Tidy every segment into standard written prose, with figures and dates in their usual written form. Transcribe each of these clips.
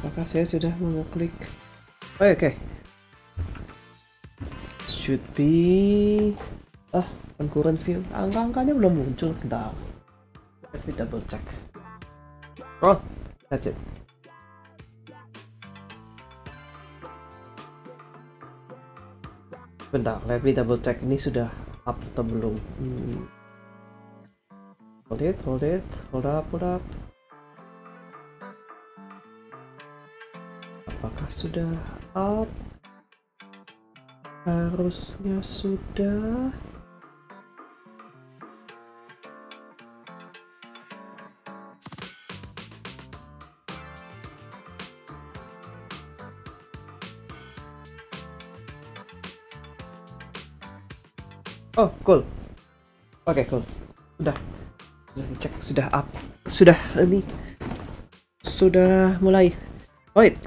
Apakah saya sudah mengeklik? Oh, oke. Should be concurrent view. Angka-angkanya belum muncul. Bentar. Let me double check. Oh, that's it. Bentar, let me double check. Ini sudah up atau belum? Hold up. Apakah sudah up? Harusnya sudah. Oh, cool. Oke, cool. Sudah dicek, sudah up. Sudah mulai. Wait.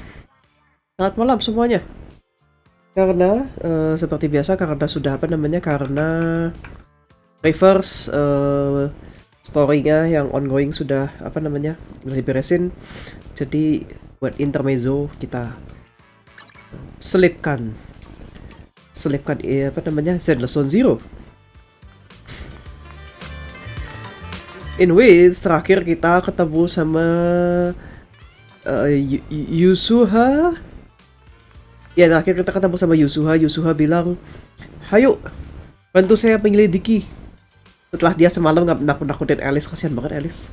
Selamat malam semuanya. Karena seperti biasa, karena sudah karena reverse story-nya yang ongoing sudah udah diberesin. Jadi buat intermezzo kita selipkan Zenless Zone Zero. In which terakhir kita ketemu sama Yusuha. Ya, terakhir kita ketemu sama Yusuha. Yusuha bilang, "Hayo, bantu saya menyelidiki." Setelah dia semalam nggak nakut-nakutin Alice, kasihan banget Alice.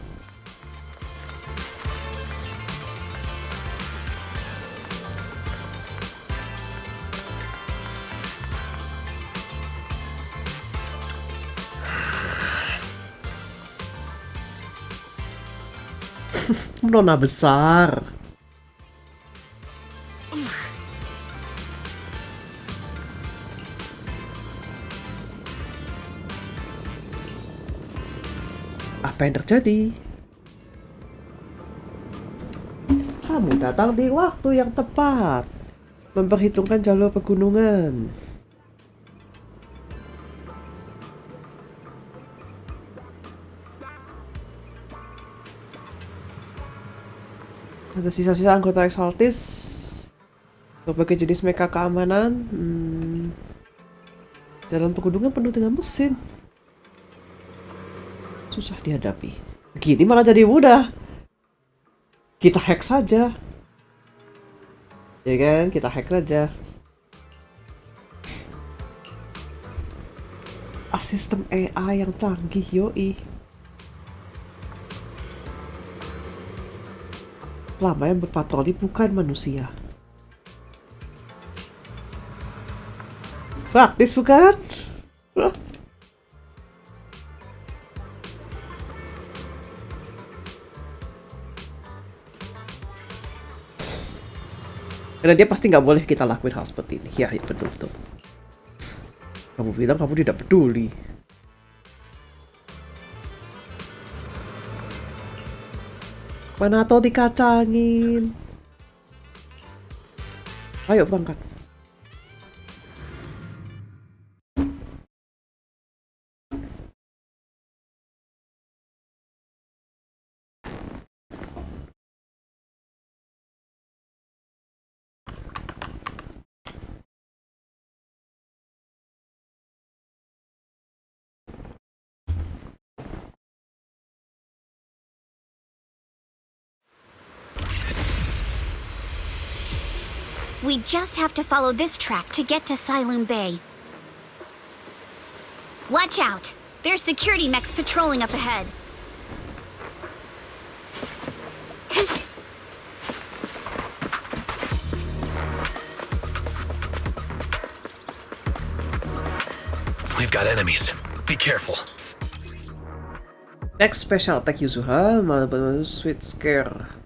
Nona besar. Apa yang terjadi? Kamu datang di waktu yang tepat. Memperhitungkan jalur pegunungan. Ada sisa-sisa anggota Exaltis, berbagai jenis mecha keamanan. Jalan pegunungan penuh dengan mesin, susah dihadapi. Begini malah jadi mudah. Kita hack saja, ya kan? Kita hack saja. Sistem AI yang canggih, yoi. Lama yang berpatroli bukan manusia. Praktis bukan? Karena dia pasti nggak boleh kita lakuin hal seperti ini. Ya, betul. Kamu bilang kamu tidak peduli. Mana tau dikacangin. Ayo berangkat. We just have to follow this track to get to Siloon Bay. Watch out! There's security mechs patrolling up ahead. We've got enemies. Be careful. Next special attack Yusuha, malah sweet scare.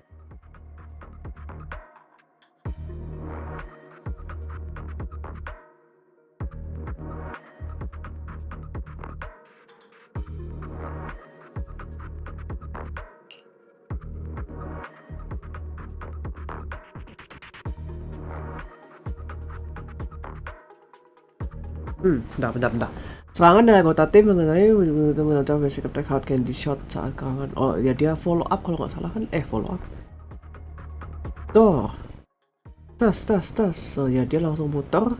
Bentar. Serangan dari anggota tim mengenai mengenai basic attack hard candy shot saat kawan. Oh ya, dia follow up kalau nggak salah kan? Follow up. Tuh. Tas. Oh ya, dia langsung muter.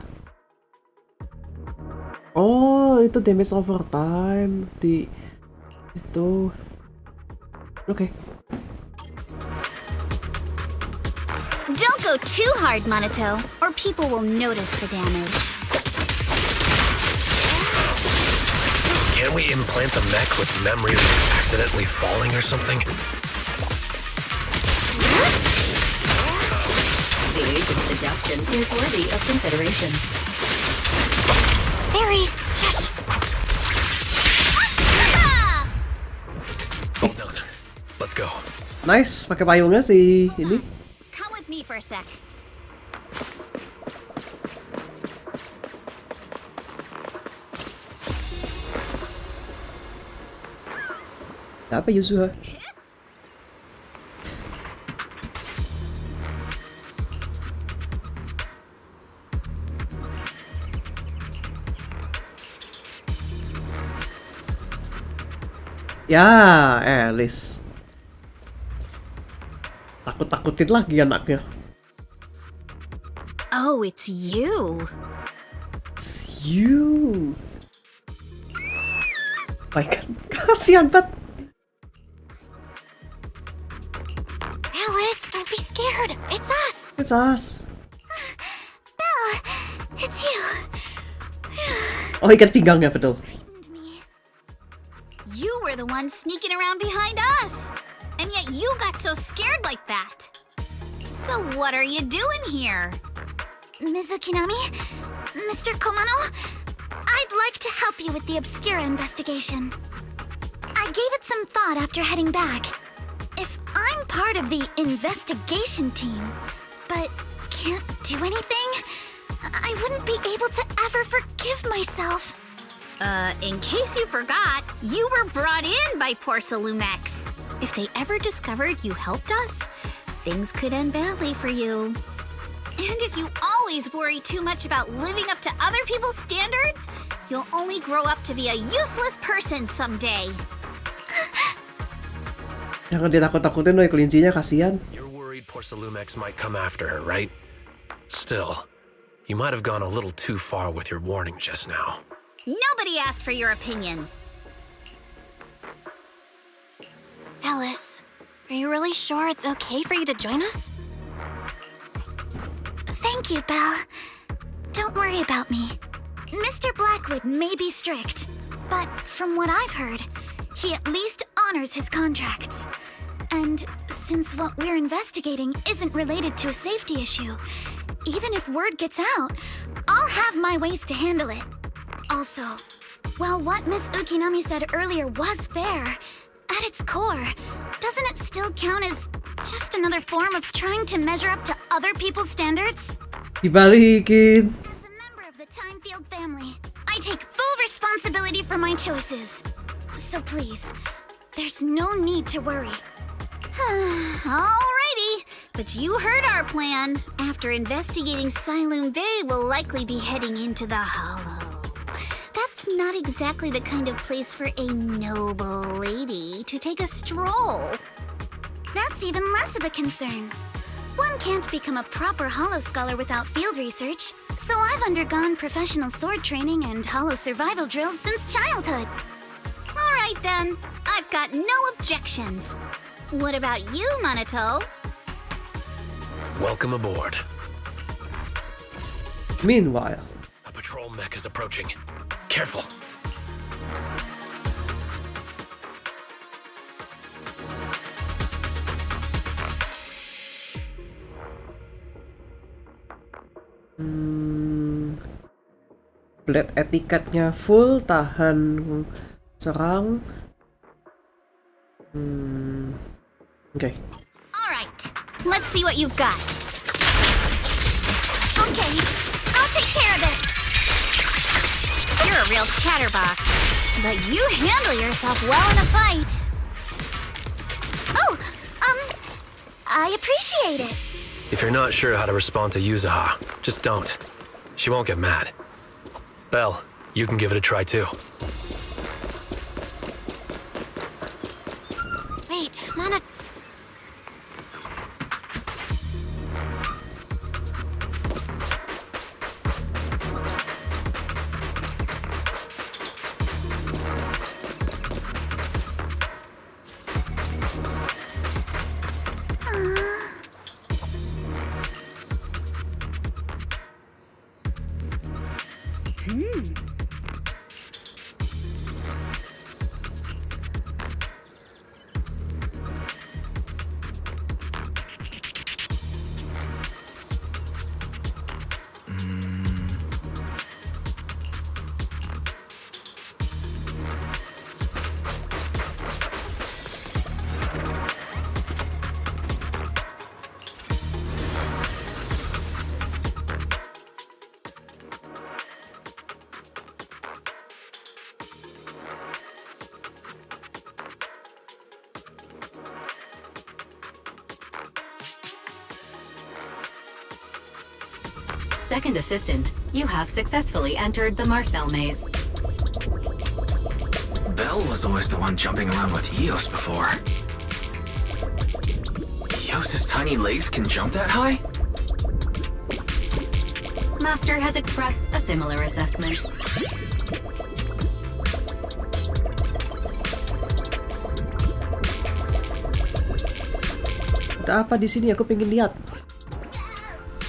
Oh, itu damage overtime di itu. Oke. Don't go too hard, Monato, or people will notice the damage. Can't we implant the mech with memory of accidentally falling or something? The agent's suggestion is worthy of consideration. Very. Shush. Well done. Let's go. Nice, pakai payungnya si ini. Come with me for a sec. Apa Yusuha? Ya, Alice. Takut-takutin lagi anaknya. Oh, it's you. It's you. My God, kasihan banget. Alice, don't be scared. It's us. It's us. Belle, it's you. Oh, ikat pinggangnya betul. Frightened me. You were the one sneaking around behind us. And yet you got so scared like that. So what are you doing here? Mizukinami? Mr. Komano? I'd like to help you with the Obscura investigation. I gave it some thought after heading back. If I'm part of the investigation team, but can't do anything, I wouldn't be able to ever forgive myself. In case you forgot, you were brought in by Porcelumex. If they ever discovered you helped us, things could end badly for you. And if you always worry too much about living up to other people's standards, you'll only grow up to be a useless person someday. Jangan ditakut-takutin loh kelincinya, kasihan. You're worried Porcelumex might come after her, right? Still, you might have gone a little too far with your warning just now. Nobody asked for your opinion. Alice, are you really sure it's okay for you to join us? Thank you, Belle. Don't worry about me. Mr. Blackwood may be strict, but from what I've heard, he at least honors his contracts. And since what we're investigating isn't related to a safety issue, even if word gets out, I'll have my ways to handle it. Also, while what Miss Ukinami said earlier was fair, at its core, doesn't it still count as just another form of trying to measure up to other people's standards? Dibalikin. As a member of the Timefield family, I take full responsibility for my choices. So please, there's no need to worry. Alrighty, but you heard our plan. After investigating Siloon Bay, we'll likely be heading into the Hollow. That's not exactly the kind of place for a noble lady to take a stroll. That's even less of a concern. One can't become a proper Hollow scholar without field research, so I've undergone professional sword training and Hollow survival drills since childhood. Alright then, I've got no objections. What about you, Monato? Welcome aboard. Meanwhile, A patrol mech is approaching. Careful. blade etiketnya full, tahan serang. Okay. Alright, let's see what you've got. Okay, I'll take care of it. You're a real chatterbox, but you handle yourself well in a fight. Oh, I appreciate it. If you're not sure how to respond to Yuzaha, just don't. She won't get mad. Belle, you can give it a try too. Wait, Mana... Second assistant, you have successfully entered the Marcel maze. Belle was always the one jumping around with Eos before. Eos's tiny legs can jump that high? Master has expressed a similar assessment. Ada apa di sini? Aku pengen lihat.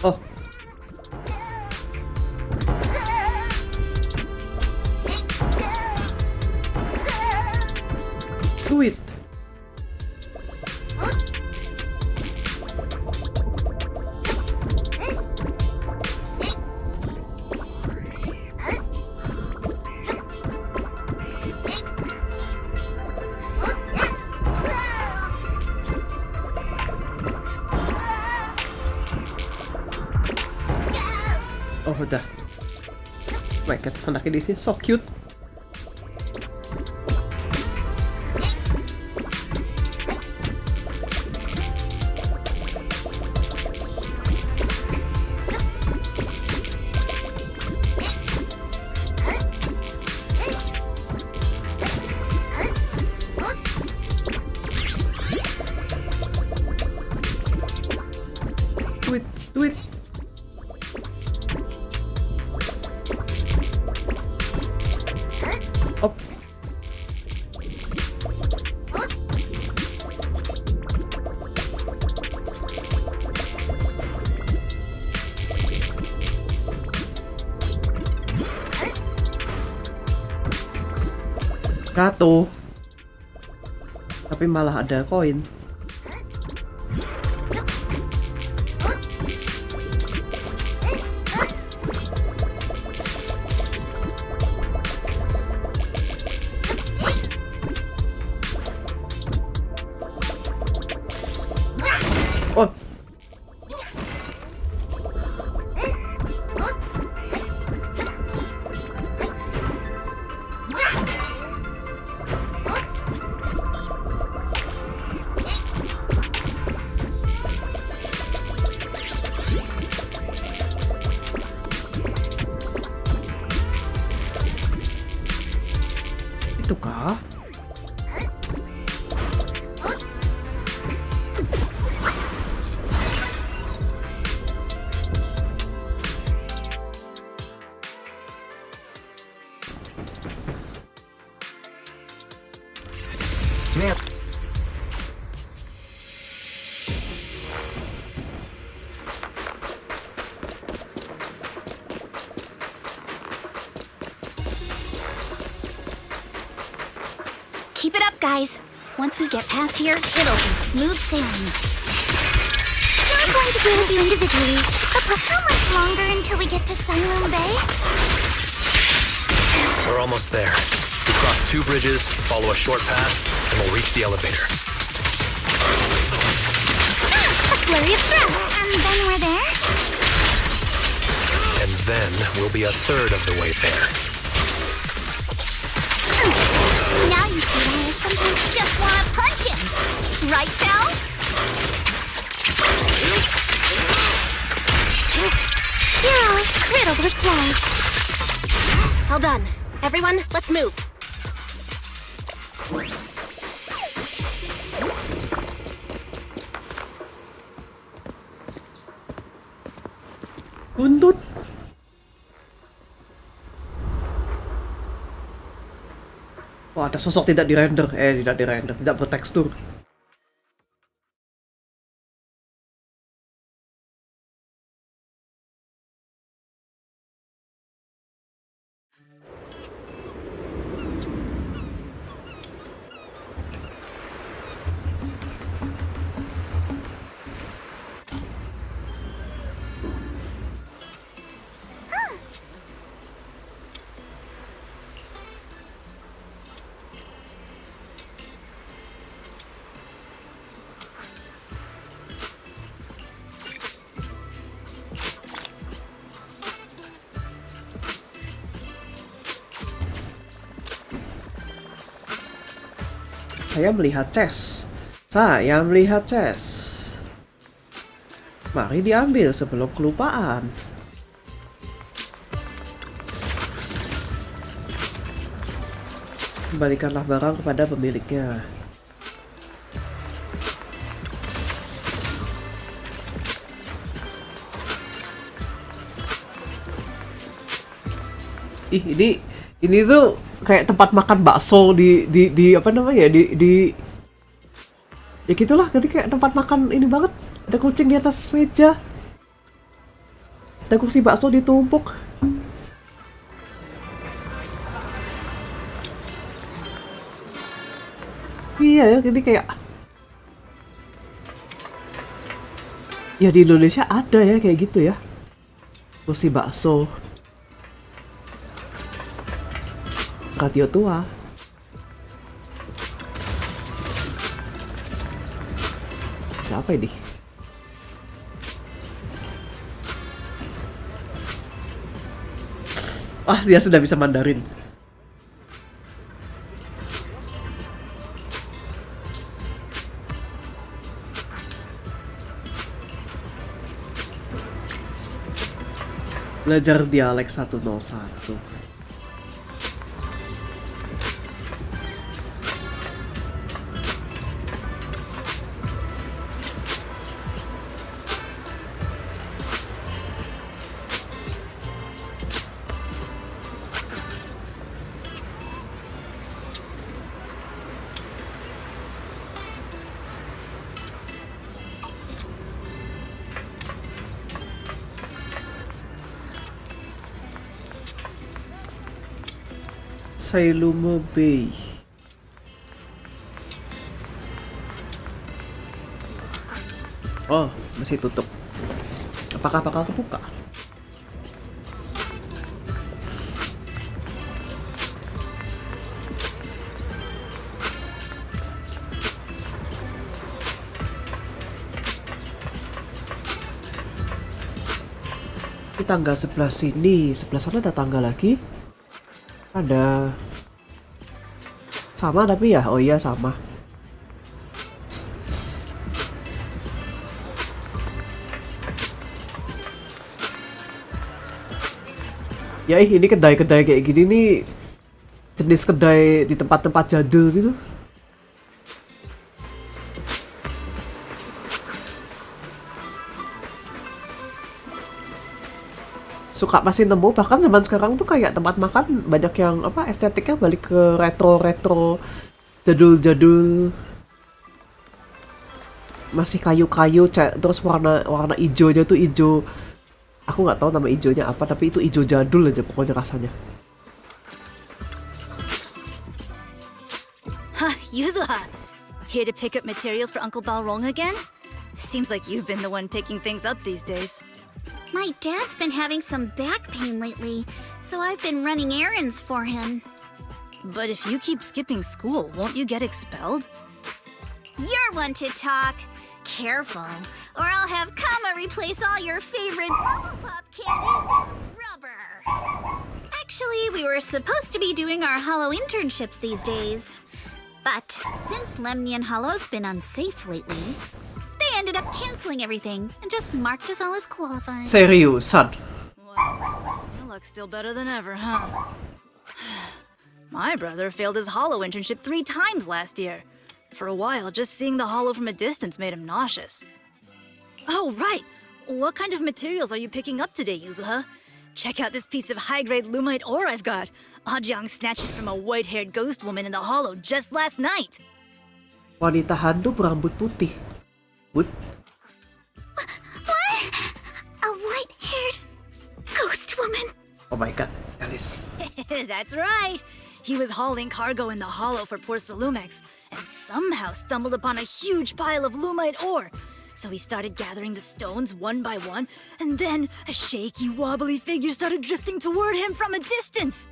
Oh. Duit. Oh, udah. My God, anaknya di sini so cute. Duit. Op. Ratu. Tapi malah ada koin. Oh. Itu kah? Man, Keep it up, guys. Once we get past here, it'll be smooth sailing. Not going to deal with you individually, but how much longer until we get to Sunloom Bay? We're almost there. We cross 2 bridges, follow a short path, and we'll reach the elevator. A flurry of breath, and then we're there? And then we'll be a third of the way there. Now you see why I sometimes just want to punch him. Right, Belle? You're all riddled with flaws. All done. Everyone, let's move. Buntut. Wah, ada sosok tidak dirender. Tidak dirender, tidak bertekstur. Saya melihat chest. Saya melihat chest. Mari diambil sebelum kelupaan. Kembalikanlah barang kepada pemiliknya. Ih, ini tuh kayak tempat makan bakso di apa namanya di ya gitulah, jadi kayak tempat makan ini banget. Ada kucing di atas meja, ada kursi bakso ditumpuk. Iya ya, jadi kayak ya di Indonesia ada ya kayak gitu ya, kursi bakso. Radio tua. Siapa ini? Ah, dia sudah bisa Mandarin. Belajar dialek 101. Sailume Bay. Oh, masih tutup. Apakah bakal kebuka? Di tangga sebelah sini, sebelah sana ada tangga lagi. Ada sama tapi ya, oh iya sama. Ya ini kedai-kedai kayak gini nih, jenis kedai di tempat-tempat jadul gitu. Suka masih nemu, bahkan zaman sekarang tuh kayak tempat makan banyak yang apa estetiknya balik ke retro-retro, jadul-jadul, masih kayu-kayu, terus warna hijaunya tuh hijau, aku nggak tahu nama hijaunya apa, tapi itu hijau jadul aja pokoknya rasanya. Huh, Yuzuha, here to pick up materials for Uncle Balrong again? Seems like you've been the one picking things up these days. My dad's been having some back pain lately, so I've been running errands for him. But if you keep skipping school, won't you get expelled? You're one to talk. Careful, or I'll have Kama replace all your favorite Bubble Pop candy with rubber. Actually, we were supposed to be doing our Hollow internships these days. But since Lemnian Hollow's been unsafe lately, they ended up canceling everything and just marked us all as qualified. Seriusan? Well, your luck's still better than ever, huh? My brother failed his Hollow internship 3 times last year. For a while, just seeing the Hollow from a distance made him nauseous. Oh, right! What kind of materials are you picking up today, Yuzuha? Check out this piece of high-grade lumite ore I've got. Ajang snatched it from a white-haired ghost woman in the Hollow just last night. Wanita hantu berambut putih. What? A white-haired ghost woman. Oh my god, Alice. That's right! He was hauling cargo in the Hollow for poor Salumex, and somehow stumbled upon a huge pile of lumite ore. So he started gathering the stones one by one, and then a shaky, wobbly figure started drifting toward him from a distance.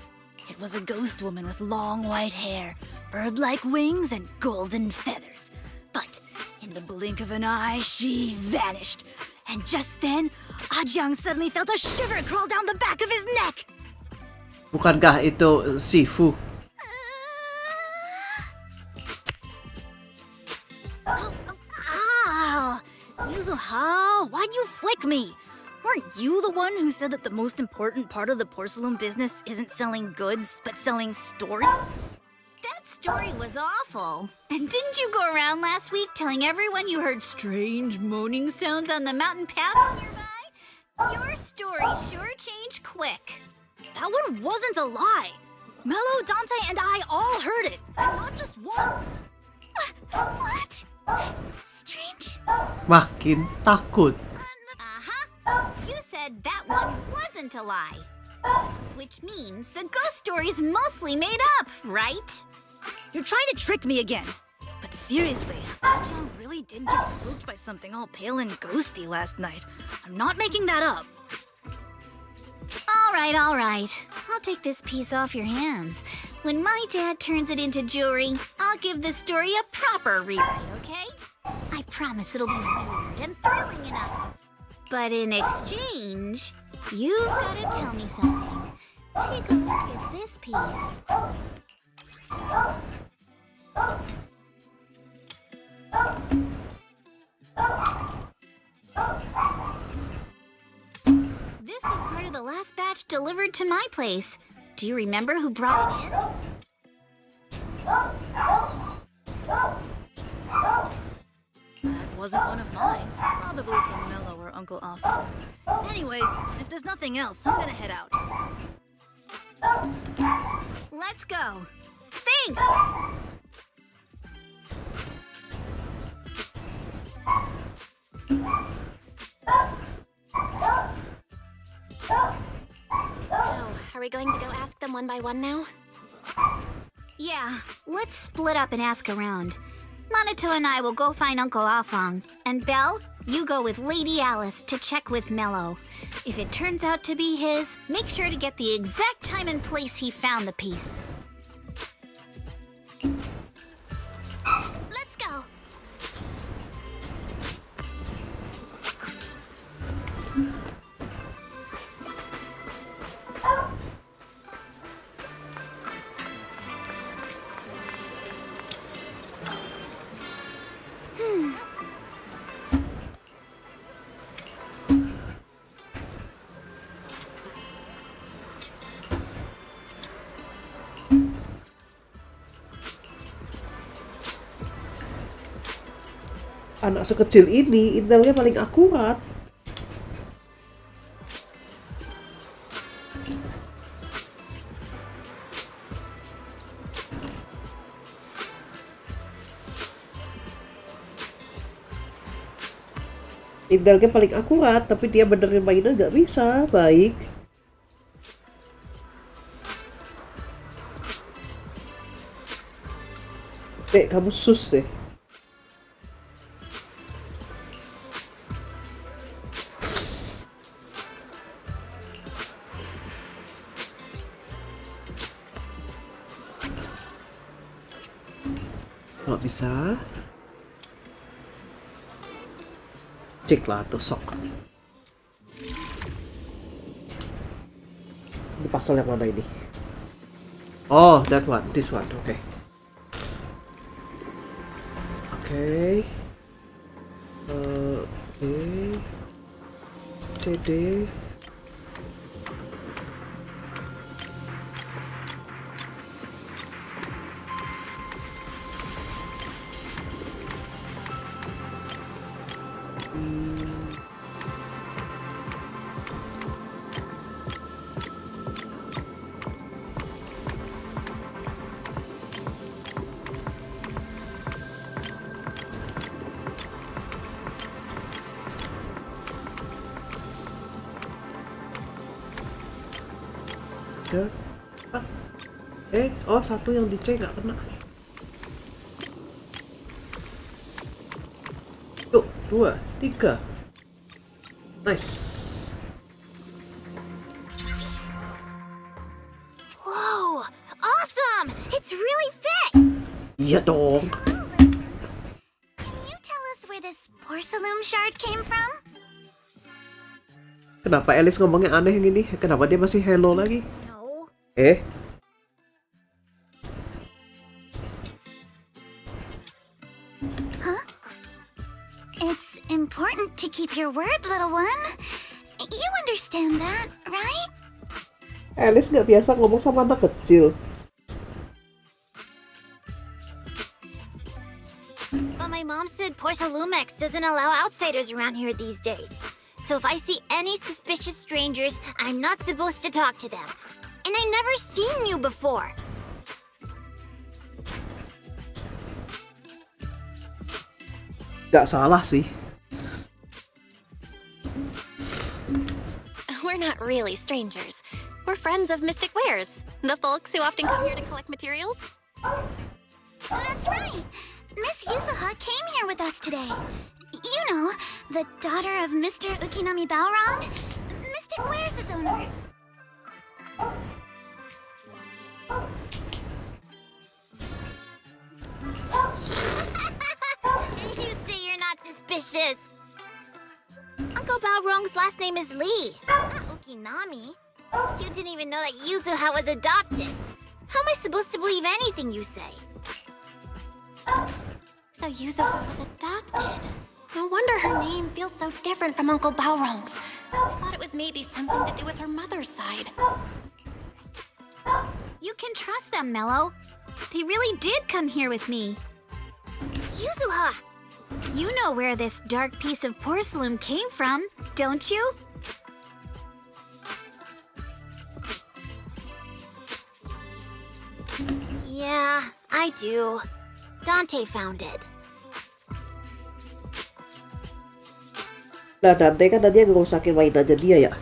It was a ghost woman with long white hair, bird-like wings, and golden feathers. But in the blink of an eye, she vanished. And just then, Ajang suddenly felt a shiver crawl down the back of his neck. Bukankah itu Sifu? me. Weren't you the one who said that the most important part of the porcelain business isn't selling goods, but selling stories? That story was awful. And didn't you go around last week telling everyone you heard strange moaning sounds on the mountain path nearby? Your story sure changed quick. That one wasn't a lie. Mello, Dante, and I all heard it, and not just once. What? Strange? Makin takut. Uh-huh. You said that one wasn't a lie. Which means the ghost story's mostly made up, right? You're trying to trick me again. But seriously, John really did get spooked by something all pale and ghosty last night. I'm not making that up. All right. I'll take this piece off your hands. When my dad turns it into jewelry, I'll give the story a proper rewrite, okay? I promise it'll be weird and thrilling enough. But in exchange, you've got to tell me something. Take a look at this piece. This was part of the last batch delivered to my place. Do you remember who brought it in? That wasn't one of mine. Probably from Mello or Uncle Alpha. Anyways, if there's nothing else, I'm gonna head out. Let's go. Thanks! So, are we going to go ask them one by one now? Yeah, let's split up and ask around. Monato and I will go find Uncle Afong. And Belle, you go with Lady Alice to check with Mello. If it turns out to be his, make sure to get the exact time and place he found the piece. Let's go. Anak sekecil ini intelnya paling akurat. Intelnya paling akurat, tapi dia benerin mainnya nggak bisa. Baik. Dek, kamu sus deh. Nggak bisa. Cek lah tuh sok. Ini pasal yang mana ini? Oh, that one, this one, oke. Oke. Oke. CD. Oh, satu yang di C nggak kena. Tuh, 2, 3. Nice. Whoa! Awesome! It's really fit! Iya dong. Can you tell us where this porcelain shard came from? Kenapa Alice ngomongnya aneh yang ini? Kenapa dia masih hello lagi? No. It's important to keep your word, little one. You understand that, right? Alice nggak biasa ngomong sama anak kecil. But my mom said Porsalumex doesn't allow outsiders around here these days. So if I see any suspicious strangers, I'm not supposed to talk to them. And I never seen you before. Nggak salah sih. We're not really strangers. We're friends of Mystic Wares, the folks who often come here to collect materials. That's right. Miss Yuzuha came here with us today. You know, the daughter of Mr. Ukinami Balrog, Mystic Wares' owner. You say you're not suspicious. Uncle Balrog's last name is Lee, not Ukinami. You didn't even know that Yuzuha was adopted. How am I supposed to believe anything you say? So Yuzuha was adopted. No wonder her name feels so different from Uncle Balrog's. I thought it was maybe something to do with her mother's side. You can trust them, Mello. They really did come here with me. Yuzuha! You know where this dark piece of porcelain came from, don't you? Yeah, I do. Dante found it. Nah, Dante kan tadi yang ngerusakin mainannya dia ya.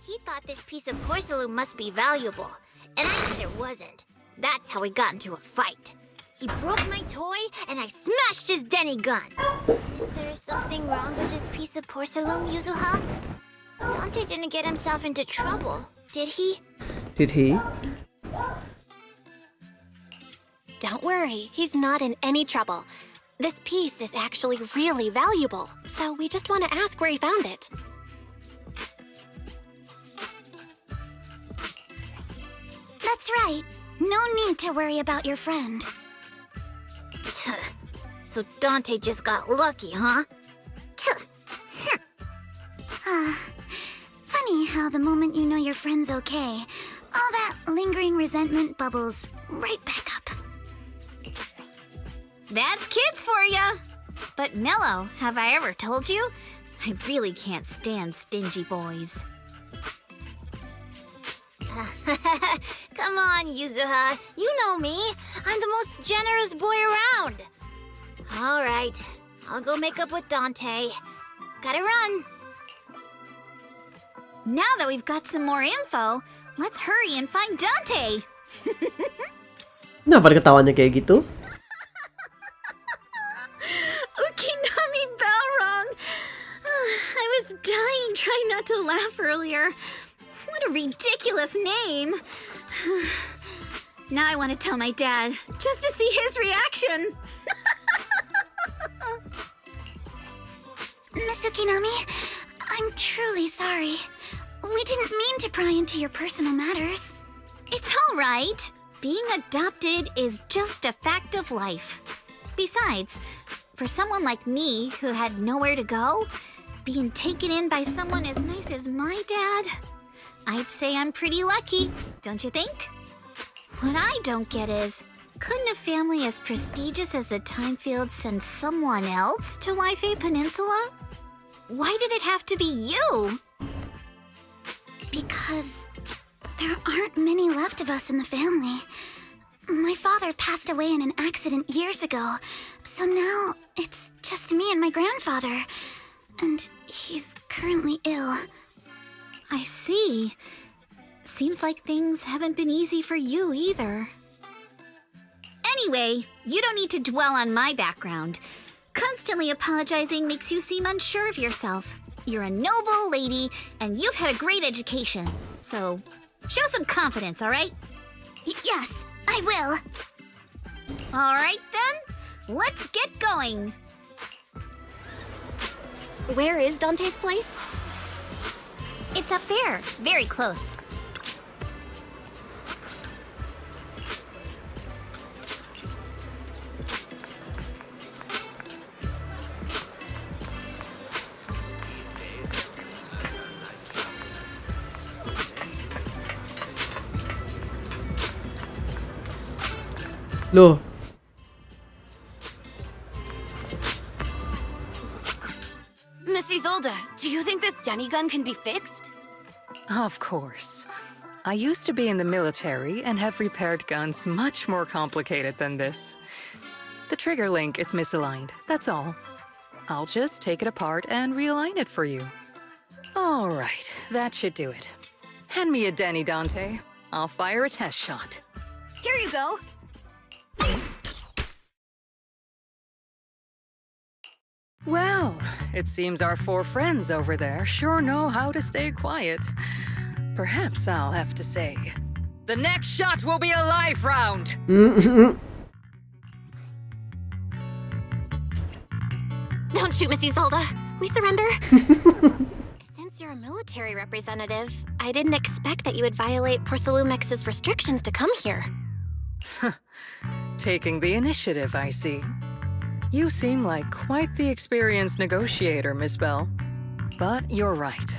He thought this piece of porcelain must be valuable, and I said it wasn't. That's how we got into a fight. He broke my toy, and I smashed his Denny gun. Is there something wrong with this piece of porcelain, Yuzuha? Dante didn't get himself into trouble, did he? Did he? Don't worry, he's not in any trouble. This piece is actually really valuable, so we just want to ask where he found it. That's right. No need to worry about your friend. So Dante just got lucky, huh? Funny how the moment you know your friend's okay, all that lingering resentment bubbles right back up. That's kids for ya! But Mello, have I ever told you? I really can't stand stingy boys. Come on, Yuzuha. You know me. I'm the most generous boy around. All right. I'll go make up with Dante. Gotta run. Now that we've got some more info, let's hurry and find Dante! Kenapa ketawanya kayak gitu? Ukinami Balrog! I was dying trying not to laugh earlier. What a ridiculous name! Now I want to tell my dad, just to see his reaction! Miss Ukinami, I'm truly sorry. We didn't mean to pry into your personal matters. It's all right. Being adopted is just a fact of life. Besides, for someone like me who had nowhere to go, being taken in by someone as nice as my dad, I'd say I'm pretty lucky, don't you think? What I don't get is, couldn't a family as prestigious as the Timefields send someone else to Waifei Peninsula? Why did it have to be you? Because there aren't many left of us in the family. My father passed away in an accident years ago, so now it's just me and my grandfather. And he's currently ill. I see. Seems like things haven't been easy for you either. Anyway, you don't need to dwell on my background. Constantly apologizing makes you seem unsure of yourself. You're a noble lady, and you've had a great education. So, show some confidence, all right? Yes, I will. All right, then. Let's get going. Where is Dante's place? It's up there, very close. Loh, Miss Isolde, do you think this Denny gun can be fixed? Of course. I used to be in the military and have repaired guns much more complicated than this. The trigger link is misaligned, that's all. I'll just take it apart and realign it for you. All right, that should do it. Hand me a Denny, Dante. I'll fire a test shot. Here you go. Well, it seems our 4 friends over there sure know how to stay quiet. Perhaps I'll have to say, the next shot will be a life round! Don't shoot, Miss Isolde. We surrender. Since you're a military representative, I didn't expect that you would violate Porcelumex's restrictions to come here. Taking the initiative, I see. You seem like quite the experienced negotiator, Miss Bell. But you're right.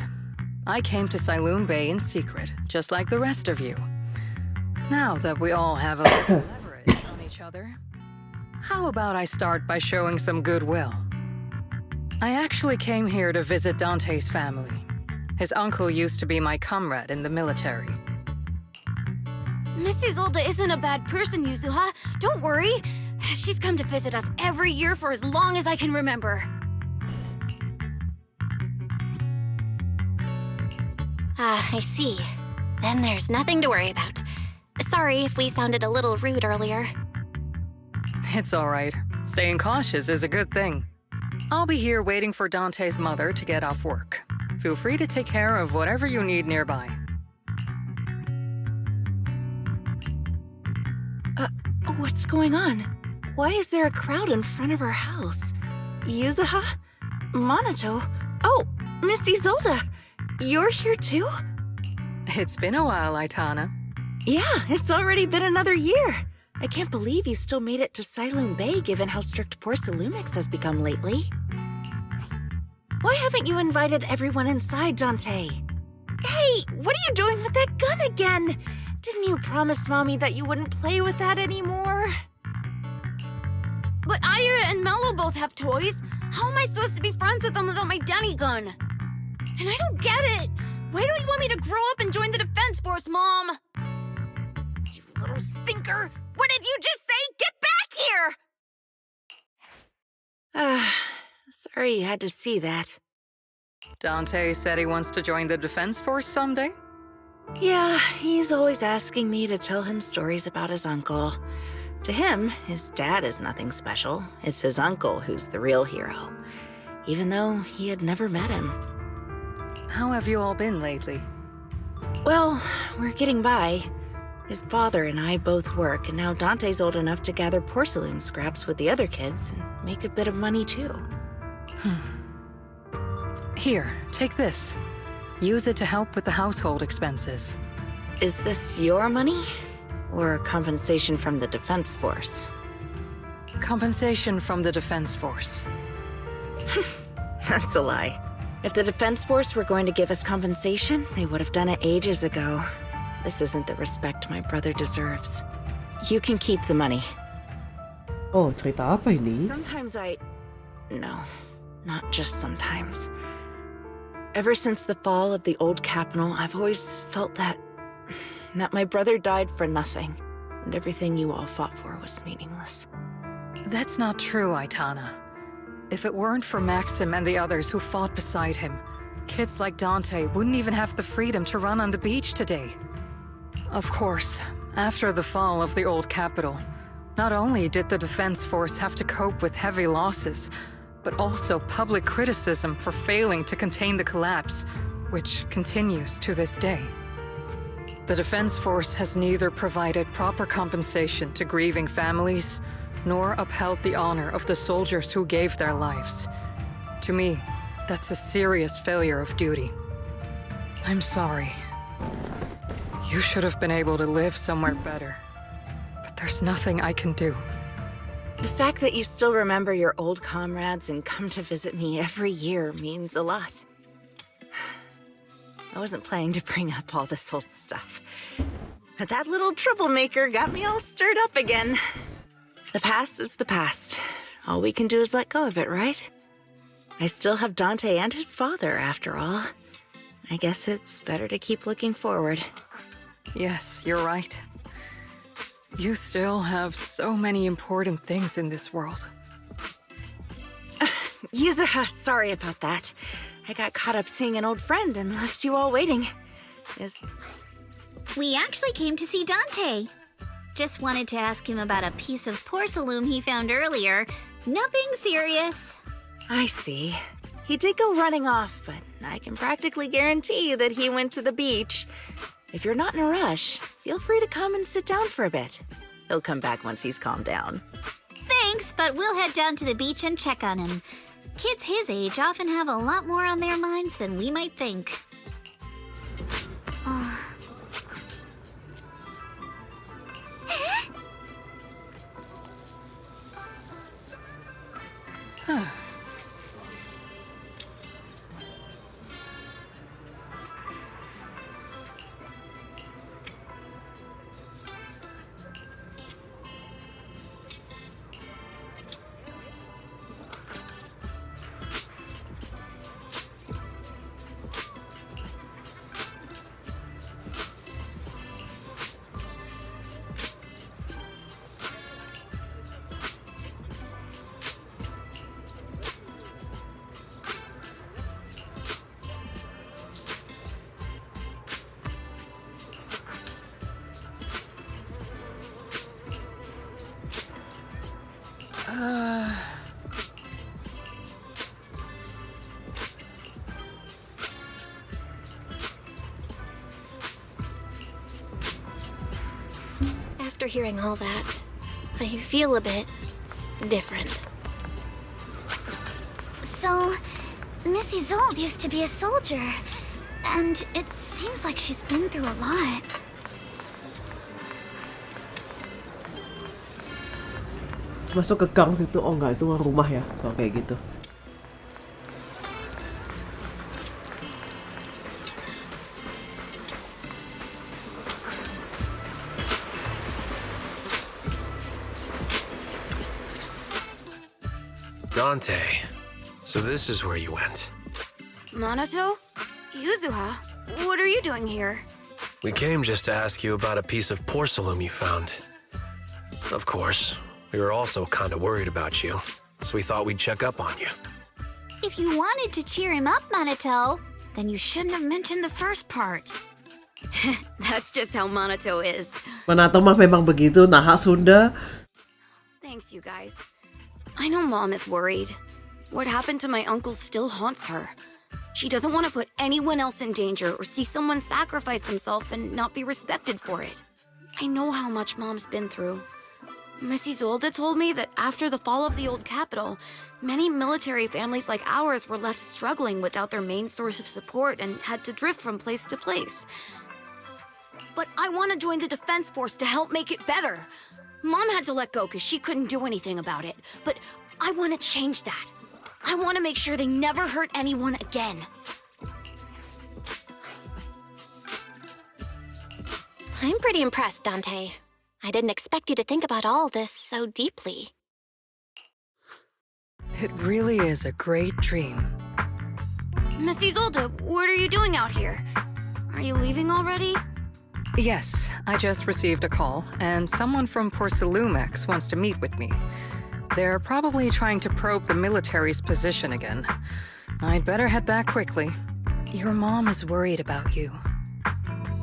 I came to Saloon Bay in secret, just like the rest of you. Now that we all have a little leverage on each other, how about I start by showing some goodwill? I actually came here to visit Dante's family. His uncle used to be my comrade in the military. Miss Isolde isn't a bad person, Yuzuha. Don't worry. She's come to visit us every year for as long as I can remember. Ah, I see. Then there's nothing to worry about. Sorry if we sounded a little rude earlier. It's all right. Staying cautious is a good thing. I'll be here waiting for Dante's mother to get off work. Feel free to take care of whatever you need nearby. What's going on? Why is there a crowd in front of our house? Yuzuha? Monato? Oh, Miss Isolde! You're here too? It's been a while, Aitana. Yeah, it's already been another year. I can't believe you still made it to Saloon Bay given how strict Porcelumix has become lately. Why haven't you invited everyone inside, Dante? Hey, what are you doing with that gun again? Didn't you promise Mommy that you wouldn't play with that anymore? But Aya and Mello both have toys. How am I supposed to be friends with them without my Denny gun? And I don't get it. Why don't you want me to grow up and join the Defense Force, Mom? You little stinker! What did you just say? Get back here! Sorry you had to see that. Dante said he wants to join the Defense Force someday? Yeah, he's always asking me to tell him stories about his uncle. To him, his dad is nothing special. It's his uncle who's the real hero, even though he had never met him. How have you all been lately? Well, we're getting by. His father and I both work, and now Dante's old enough to gather porcelain scraps with the other kids and make a bit of money too. Here, take this. Use it to help with the household expenses. Is this your money? Or compensation from the Defense Force? Compensation from the Defense Force. That's a lie. If the Defense Force were going to give us compensation, they would have done it ages ago. This isn't the respect my brother deserves. You can keep the money. Oh, cerita apa ini? Sometimes No, not just sometimes. Ever since the fall of the old capital, I've always felt that my brother died for nothing, and everything you all fought for was meaningless. That's not true, Aitana. If it weren't for Maxim and the others who fought beside him, kids like Dante wouldn't even have the freedom to run on the beach today. Of course, after the fall of the old capital, not only did the Defense Force have to cope with heavy losses, but also public criticism for failing to contain the collapse, which continues to this day. The Defense Force has neither provided proper compensation to grieving families, nor upheld the honor of the soldiers who gave their lives. To me, that's a serious failure of duty. I'm sorry. You should have been able to live somewhere better. But there's nothing I can do. The fact that you still remember your old comrades and come to visit me every year means a lot. I wasn't planning to bring up all this old stuff, but that little troublemaker got me all stirred up again. The past is the past. All we can do is let go of it, right? I still have Dante and his father, after all. I guess it's better to keep looking forward. Yes, you're right. You still have so many important things in this world. Yuzuha, sorry about that. I got caught up seeing an old friend and left you all waiting. We actually came to see Dante. Just wanted to ask him about a piece of porcelain he found earlier. Nothing serious. I see. He did go running off, but I can practically guarantee that he went to the beach. If you're not in a rush, feel free to come and sit down for a bit. He'll come back once he's calmed down. Thanks, but we'll head down to the beach and check on him. Kids his age often have a lot more on their minds than we might think. After hearing all that, I feel a bit different. So, Miss Isolde used to be a soldier, and it seems like she's been through a lot. Masuk ke gang situ. Oh enggak, itu rumah ya. Oh, kayak gitu. Dante, so this is where you went. Minato? Yuzuha? What are you doing here? We came just to ask you about a piece of porcelain you found. Of course, we were also kind of worried about you, so we thought we'd check up on you. If you wanted to cheer him up, Minato, then you shouldn't have mentioned the first part. That's just how Minato is. Minato mah memang begitu, naha Sunda. Thanks, you guys. I know Mom is worried. What happened to my uncle still haunts her. She doesn't want to put anyone else in danger or see someone sacrifice themselves and not be respected for it. I know how much Mom's been through. Miss Isolde told me that after the fall of the old capital, many military families like ours were left struggling without their main source of support and had to drift from place to place. But I want to join the defense force to help make it better. Mom had to let go because she couldn't do anything about it. But I want to change that. I want to make sure they never hurt anyone again. I'm pretty impressed, Dante. I didn't expect you to think about all this so deeply. It really is a great dream. Miss Isolde, what are you doing out here? Are you leaving already? Yes, I just received a call, and someone from Porcelumex wants to meet with me. They're probably trying to probe the military's position again. I'd better head back quickly. Your mom is worried about you.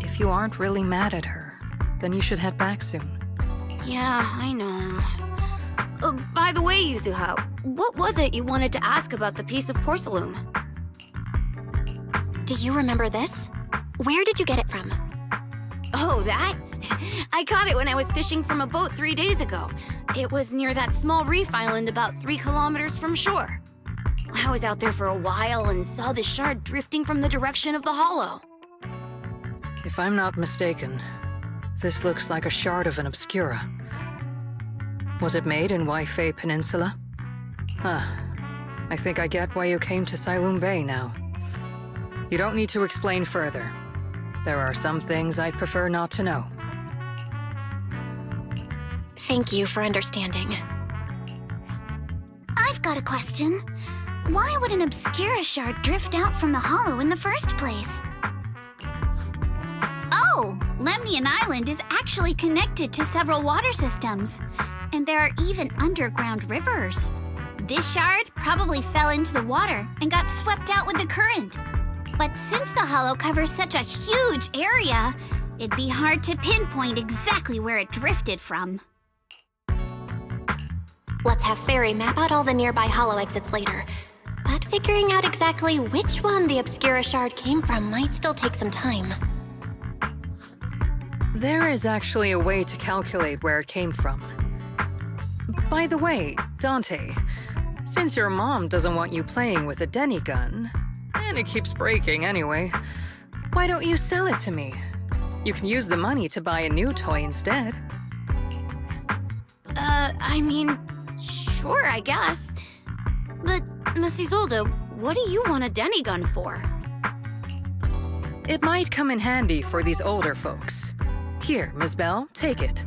If you aren't really mad at her, then you should head back soon. Yeah, I know. By the way, Yuzuha, what was it you wanted to ask about the piece of porcelain? Do you remember this? Where did you get it from? Oh, that? I caught it when I was fishing from a boat 3 days ago. It was near that small reef island about 3 kilometers from shore. I was out there for a while and saw the shard drifting from the direction of the hollow. If I'm not mistaken, this looks like a shard of an obscura. Was it made in Waifei Peninsula? I think I get why you came to Sailoon Bay now. You don't need to explain further. There are some things I'd prefer not to know. Thank you for understanding. I've got a question. Why would an Obscura shard drift out from the hollow in the first place? Oh, Lemnian Island is actually connected to several water systems. And there are even underground rivers. This shard probably fell into the water and got swept out with the current. But since the hollow covers such a huge area, it'd be hard to pinpoint exactly where it drifted from. Let's have Fairy map out all the nearby hollow exits later. But figuring out exactly which one the Obscura shard came from might still take some time. There is actually a way to calculate where it came from. By the way, Dante, since your mom doesn't want you playing with a Denny gun, and it keeps breaking anyway, why don't you sell it to me? You can use the money to buy a new toy instead. I mean, sure, I guess. But, Miss Isolde, what do you want a Denny gun for? It might come in handy for these older folks. Here, Miss Bell, take it.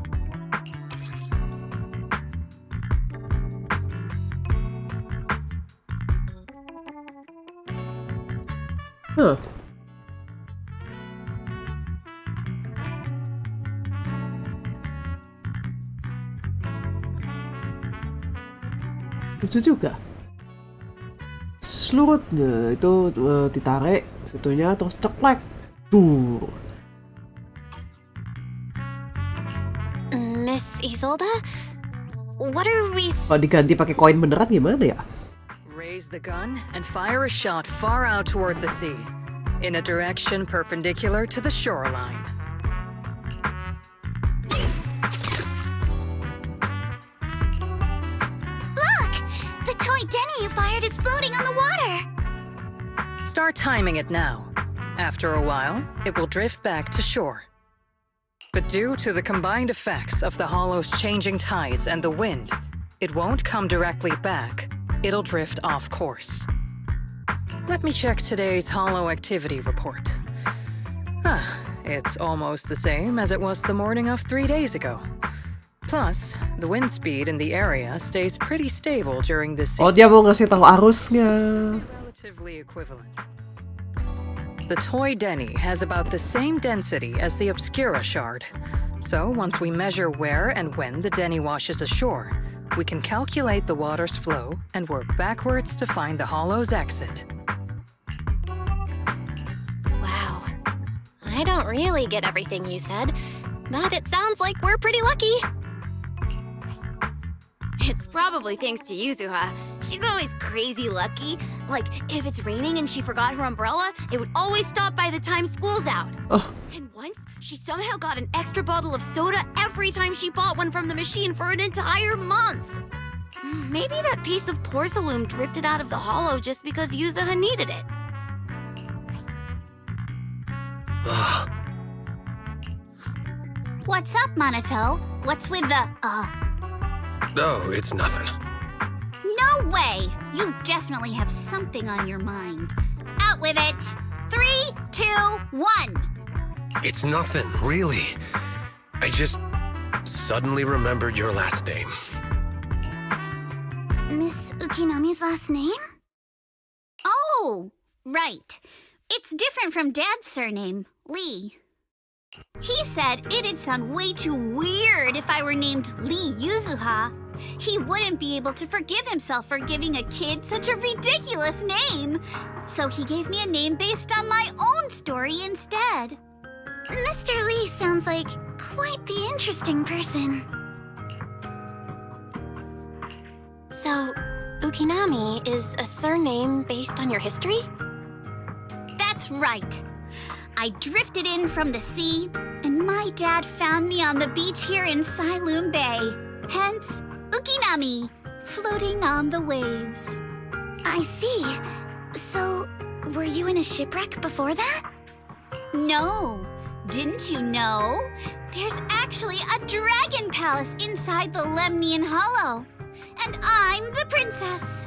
Huh. Lucu juga. Slurutnya itu ditarik situnya terus ceklek. Tuh. Miss Isolde? What are we... Kalau diganti pakai koin beneran gimana ya? Raise the gun and fire a shot far out toward the sea, in a direction perpendicular to the shoreline. Look! The toy Denny you fired is floating on the water! Start timing it now. After a while, it will drift back to shore. But due to the combined effects of the hollow's changing tides and the wind, it won't come directly back. It'll drift off course. Let me check today's hollow activity report. It's almost the same as it was the morning of 3 days ago. Plus, the wind speed in the area stays pretty stable during this season. Oh, dia mau ngasih tahu arusnya. Relatively equivalent. The toy Denny has about the same density as the Obscura shard. So once we measure where and when the Denny washes ashore, we can calculate the water's flow and work backwards to find the hollow's exit. Wow. I don't really get everything you said, but it sounds like we're pretty lucky. It's probably thanks to Yuzuha. She's always crazy lucky. Like, if it's raining and she forgot her umbrella, it would always stop by the time school's out. Oh. And once, she somehow got an extra bottle of soda every time she bought one from the machine for an entire month. Maybe that piece of porcelain drifted out of the hollow just because Yuzuha needed it. What's up, Monato? What's with the, Oh, it's nothing. No way! You definitely have something on your mind. Out with it! 3, 2, 1! It's nothing, really. I just suddenly remembered your last name. Miss Ukinami's last name? Oh, right. It's different from Dad's surname, Lee. He said it'd sound way too weird if I were named Lee Yuzuha. He wouldn't be able to forgive himself for giving a kid such a ridiculous name. So he gave me a name based on my own story instead. Mr. Lee sounds like quite the interesting person. So, Ukinami is a surname based on your history? That's right. I drifted in from the sea, and my dad found me on the beach here in Sailoon Bay. Hence, Ukinami, floating on the waves. I see. So, were you in a shipwreck before that? No. Didn't you know? There's actually a dragon palace inside the Lemnian Hollow. And I'm the princess.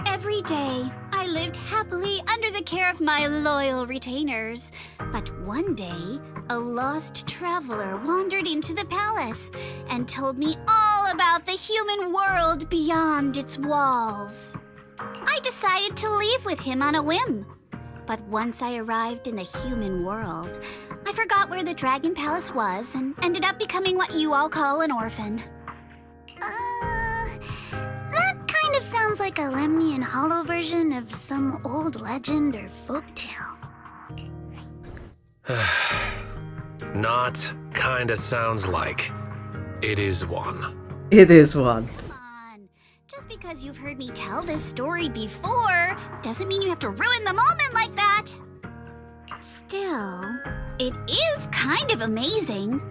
Every day, I I lived happily under the care of my loyal retainers. But one day, a lost traveler wandered into the palace and told me all about the human world beyond its walls. I decided to leave with him on a whim. But once I arrived in the human world, I forgot where the Dragon Palace was and ended up becoming what you all call an orphan. That kind of sounds like a Lemnian Hollow version of some old legend or folktale. Not kinda sounds like. It is one. It is one. Come on. Just because you've heard me tell this story before doesn't mean you have to ruin the moment like that. Still, it is kind of amazing.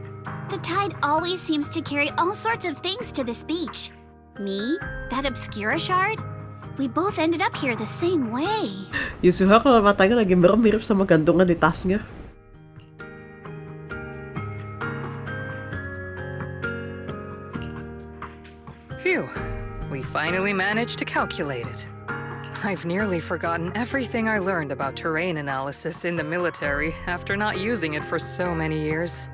The tide always seems to carry all sorts of things to this beach. Me, that Obscura shard, we both ended up here the same way. Yusuha kalau matanya lagi merem mirip sama gantungan di tasnya. Phew, we finally managed to calculate it. I've nearly forgotten everything I learned about terrain analysis in the military after not using it for so many years.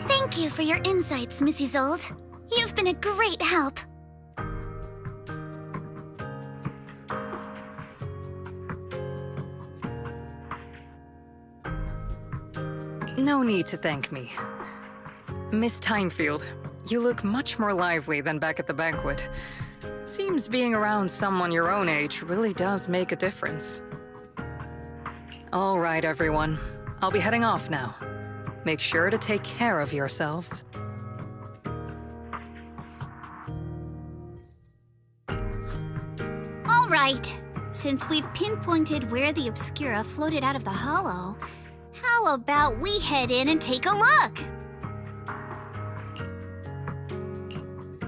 Thank you for your insights, Mrs. Old. You've been a great help. No need to thank me. Miss Timefield, you look much more lively than back at the banquet. Seems being around someone your own age really does make a difference. All right, everyone. I'll be heading off now. Make sure to take care of yourselves. All right. Since we've pinpointed where the Obscura floated out of the hollow, how about we head in and take a look?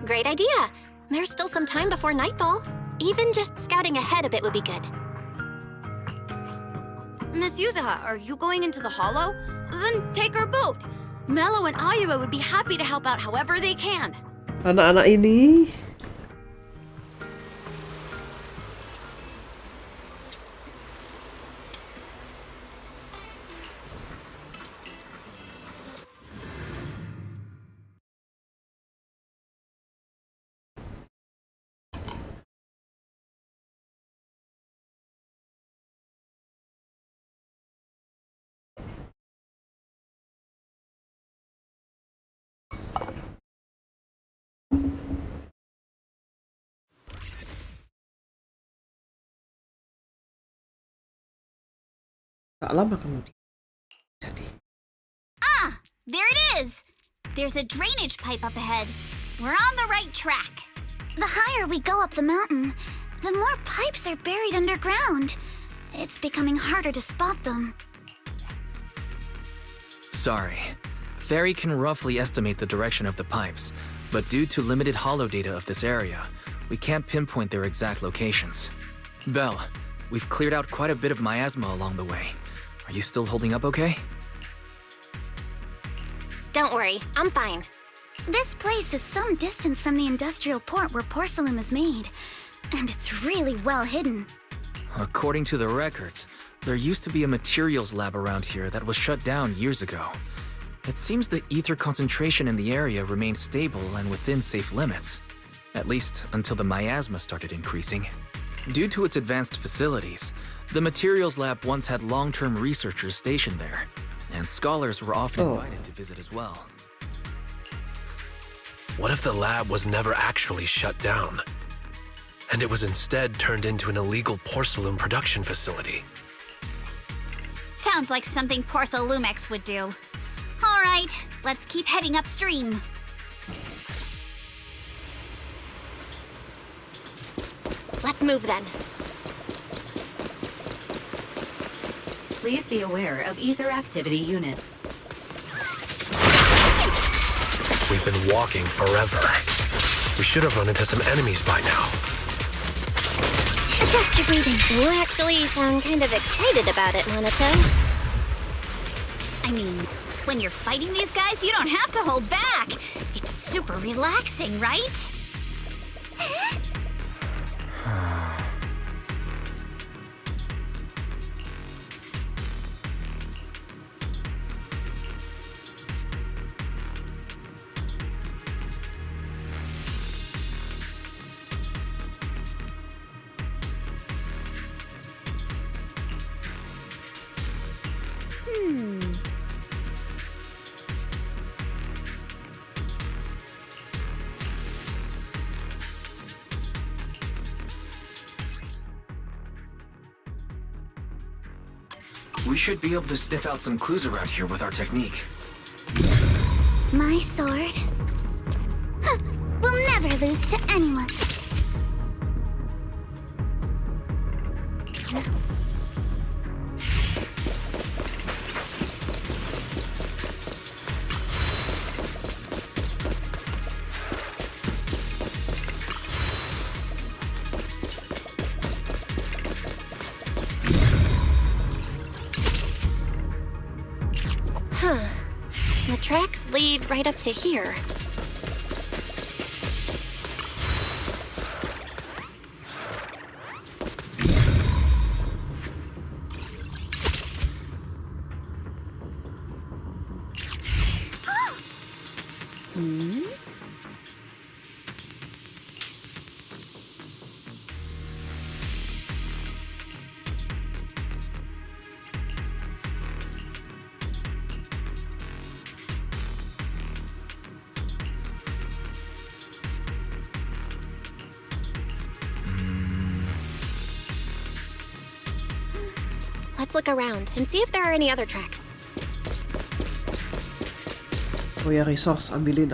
Great idea. There's still some time before nightfall. Even just scouting ahead a bit would be good. Miss Yuzuha, are you going into the hollow? Then take our boat. Mello and Ayuba would be happy to help out however they can. Anak-anak ini. Gak lama kemudian. Jadi. Ah, there it is. There's a drainage pipe up ahead. We're on the right track. The higher we go up the mountain, the more pipes are buried underground. It's becoming harder to spot them. Sorry. Fairy can roughly estimate the direction of the pipes, but due to limited hollow data of this area, we can't pinpoint their exact locations. Belle, we've cleared out quite a bit of miasma along the way. Are you still holding up okay? Don't worry, I'm fine. This place is some distance from the industrial port where porcelain is made, and it's really well hidden. According to the records, there used to be a materials lab around here that was shut down years ago. It seems the ether concentration in the area remained stable and within safe limits, at least until the miasma started increasing. Due to its advanced facilities, the materials lab once had long-term researchers stationed there, and scholars were often invited to visit as well. What if the lab was never actually shut down, and it was instead turned into an illegal porcelain production facility? Sounds like something Porcelumex would do. All right, let's keep heading upstream. Let's move then. Please be aware of ether activity units. We've been walking forever. We should have run into some enemies by now. Adjust your breathing. You actually sound kind of excited about it, Monato. I mean, When you're fighting these guys, you don't have to hold back. It's super relaxing, right? We should be able to sniff out some clues around here with our technique. My sword. Huh, will never lose to anyone. Huh. The tracks lead right up to here. Let's look around and see if there are any other tracks. Oh ya, resource. Ambilin.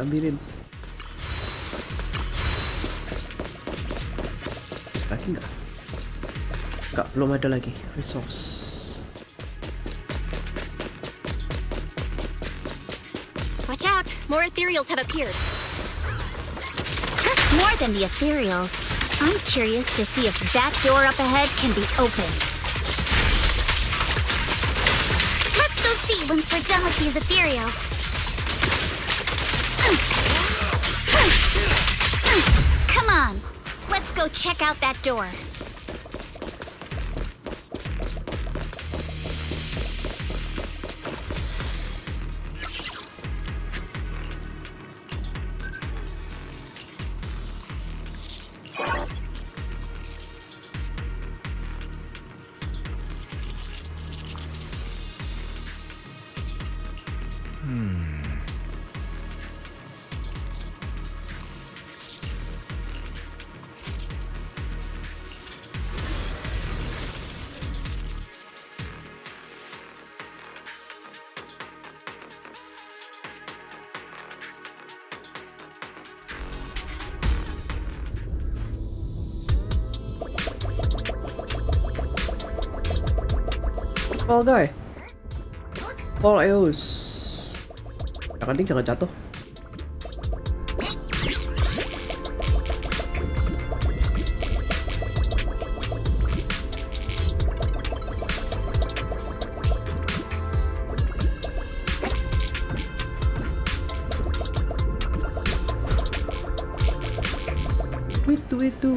Lagi nggak? Nggak, belum ada lagi. Resource. Watch out! More ethereals have appeared. That's more than the ethereals. I'm curious to see if that door up ahead can be opened. Let's go see once we're done with these ethereals. Come on, let's go check out that door. Fall guy. Fall Eos. Jangan jatuh.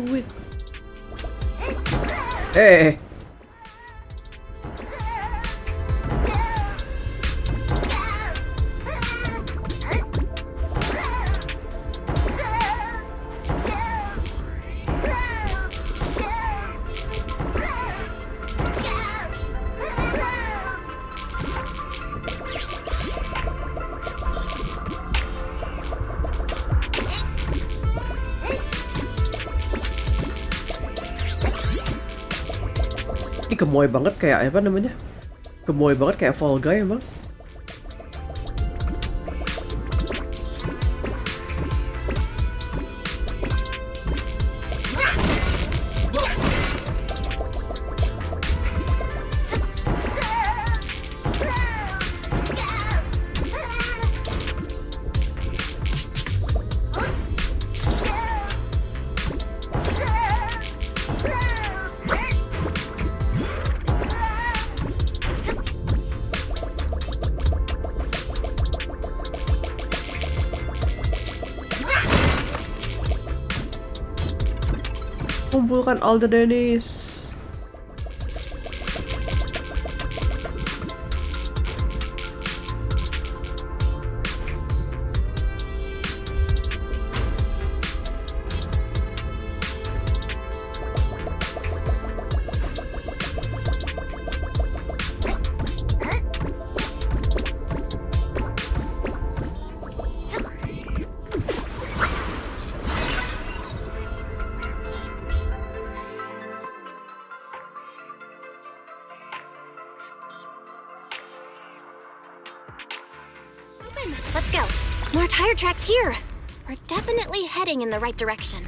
Wait. Hey. Ini gemoy banget kayak apa namanya? Gemoy banget kayak Fall Guy emang. kumpulkan all the Dennis. Let's go. More tire tracks here. We're definitely heading in the right direction.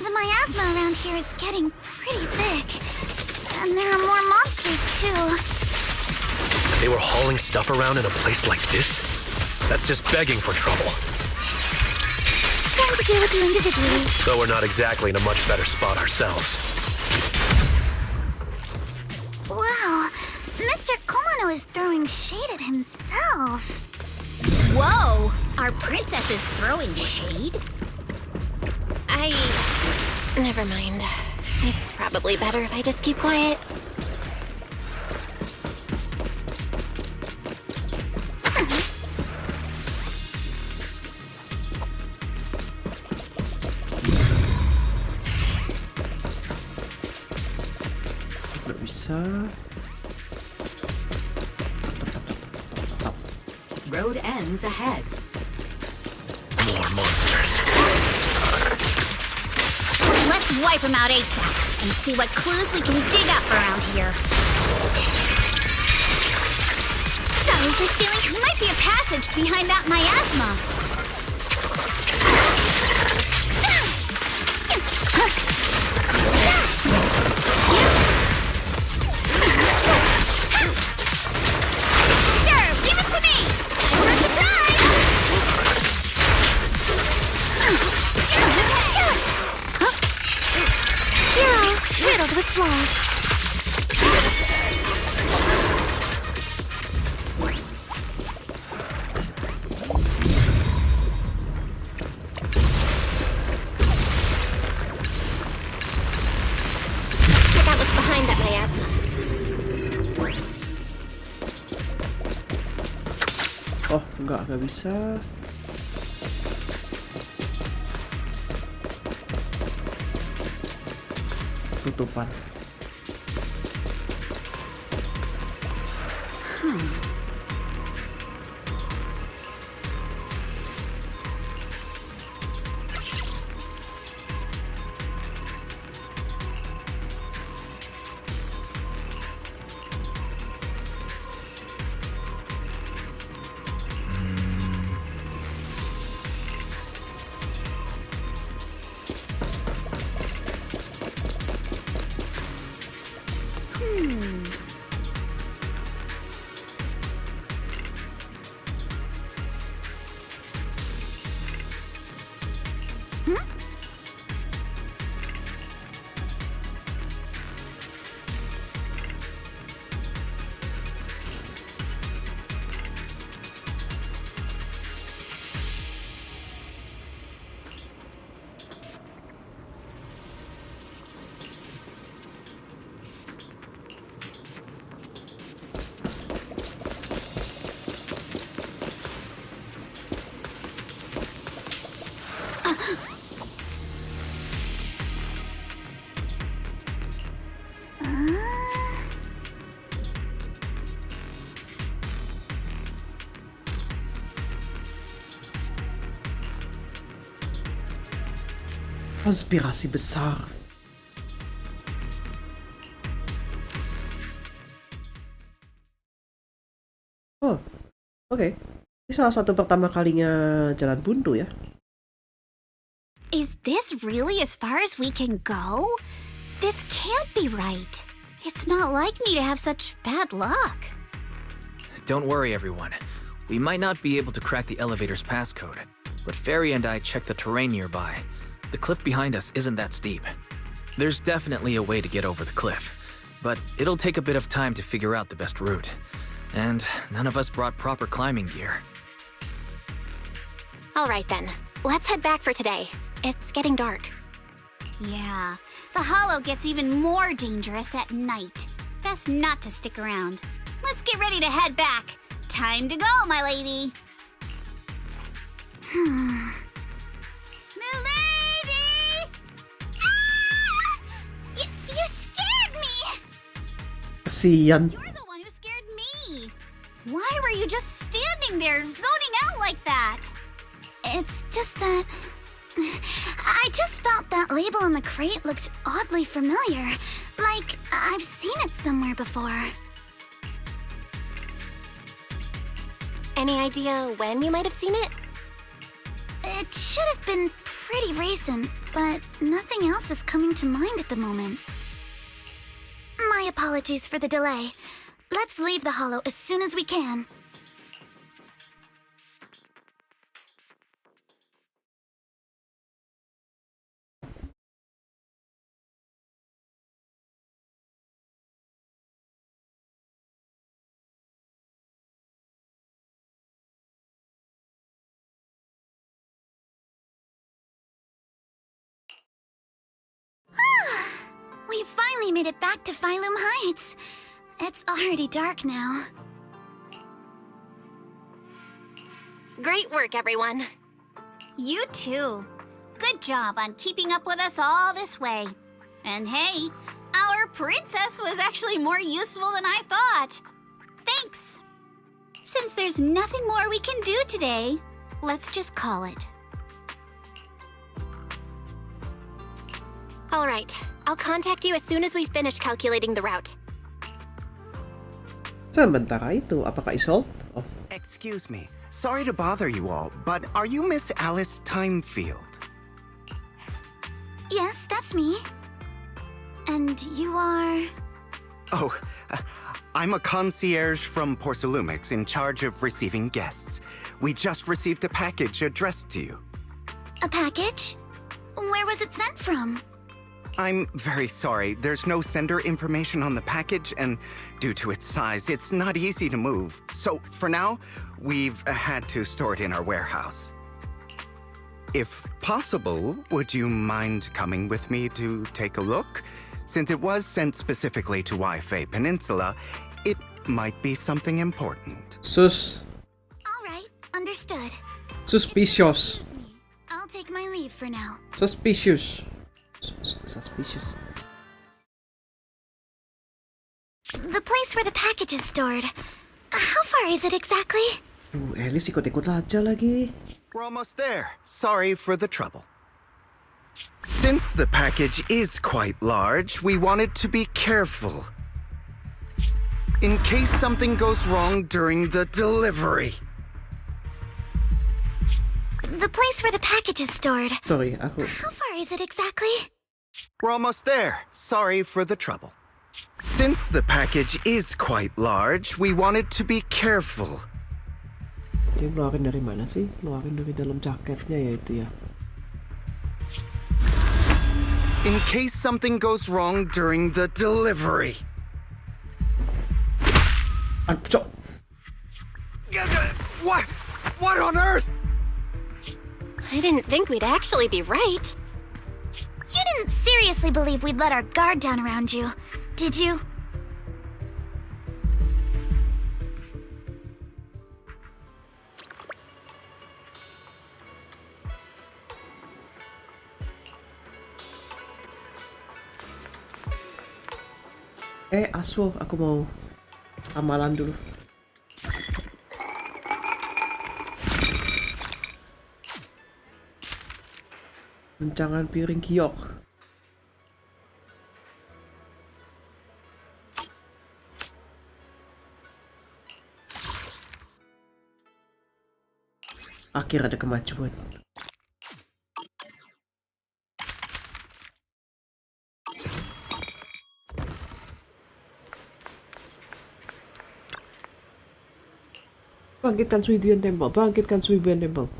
The miasma around here is getting pretty thick. And there are more monsters, too. They were hauling stuff around in a place like this? That's just begging for trouble. Going to deal with you individually. Though we're not exactly in a much better spot ourselves. Wow, Mr. Komano is throwing shade at himself. Whoa! Our princess is throwing shade? Never mind. It's probably better if I just keep quiet. Nggak bisa. Road ends ahead. More monsters. Let's wipe them out ASAP and see what clues we can dig up around here. So, this feeling might be a passage behind that miasma. Sure, leave it to me. Time for a surprise. Hero, riddled with flaws. Check out what's behind that miasma. Oh, nggak bisa. Tutupan. Konspirasi besar. Oh, oke. Ini salah satu pertama kalinya jalan buntu ya. Is this really as far as we can go? This can't be right. It's not like me to have such bad luck. Don't worry, everyone. We might not be able to crack the elevator's passcode, but Fairy and I checked the terrain nearby, The cliff behind us isn't that steep. There's definitely a way to get over the cliff, but it'll take a bit of time to figure out the best route. And none of us brought proper climbing gear. All right then, let's head back for today. It's getting dark. Yeah, the hollow gets even more dangerous at night. Best not to stick around. Let's get ready to head back. Time to go, my lady. Milady! Ah! You scared me! Kasiyan. You're the one who scared me. Why were you just standing there, zoning out like that? It's just that... I just felt that label on the crate looked oddly familiar. Like, I've seen it somewhere before. Any idea when you might have seen it? It should have been pretty recent, but nothing else is coming to mind at the moment. My apologies for the delay. Let's leave the hollow as soon as we can. We finally made it back to Phylum Heights. It's already dark now. Great work, everyone. You too. Good job on keeping up with us all this way. And hey, our princess was actually more useful than I thought. Thanks. Since there's nothing more we can do today, let's just call it. All right, I'll contact you as soon as we finish calculating the route. Sementara itu, apakah Isolt? Oh, Excuse me. Sorry to bother you all, but are you Miss Alice Timefield? Yes, that's me. And you are... Oh, I'm a concierge from Porcelumix in charge of receiving guests. We just received a package addressed to you. A package? Where was it sent from? I'm very sorry. There's no sender information on the package, and due to its size, it's not easy to move. So, for now, we've had to store it in our warehouse. If possible, would you mind coming with me to take a look? Since it was sent specifically to Waifei Peninsula, it might be something important. sus. All right, understood. Suspicious. Excuse me. I'll take my leave for now. Suspicious. Suspicious. The place where the package is stored. How far is it exactly? Alice ikut-ikut aja lagi. We're almost there. Sorry for the trouble. Since the package is quite large, we wanted to be careful. In case something goes wrong during the delivery. The place where the package is stored. Sorry, aku. How far is it exactly? We're almost there. Sorry for the trouble. Since the package is quite large, we wanted to be careful. Dia ngeluarin dari mana sih? Ngeluarin dari dalam jaketnya ya itu ya. In case something goes wrong during the delivery. What? What on earth? I didn't think we'd actually be right. You didn't seriously believe we'd let our guard down around you, did you? Aswo, aku mau amalan dulu. Rencangan piring giok. Akhir ada kemajuan. Bangkitkan Suidian Temple, bangkitkan Suidian Temple.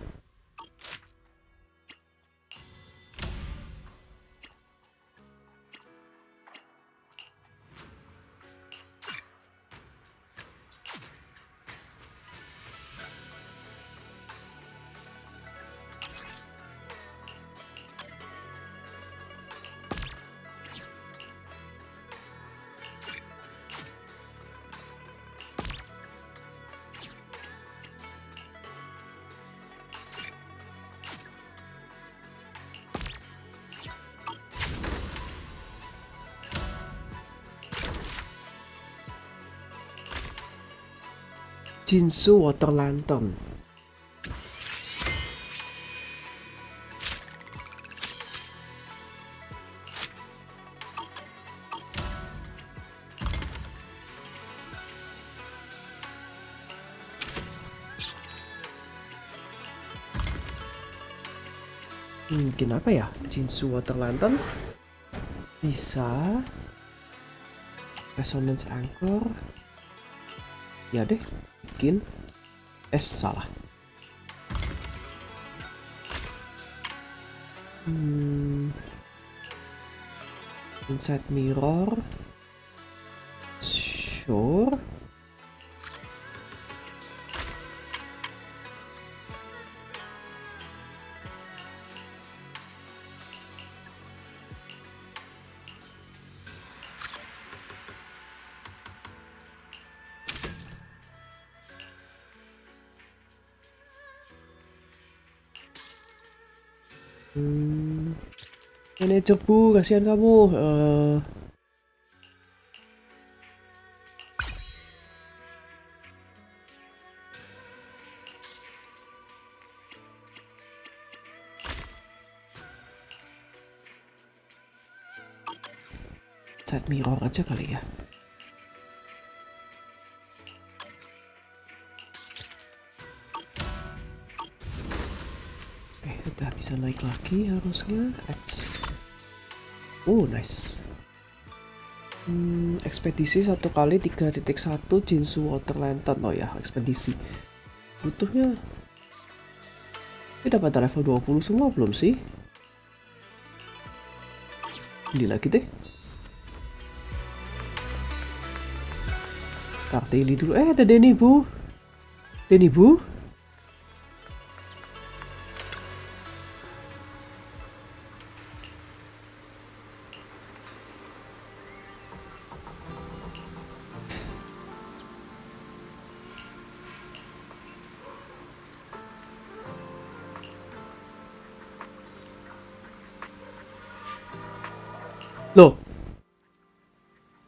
Jinsu Water Lantern. Mungkin apa ya? Jinsu Water Lantern bisa. Resonance Anchor. Ya deh, bikin. Salah. Inside Mirror. Sure. Manajer Bu, kasihan kamu. Side mirror aja kali ya. Oke, udah bisa naik lagi harusnya. X. Oh, nice. Ekspedisi 1 kali 3.1 Jinsu Water Lantern. Oh ya, ekspedisi. Butuhnya. Ini dapat level 20 semua belum sih? Ini lagi deh. Karteli dulu. Ada Denny Bu. Denny Bu. Loh,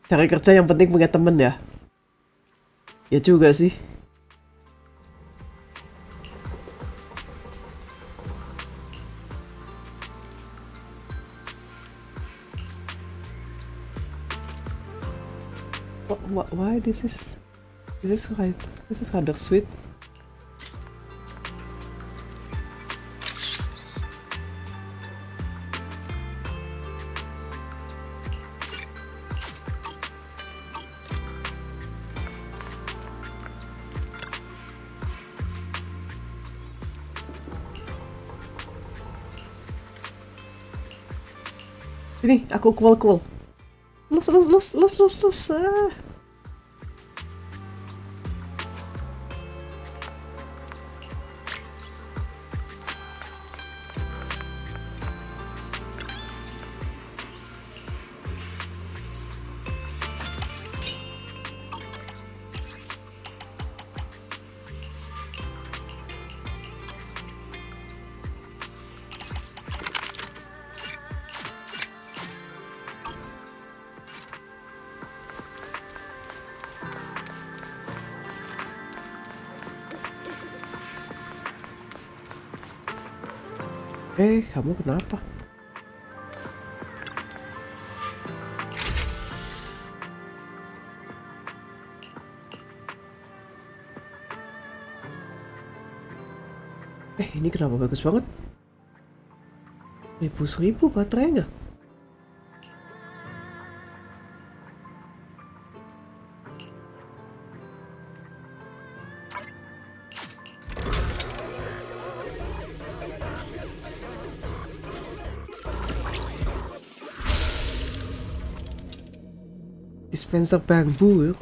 cari kerja yang penting punya temen ya. Ya juga sih. Why this is kind of sweet. Ini aku cool. Los. Ah. Kamu kenapa? Ini kenapa bagus banget? 1000 baterainya. Dispenser bambu ya.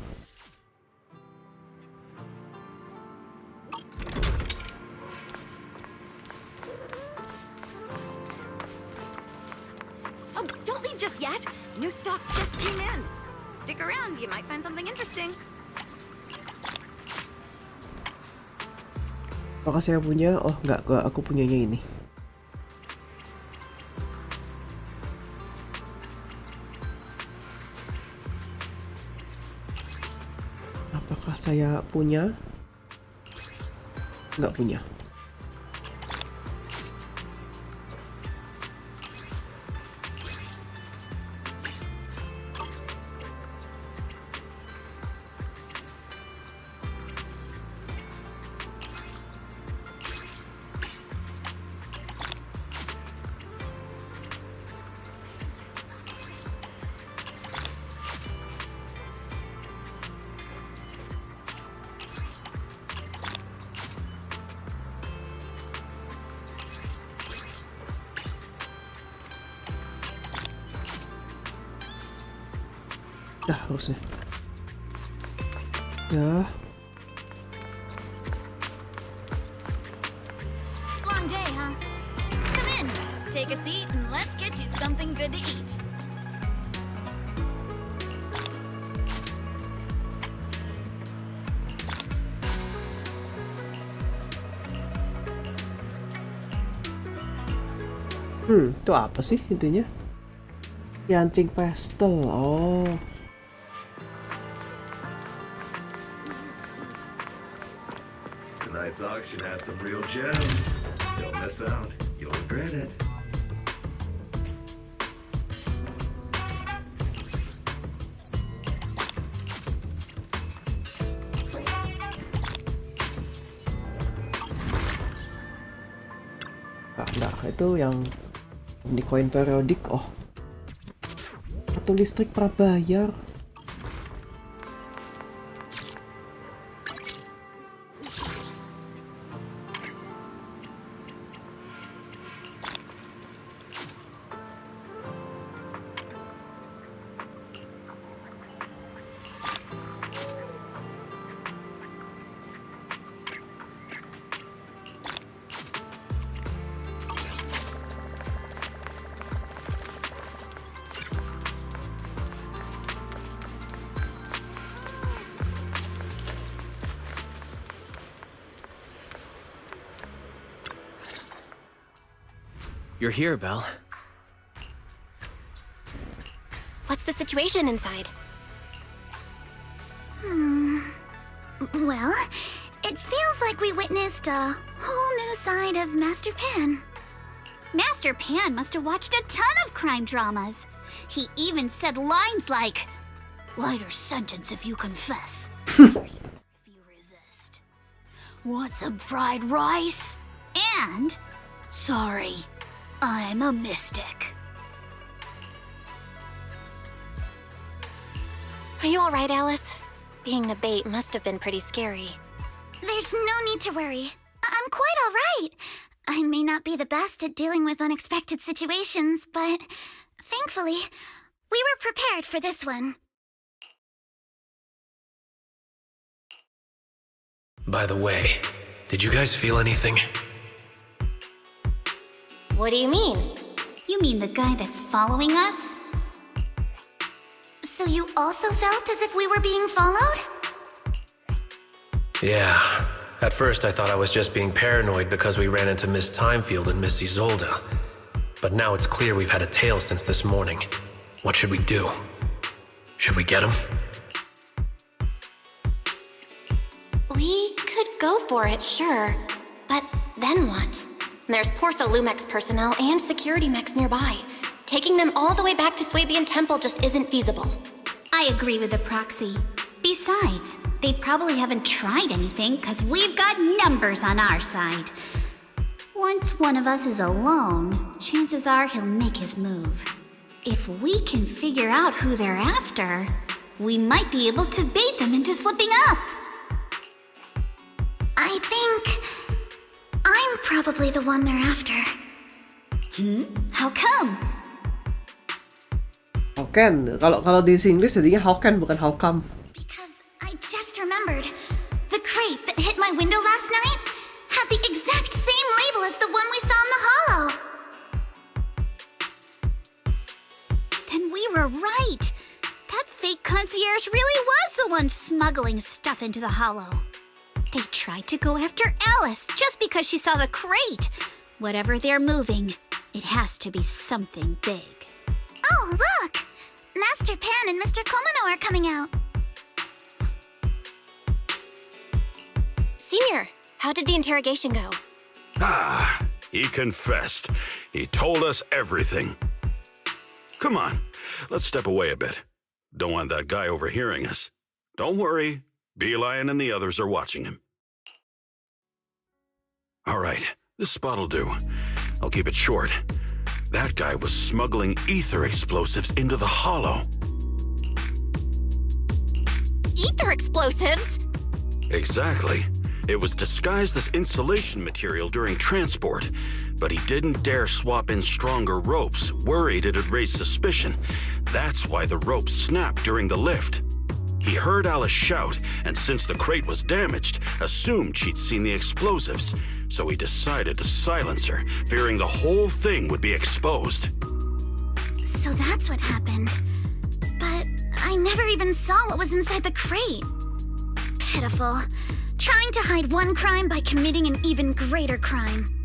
Oh, don't leave just yet. New stock just came in. Stick around, you might find something interesting. Apakah saya punya? Oh, enggak, aku punyanya ini. Apakah saya punya Nggak punya. Dah harusnya. Ya. Long day, huh? Come in, take a seat, and let's get you something good to eat. Itu apa sih intinya? Yancing pastel. Oh. Tonight's auction has some real gems. Don't miss out. You'll regret it. Nah, itu yang di koin periodik. Oh. Kartu listrik prabayar. You're here, Belle. What's the situation inside? Well, it feels like we witnessed a whole new side of Master Pan. Master Pan must have watched a ton of crime dramas. He even said lines like, "Lighter sentence if you confess. If you resist. Want some fried rice? And, sorry, I'm a mystic." Are you alright, Alice? Being the bait must have been pretty scary. There's no need to worry. I'm quite all right. I may not be the best at dealing with unexpected situations, but thankfully, we were prepared for this one. By the way, did you guys feel anything? What do you mean? You mean the guy that's following us? So you also felt as if we were being followed? Yeah. At first I thought I was just being paranoid because we ran into Miss Timefield and Miss Isolde. But now it's clear we've had a tail since this morning. What should we do? Should we get him? We could go for it, sure. But then what? There's Porcelumex personnel and security mechs nearby. Taking them all the way back to Swabian Temple just isn't feasible. I agree with the proxy. Besides, they probably haven't tried anything because we've got numbers on our side. Once one of us is alone, chances are he'll make his move. If we can figure out who they're after, we might be able to bait them into slipping up. I think I'm probably the one they're after. How come? How can? Kalau di English jadinya how can bukan how come. Because I just remembered. The crate that hit my window last night had the exact same label as the one we saw in the hollow. Then we were right. That fake concierge really was the one smuggling stuff into the hollow. They tried to go after Alice just because she saw the crate. Whatever they're moving, it has to be something big. Oh, look! Master Pan and Mr. Komano are coming out. Senior, How did the interrogation go? Ah, he confessed. He told us everything. Come on, let's step away a bit. Don't want that guy overhearing us. Don't worry, Beeline and the others are watching him. All right, this spot'll do. I'll keep it short. That guy was smuggling ether explosives into the hollow. Ether explosives? Exactly. It was disguised as insulation material during transport, but he didn't dare swap in stronger ropes, worried it'd raise suspicion. That's why the ropes snapped during the lift. He heard Alice shout, and since the crate was damaged, assumed she'd seen the explosives, so he decided to silence her, fearing the whole thing would be exposed. So that's what happened. But I never even saw what was inside the crate. Pitiful. Trying to hide one crime by committing an even greater crime.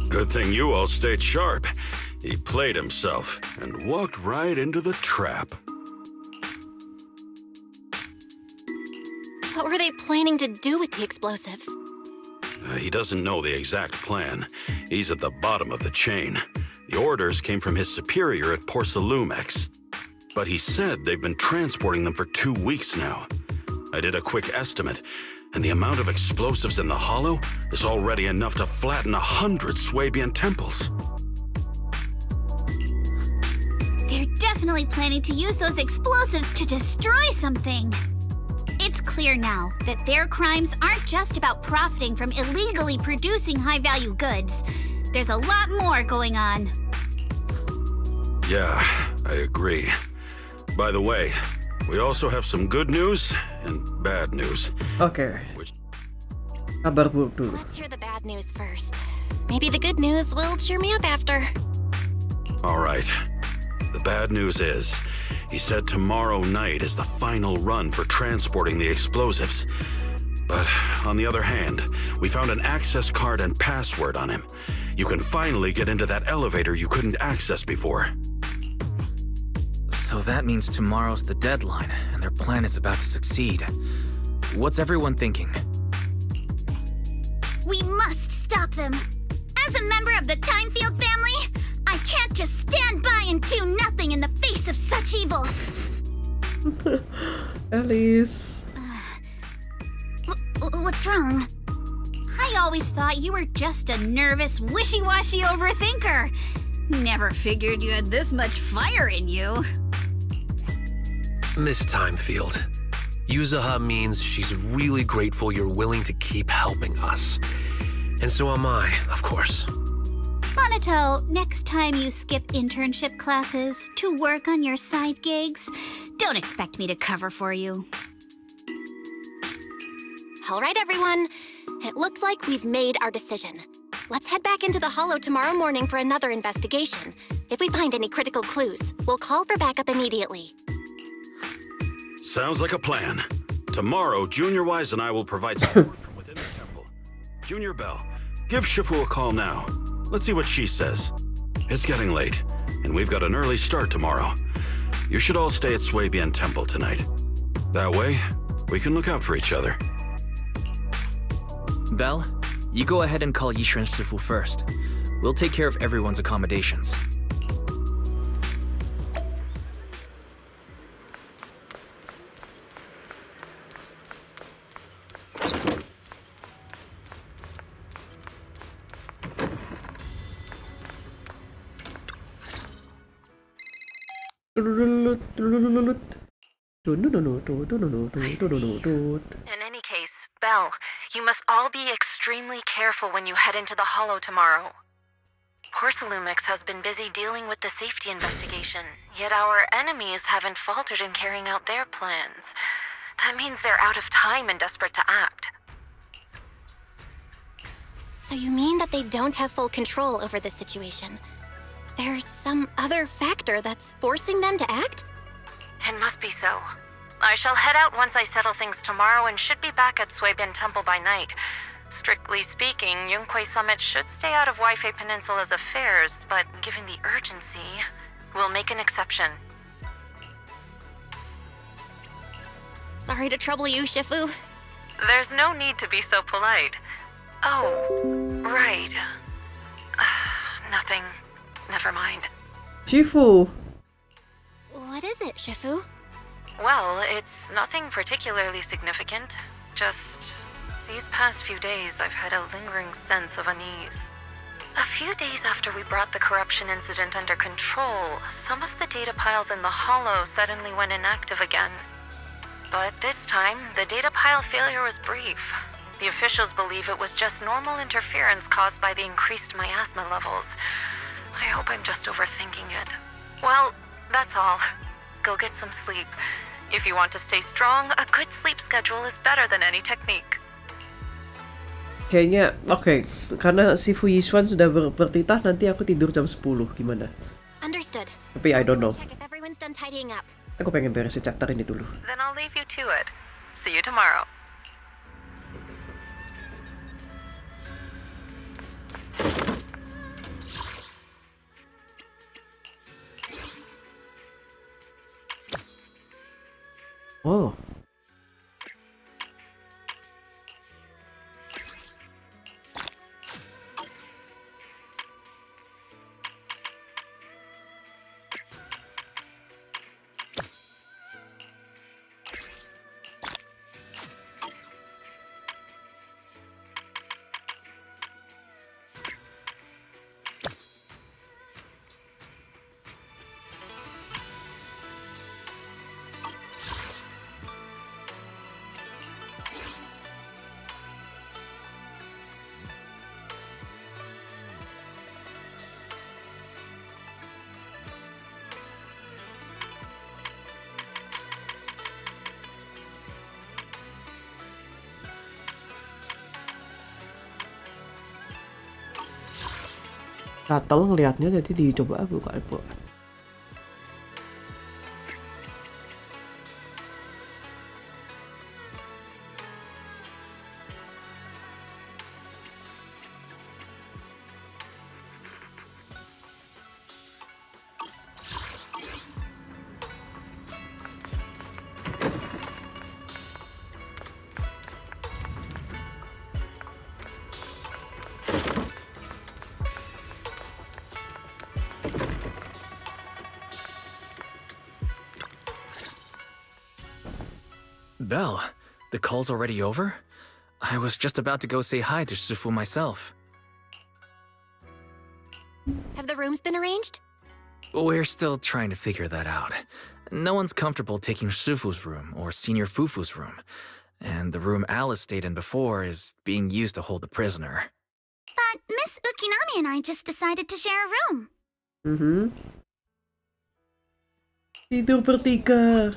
Good thing you all stayed sharp. He played himself and walked right into the trap. What were they planning to do with the explosives? He doesn't know the exact plan. He's at the bottom of the chain. The orders came from his superior at Porcelumex. But he said they've been transporting them for 2 weeks now. I did a quick estimate, and the amount of explosives in the hollow is already enough to flatten 100 Swabian temples. They're definitely planning to use those explosives to destroy something. It's clear now that their crimes aren't just about profiting from illegally producing high-value goods. There's a lot more going on. Yeah, I agree. By the way, we also have some good news and bad news. Oke. Kabar buruk dulu. Let's hear the bad news first. Maybe the good news will cheer me up after. All right. The bad news is, he said tomorrow night is the final run for transporting the explosives. But on the other hand, we found an access card and password on him. You can finally get into that elevator you couldn't access before. So that means tomorrow's the deadline, and their plan is about to succeed. What's everyone thinking? We must stop them. As a member of the Timefield family, I can't just stand by and do nothing in the face of such evil. Alice. What's wrong? I always thought you were just a nervous, wishy-washy overthinker. Never figured you had this much fire in you. Miss Timefield, Yuzaha means she's really grateful you're willing to keep helping us. And so am I, of course. Monato, next time you skip internship classes to work on your side gigs, don't expect me to cover for you. All right, everyone. It looks like we've made our decision. Let's head back into the hollow tomorrow morning for another investigation. If we find any critical clues, we'll call for backup immediately. Sounds like a plan. Tomorrow, Junior Wise and I will provide support from within the temple. Junior Bell, give Shifu a call now. Let's see what she says. It's getting late, and we've got an early start tomorrow. You should all stay at Swabian Temple tonight. That way, we can look out for each other. Belle, you go ahead and call Yishuan Shifu first. We'll take care of everyone's accommodations. In any case, Belle, you must all be extremely careful when you head into the hollow tomorrow. Porcelumex has been busy dealing with the safety investigation, yet our enemies haven't faltered in carrying out their plans. That means they're out of time and desperate to act. So you mean that they don't have full control over this situation? There's some other factor that's forcing them to act? It must be so. I shall head out once I settle things tomorrow and should be back at Swabian Temple by night. Strictly speaking, Yunquay Summit should stay out of Waifei Peninsula's affairs, but given the urgency, we'll make an exception. Sorry to trouble you, Shifu. There's no need to be so polite. Oh, right. Nothing. Never mind. Shifu. What is it, Shifu? Well, it's nothing particularly significant. Just these past few days, I've had a lingering sense of unease. A few days after we brought the corruption incident under control, some of the data piles in the Hollow suddenly went inactive again. But this time, the data pile failure was brief. The officials believe it was just normal interference caused by the increased miasma levels. I hope I'm just overthinking it. Well, that's all. Go get some sleep. If you want to stay strong, a good sleep schedule is better than any technique. Kayaknya, oke. Karena si Fuyishuan sudah bertitah, nanti aku tidur jam 10. Gimana? Understood. Tapi I don't know. Check if everyone's done tidying up. Aku pengen beresin chapter ini dulu. Then I'll leave you to it. See you tomorrow. Oh. Gatel ngelihatnya, jadi dicoba buka. Belle, the call's already over? I was just about to go say hi to Shifu myself. Have the rooms been arranged? We're still trying to figure that out. No one's comfortable taking Shifu's room or Senior Fufu's room. And the room Alice stayed in before is being used to hold the prisoner. But Miss Ukinami and I just decided to share a room. Tidur bertiga.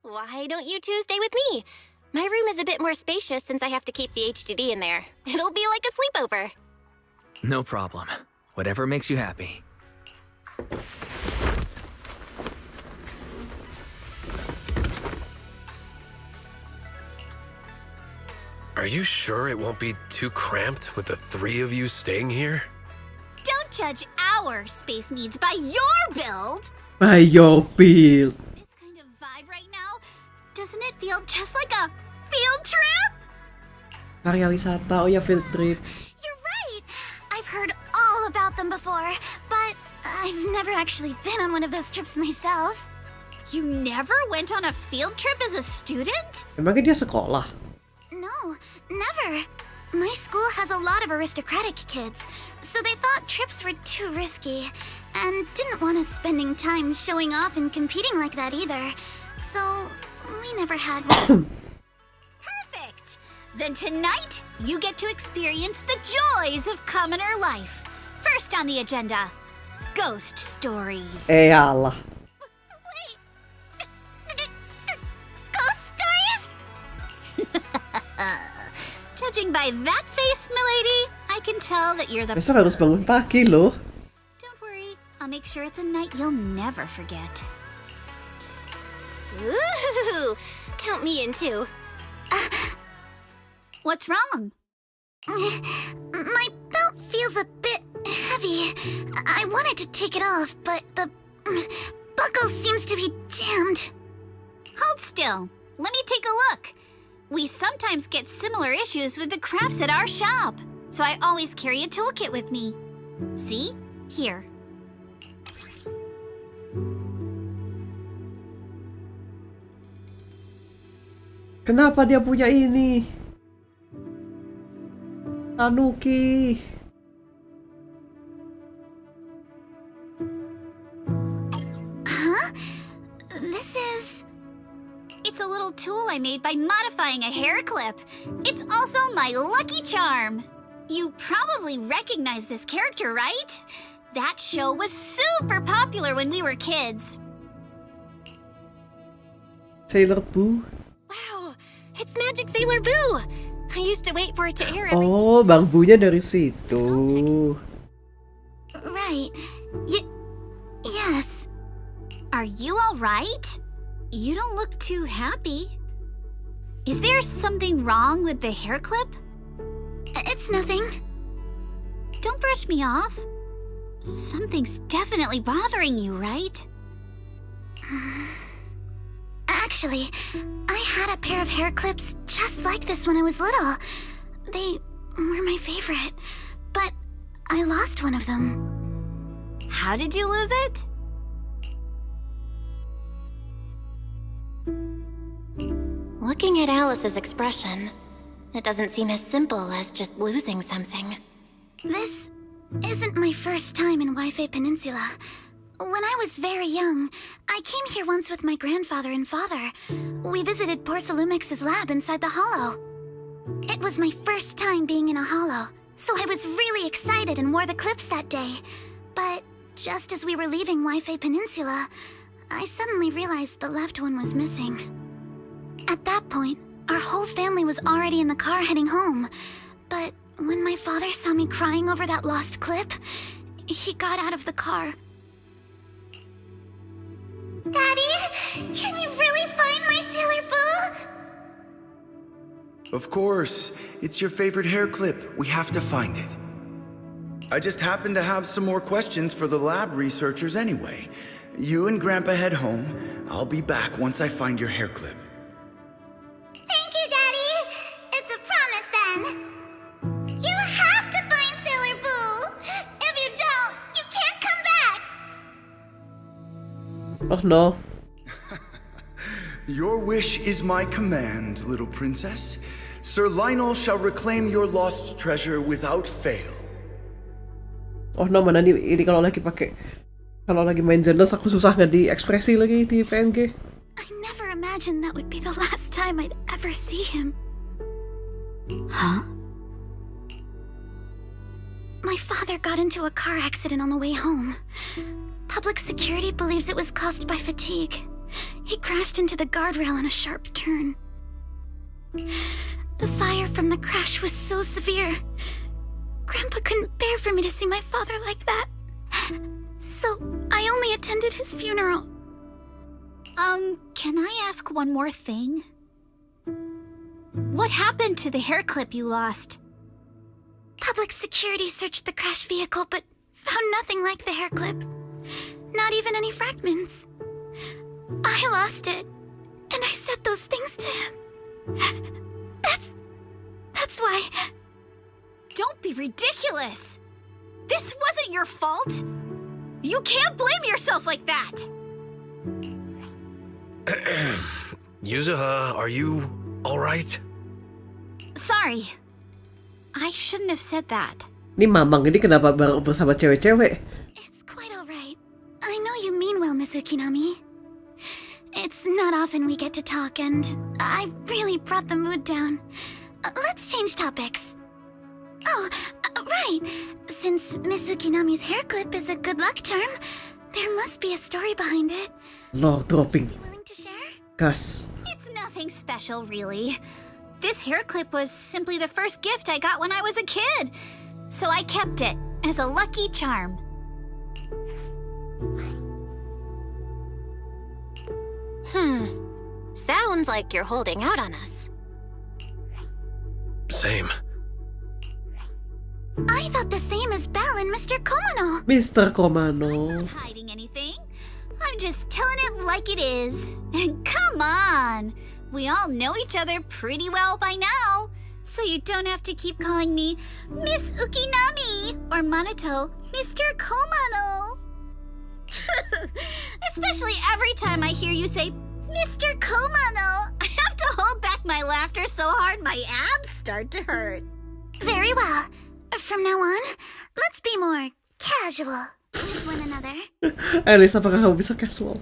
Why don't you two stay with me? My room is a bit more spacious since I have to keep the HDD in there. It'll be like a sleepover. No problem. Whatever makes you happy. Are you sure it won't be too cramped with the three of you staying here? Don't judge our space needs by your build. By your build. This kind of vibe right now, doesn't it feel just like a field trip? Karya wisata, oh ya field trip. You're right. I've heard all about them before, but I've never actually been on one of those trips myself. You never went on a field trip as a student? Emangnya dia sekolah? No, never. My school has a lot of aristocratic kids, so they thought trips were too risky, and didn't want us spending time showing off and competing like that either. So, we never had one. Perfect! Then tonight, you get to experience the joys of commoner life. First on the agenda, ghost stories. Allah. Ghost stories? Judging by that face, milady, I can tell that you're the... Besok harus bangun pagi loh. Don't worry, I'll make sure it's a night you'll never forget. Ooh, count me in too. What's wrong? My belt feels a bit heavy. I wanted to take it off, but the buckle seems to be jammed. Hold still. Let me take a look. We sometimes get similar issues with the crafts at our shop, so I always carry a toolkit with me. See? Here. Kenapa dia punya ini? Tanuki. Huh? This is... It's a little tool I made by modifying a hair clip. It's also my lucky charm. You probably recognize this character, right? That show was super popular when we were kids. Sailor Boo. Wow, it's Magic Sailor Boo! I used to wait for it to air every... Oh, Bang Boo-nya dari situ. Right. Yes. Are you all right? You don't look too happy. Is there something wrong with the hair clip? It's nothing. Don't brush me off. Something's definitely bothering you, right? Actually, I had a pair of hair clips just like this when I was little. They were my favorite, but I lost one of them. How did you lose it? Looking at Alice's expression, it doesn't seem as simple as just losing something. This isn't my first time in Wi-Fi Peninsula. When I was very young, I came here once with my grandfather and father. We visited Porcelumix's lab inside the hollow. It was my first time being in a hollow, so I was really excited and wore the clips that day. But just as we were leaving Wi-Fi Peninsula, I suddenly realized the left one was missing. At that point, our whole family was already in the car heading home. But when my father saw me crying over that lost clip, he got out of the car. Daddy, can you really find my Sailor Boo? Of course. It's your favorite hair clip. We have to find it. I just happen to have some more questions for the lab researchers anyway. You and Grandpa head home. I'll be back once I find your hair clip. Thank you, Daddy. It's a promise then. You have to find Sailor Boo. If you don't, you can't come back. Oh no. Your wish is my command, little princess. Sir Lionel shall reclaim your lost treasure without fail. Oh no, mana ini kalau lagi main Zenless aku susah nggak diekspresi lagi di PNG. I never imagined that would be the last time I'd ever see him. Huh? My father got into a car accident on the way home. Public security believes it was caused by fatigue. He crashed into the guardrail on a sharp turn. The fire from the crash was so severe. Grandpa couldn't bear for me to see my father like that. So I only attended his funeral. Can I ask one more thing? What happened to the hair clip you lost? Public security searched the crash vehicle, but found nothing like the hair clip. Not even any fragments. I lost it, and I said those things to him. That's why... Don't be ridiculous! This wasn't your fault! You can't blame yourself like that! Yuzuha, are you alright? Sorry. I shouldn't have said that. Ini mamang ini kenapa bareng bersama cewek-cewek? It's quite alright. I know you mean well, Miss Ukinami. It's not often we get to talk, and I really brought the mood down. Let's change topics. Oh, right. Since Miss Ukinami's hair clip is a good luck charm, there must be a story behind it. Lore dropping. Willing to share? Gas. It's nothing special, really. This hair clip was simply the first gift I got when I was a kid. So I kept it as a lucky charm. Sounds like you're holding out on us. Same. I thought the same as Belle and Mr. Komano. Mr. Komano. I'm not hiding anything. I'm just telling it like it is. And come on! We all know each other pretty well by now, so you don't have to keep calling me Miss Ukinami or Manato Mr. Komano. Especially every time I hear you say Mr. Komano, I have to hold back my laughter so hard my abs start to hurt. Very well. From now on, let's be more casual with one another. Alice, apakah kamu bisa casual?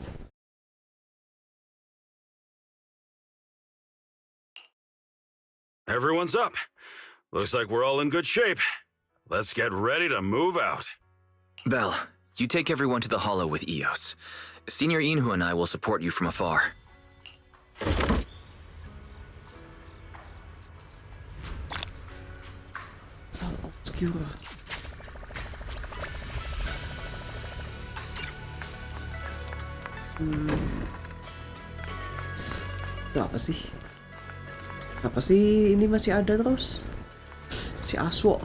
Everyone's up. Looks like we're all in good shape. Let's get ready to move out. Belle, you take everyone to the hollow with Eos. Senior Inhu and I will support you from afar. Sala obscura. Itu apa sih? Apa sih ini masih ada terus? Si Aswo.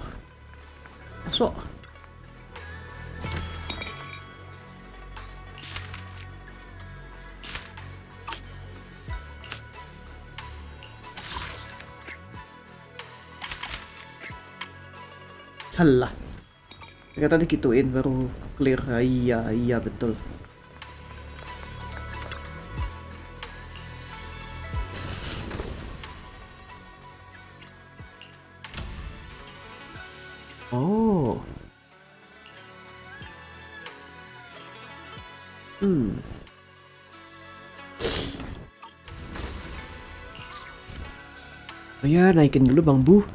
Aswo. Halah. Ternyata dikituin baru clear. Iya betul. Oh. Oh ya, naikin dulu Bang Bu.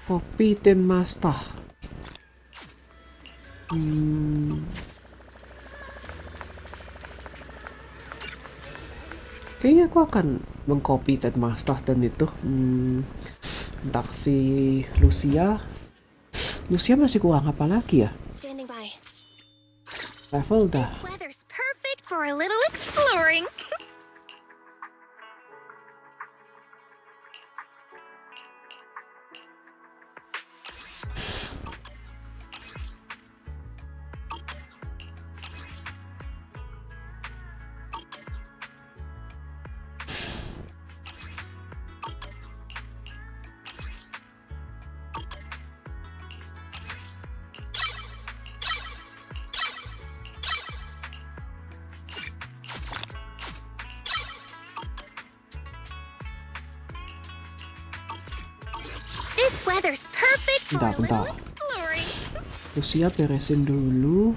Kopi dan Master. Kayaknya aku akan mengcopy dan Master dan itu. Entah si Lucia. Lucia masih kurang apa lagi ya? Standing by. Level dah. Weather's perfect for a little exploring. This weather's perfect for a little exploring. Lucia beresin dulu.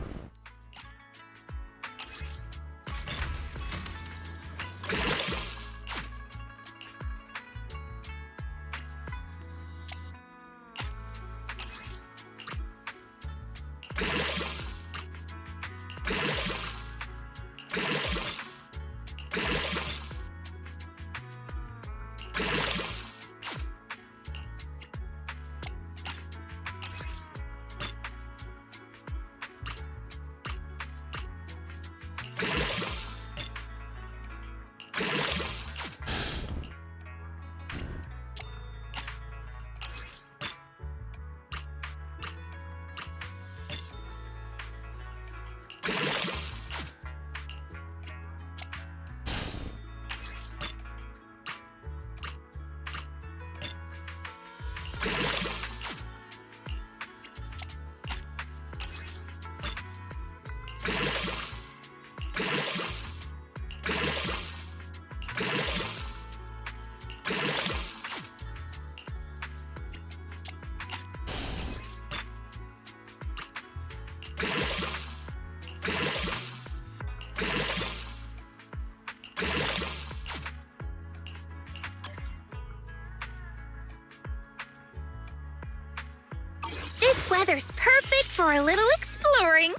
This weather's perfect for a little exploring.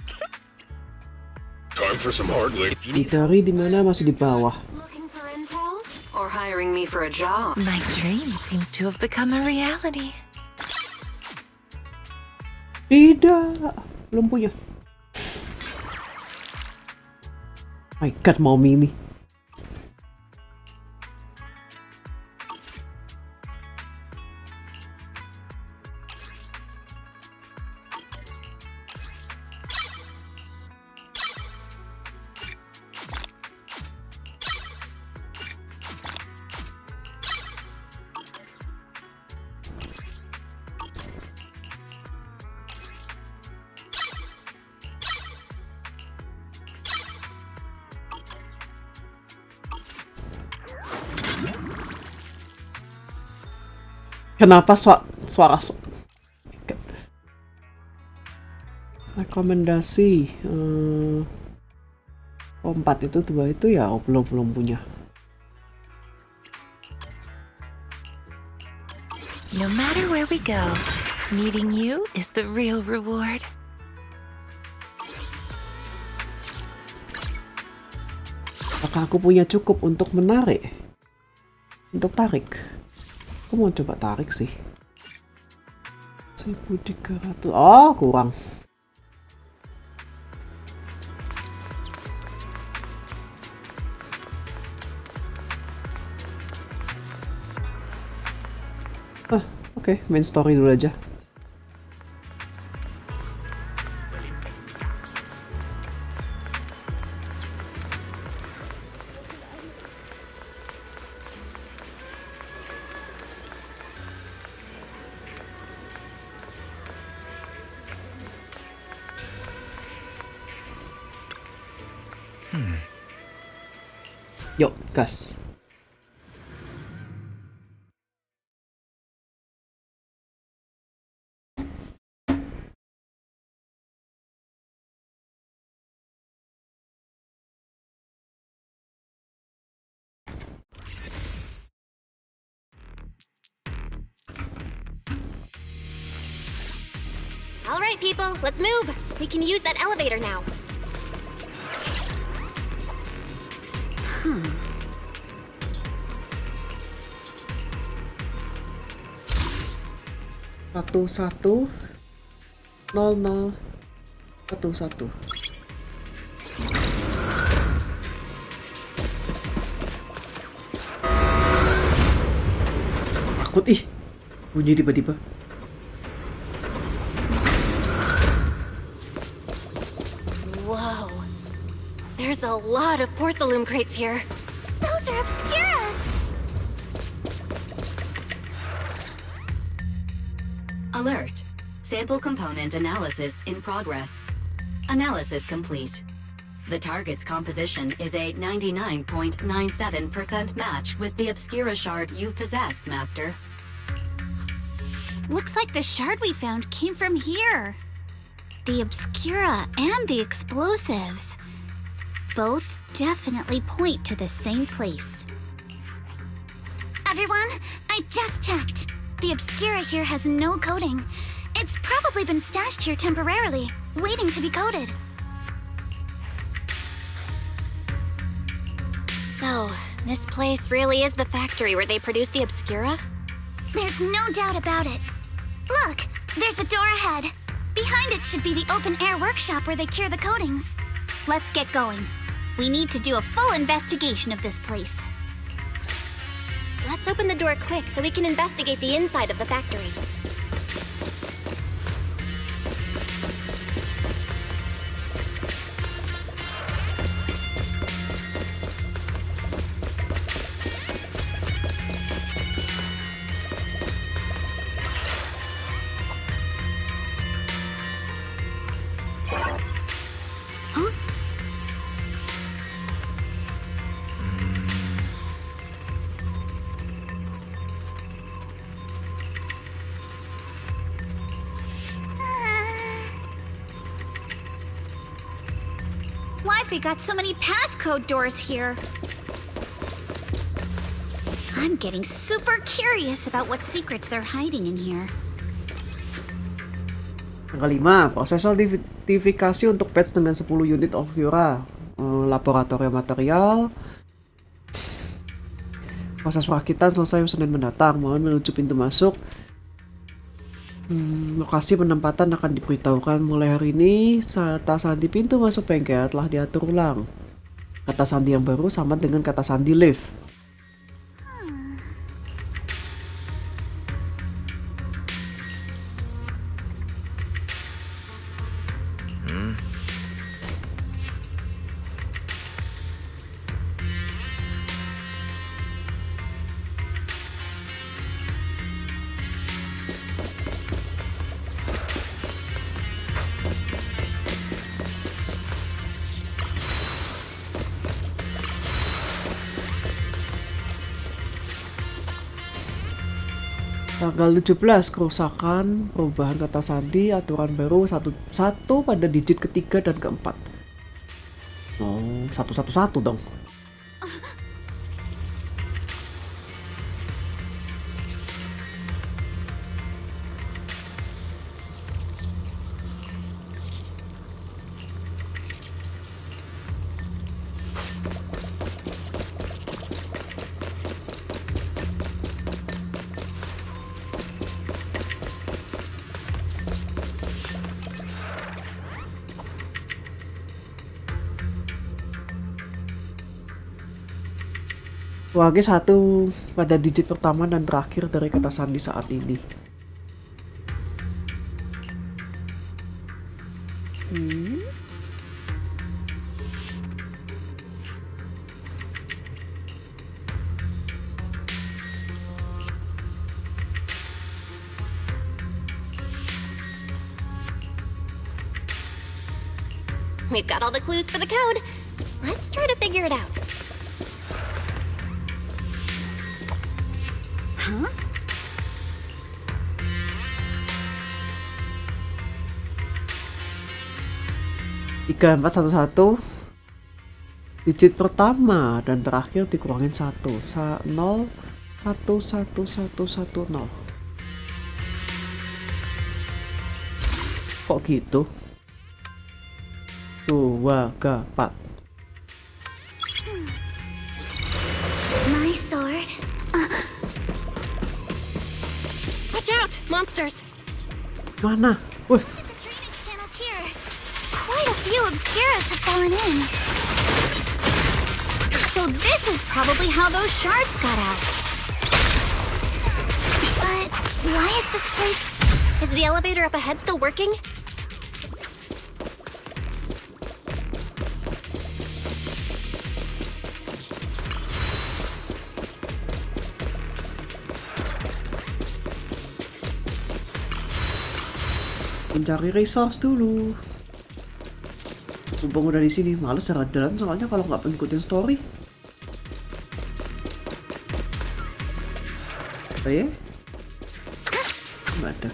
Time for some hard labor. Dicari di mana? Masih di bawah. Looking for intel or high hiring me for a job. My dream seems to have become a reality. Tidak, belum punya. My God, mommy ini. Kenapa suara rekomendasi 4 itu 2 itu ya belum punya. No matter where we go, meeting you is the real reward. Apakah aku punya cukup untuk menarik? Untuk tarik? Aku mau coba tarik sih. 1.300. Oh, kurang. Oke, main story dulu aja. Yuk, gas. All right, people, let's move. We can use that elevator now. Satu 00 11. Takut ih, bunyi tiba-tiba. Whoa. There's a lot of porcelain crates here. Those are obscuras! Alert. Sample component analysis in progress. Analysis complete. The target's composition is a 99.97% match with the Obscura shard you possess, Master. Looks like the shard we found came from here. The Obscura and the explosives. Both definitely point to the same place. Everyone, I just checked. The Obscura here has no coating. It's probably been stashed here temporarily, waiting to be coated. So, this place really is the factory where they produce the Obscura? There's no doubt about it. Look, there's a door ahead. Behind it should be the open-air workshop where they cure the coatings. Let's get going. We need to do a full investigation of this place. Let's open the door quick so we can investigate the inside of the factory. Why've they got so many passcode doors here? I'm getting super curious about what secrets they're hiding in here. Tanggal 5, prosesor identifikasi untuk patch dengan 10 unit Obscura. Laboratorium material. Proses perakitan selesai Senin mendatang. Mohon menuju pintu masuk. Lokasi penempatan akan diberitahukan mulai hari ini. Kata sandi pintu masuk bengkel telah diatur ulang. Kata sandi yang baru sama dengan kata sandi lift. Tanggal 17, kerusakan, perubahan kata sandi, aturan baru satu pada digit ketiga dan keempat. Oh, 111 dong. Wage satu pada digit pertama dan terakhir dari kata sandi saat ini. We've got all the clues for the code. Let's try to figure it out. Huh? Tiga, 4, 1, 1. Digit pertama dan terakhir dikurangin 1. 0, 1, 1, 1, 1, 0. Kok gitu? 2, 3, 4. My sword. Watch out, monsters! Mana? Wih, Channels here. Quite a few obscuras have fallen in. So this is probably how those shards got out. But why is this place... Is the elevator up ahead still working? mencari resource dulu. Mumpung udah di sini, males jalan-jalan soalnya kalau nggak ngikutin story. Oh ya? Nggak ada.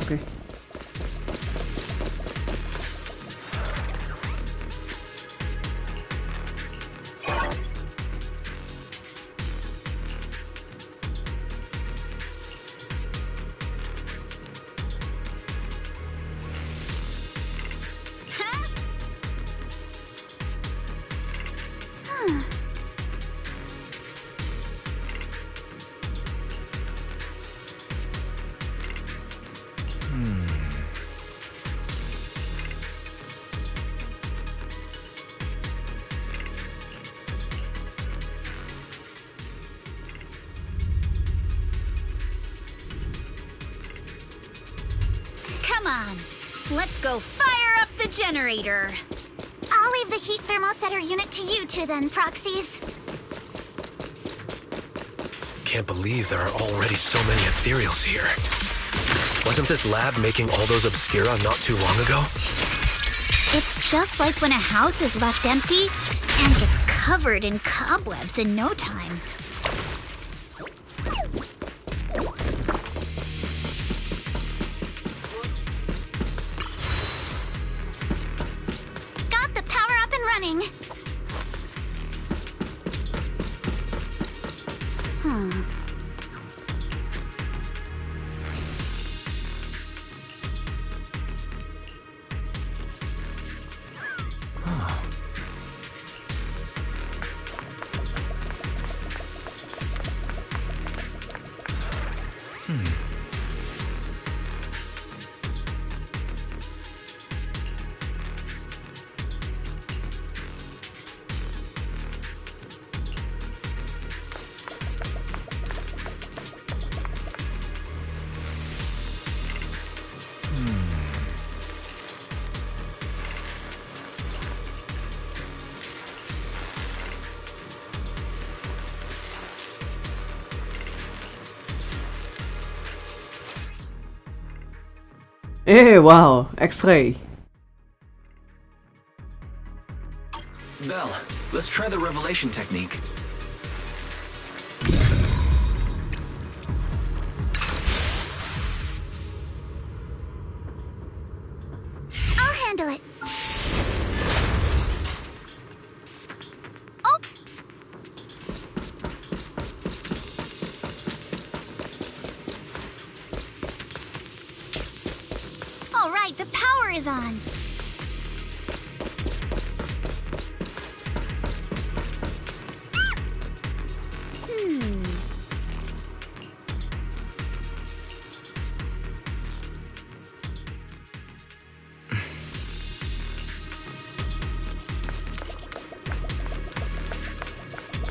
Oke. Come on, let's go fire up the generator. I'll leave the heat thermosetter unit to you two then, proxies. Can't believe there are already so many ethereals here. Wasn't this lab making all those obscura not too long ago? It's just like when a house is left empty and gets covered in cobwebs in no time. Got the power up and running. Wow, X-ray. Belle, let's try the revelation technique. I'll handle it. Oh! All right, the power is on.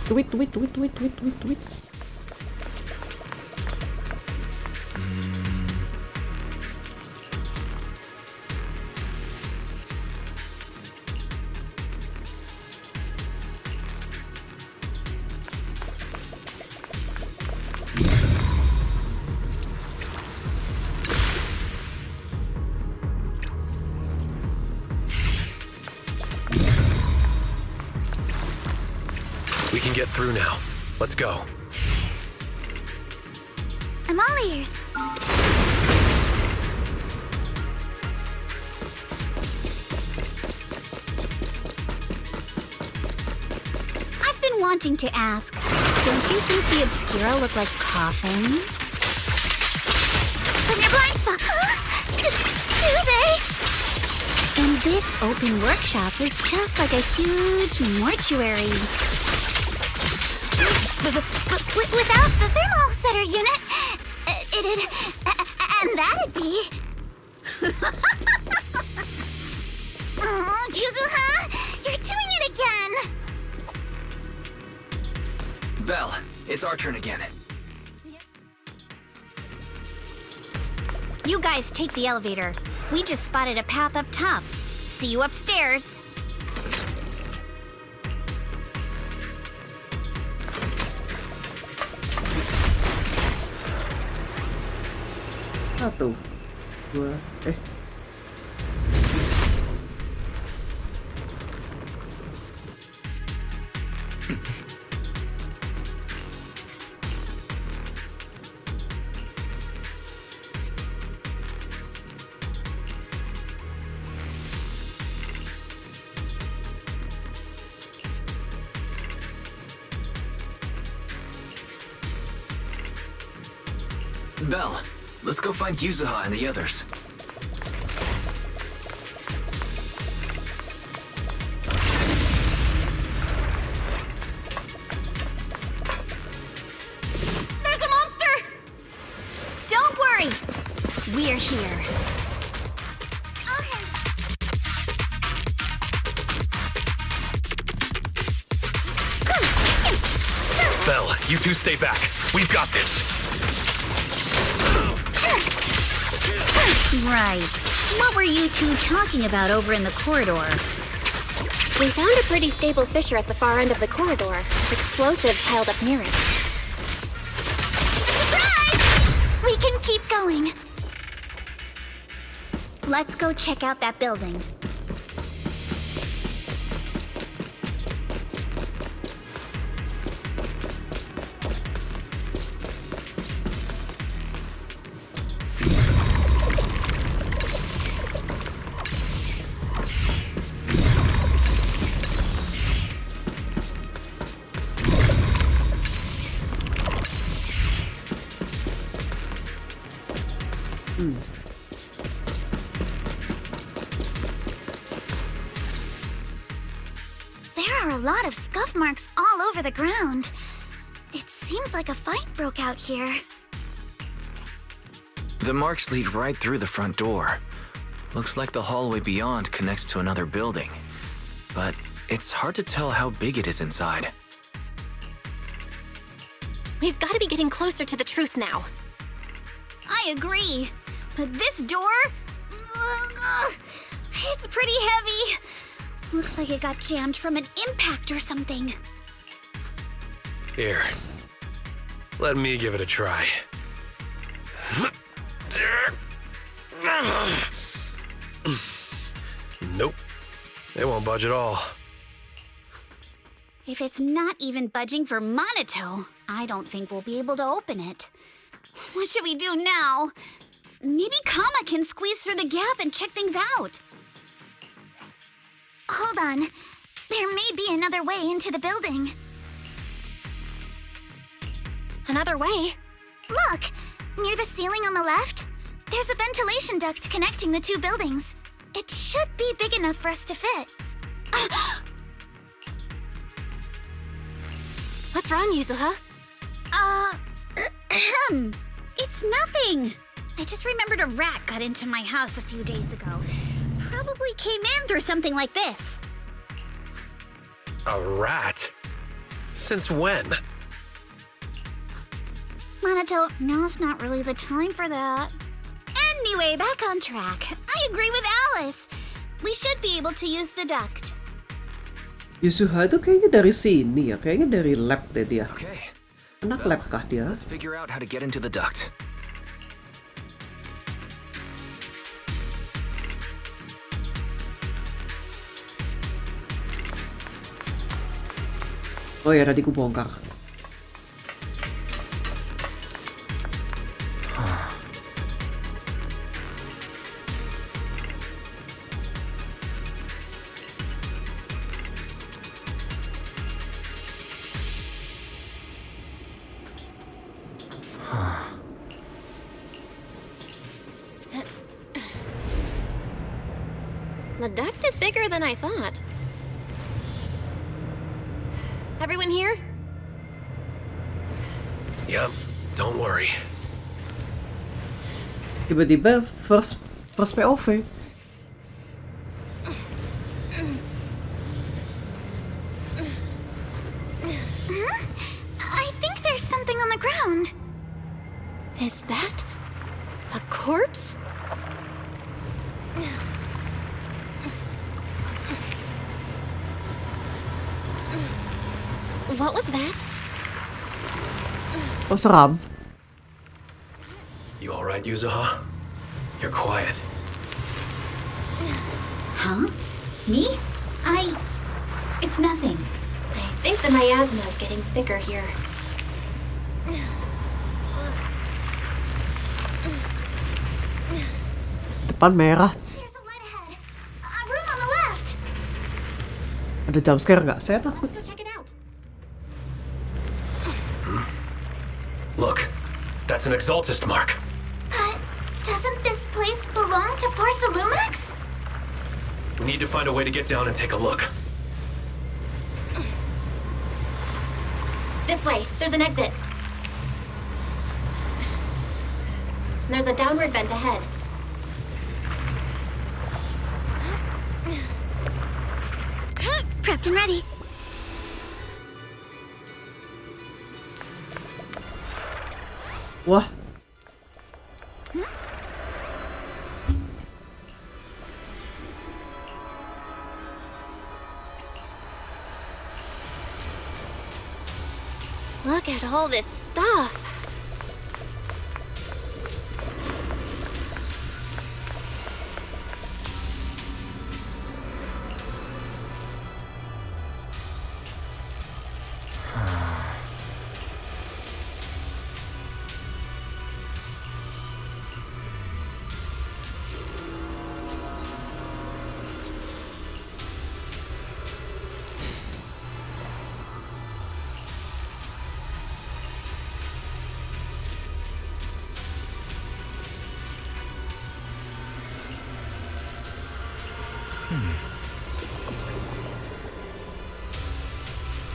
Do it. We can get through now. Let's go. I'm all ears. I've been wanting to ask, don't you think the Obscura look like coffins? From your blind spot, huh? Do they? And this open workshop is just like a huge mortuary. Without the thermal setter unit, and that'd be... Oh, Yuzuha, you're doing it again! Belle, it's our turn again. You guys take the elevator. We just spotted a path up top. See you upstairs. Satu, dua, Belle, let's go find Yuzuha and the others. There's a monster! Don't worry. We're here. Belle, you two stay back. We've got this. Right. What were you two talking about over in the corridor? We found a pretty stable fissure at the far end of the corridor. Explosives piled up near it. Surprise! We can keep going. Let's go check out that building. There are a lot of scuff marks all over the ground. It seems like a fight broke out here. The marks lead right through the front door. Looks like the hallway beyond connects to another building. But it's hard to tell how big it is inside. We've got to be getting closer to the truth now. I agree. But this door? It's pretty heavy. Looks like it got jammed from an impact or something. Here. Let me give it a try. Nope. It won't budge at all. If it's not even budging for Monito, I don't think we'll be able to open it. What should we do now? Maybe Kama can squeeze through the gap and check things out. Hold on. There may be another way into the building. Another way? Look! Near the ceiling on the left, there's a ventilation duct connecting the two buildings. It should be big enough for us to fit. What's wrong, Yuzuha? It's nothing. I just remembered a rat got into my house a few days ago. Probably came in through something like this. A rat? Since when? Monito, now's not really the time for that. Anyway, back on track. I agree with Alice. We should be able to use the duct. Yusuha itu kayaknya dari sini ya, kayaknya dari lab deh dia. Okay. Anak lab kah dia? Let's figure out how to get into the duct. Oh ya, tadi ku bongkar. The duct is bigger than I thought. Everyone here? Yep, don't worry. Tiba-tiba first POV. I think there's something on the ground. Is that a corpse? What was that? Oh, seram. You alright, Yuzuha? You're quiet. Huh? Me? It's nothing. I think the miasma is getting thicker here. Depan merah. There's a light ahead. A room on the left. Ada jumpscare nggak? Saya takut. Let's go check it out. Look, that's an exaltist mark. Doesn't this place belong to Porcelumex? We need to find a way to get down and take a look. This way. There's an exit. There's a downward vent ahead. Prepped and ready. Wah. Look at all this stuff.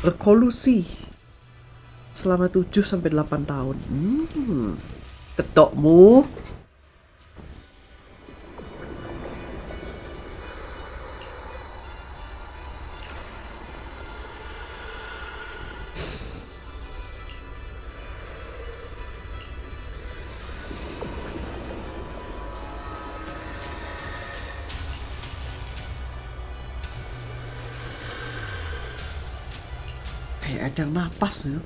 Berkolusi selama 7 sampai 8 tahun. Ketokmu. Kayak ada yang napas ya.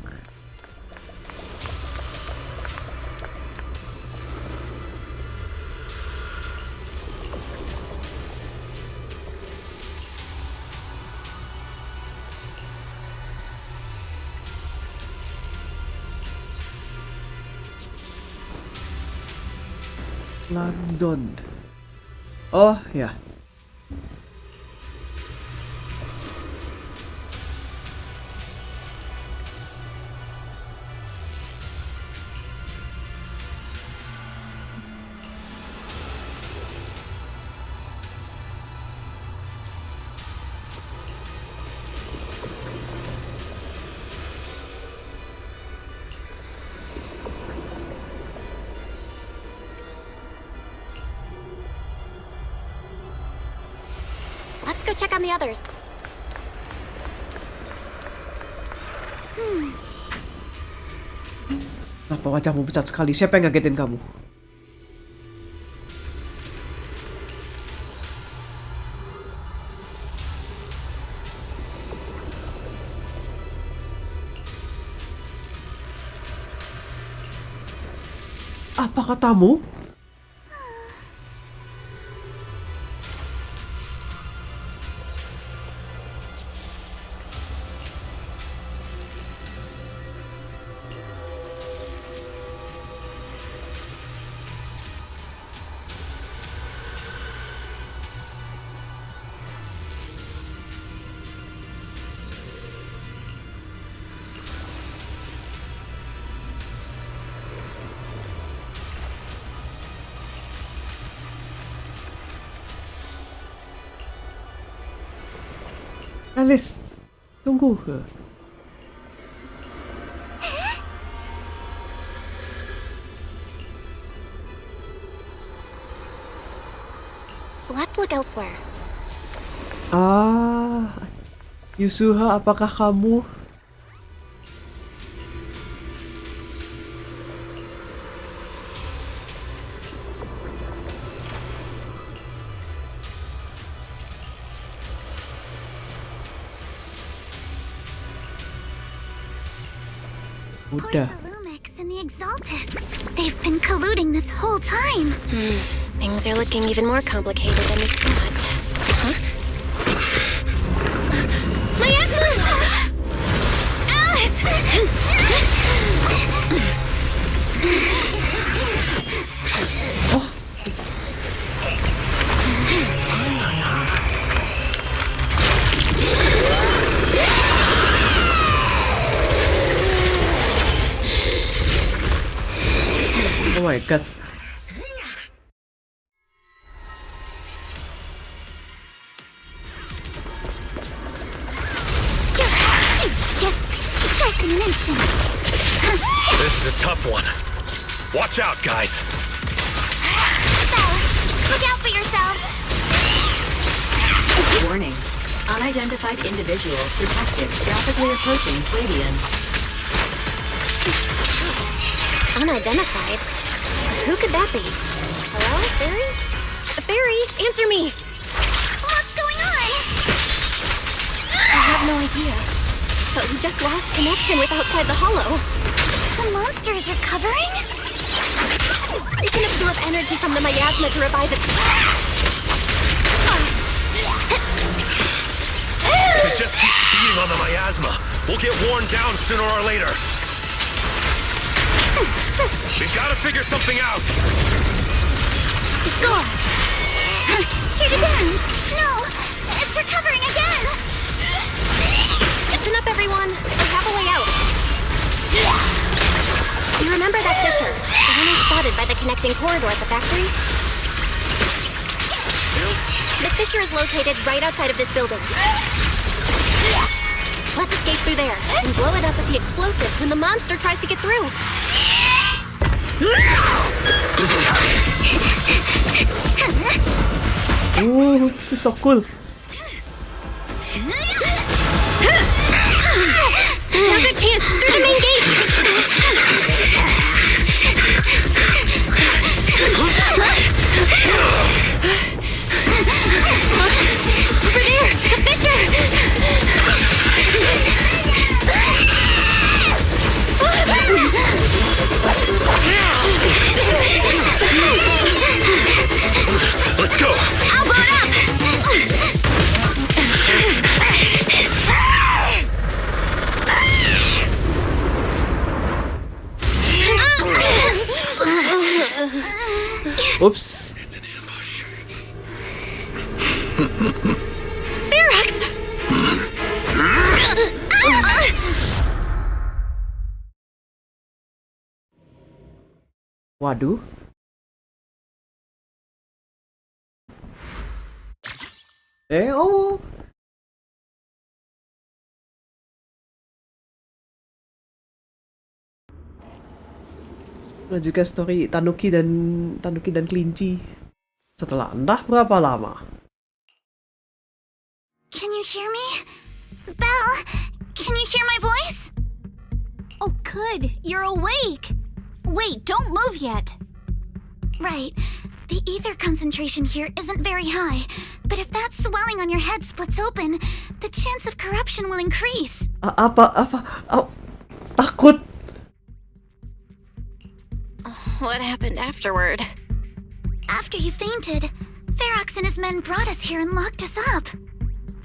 London. Oh ya. Let's go check on the others. Kenapa wajahmu pucat sekali? Siapa yang ngagetin kamu? Apa katamu? Alice, tunggu. Let's look elsewhere. Yusuha, apakah kamu? Udah. Lumix and the Exaltists. They've been colluding this whole time. Things are looking even more complicated than we thought. Huh? My asthma! Alice! Oh my god. This is a tough one. Watch out, guys. Look out for yourselves. Warning. Unidentified individuals detected rapidly approaching Swabian. Unidentified? Who could that be? Hello, Fairy? Fairy, answer me! What's going on? I have no idea. But we just lost connection with outside the hollow. The monster is recovering? We can absorb energy from the miasma to revive it. If it just keeps feeding on the miasma, we'll get worn down sooner or later. We've got to figure something out. Score! Here it is! No! It's recovering again! Listen up, everyone. We have a way out. You remember that fissure? The one I spotted by the connecting corridor at the factory? The fissure is located right outside of this building. Let's escape through there and blow it up with the explosive when the monster tries to get through. Oh, this is so cool. Now's our chance through the main gate. Over there, the fissure. Oops. Ferox! Waduh. Oh. Dan juga story tanuki dan kelinci. Setelah entah berapa lama. Can you hear me? Belle, can you hear my voice? Oh, good. You're awake. Wait, don't move yet. Right. The ether concentration here isn't very high, but if that swelling on your head splits open, the chance of corruption will increase. Apa? Oh, takut. What happened afterward? After you fainted, Ferox and his men brought us here and locked us up.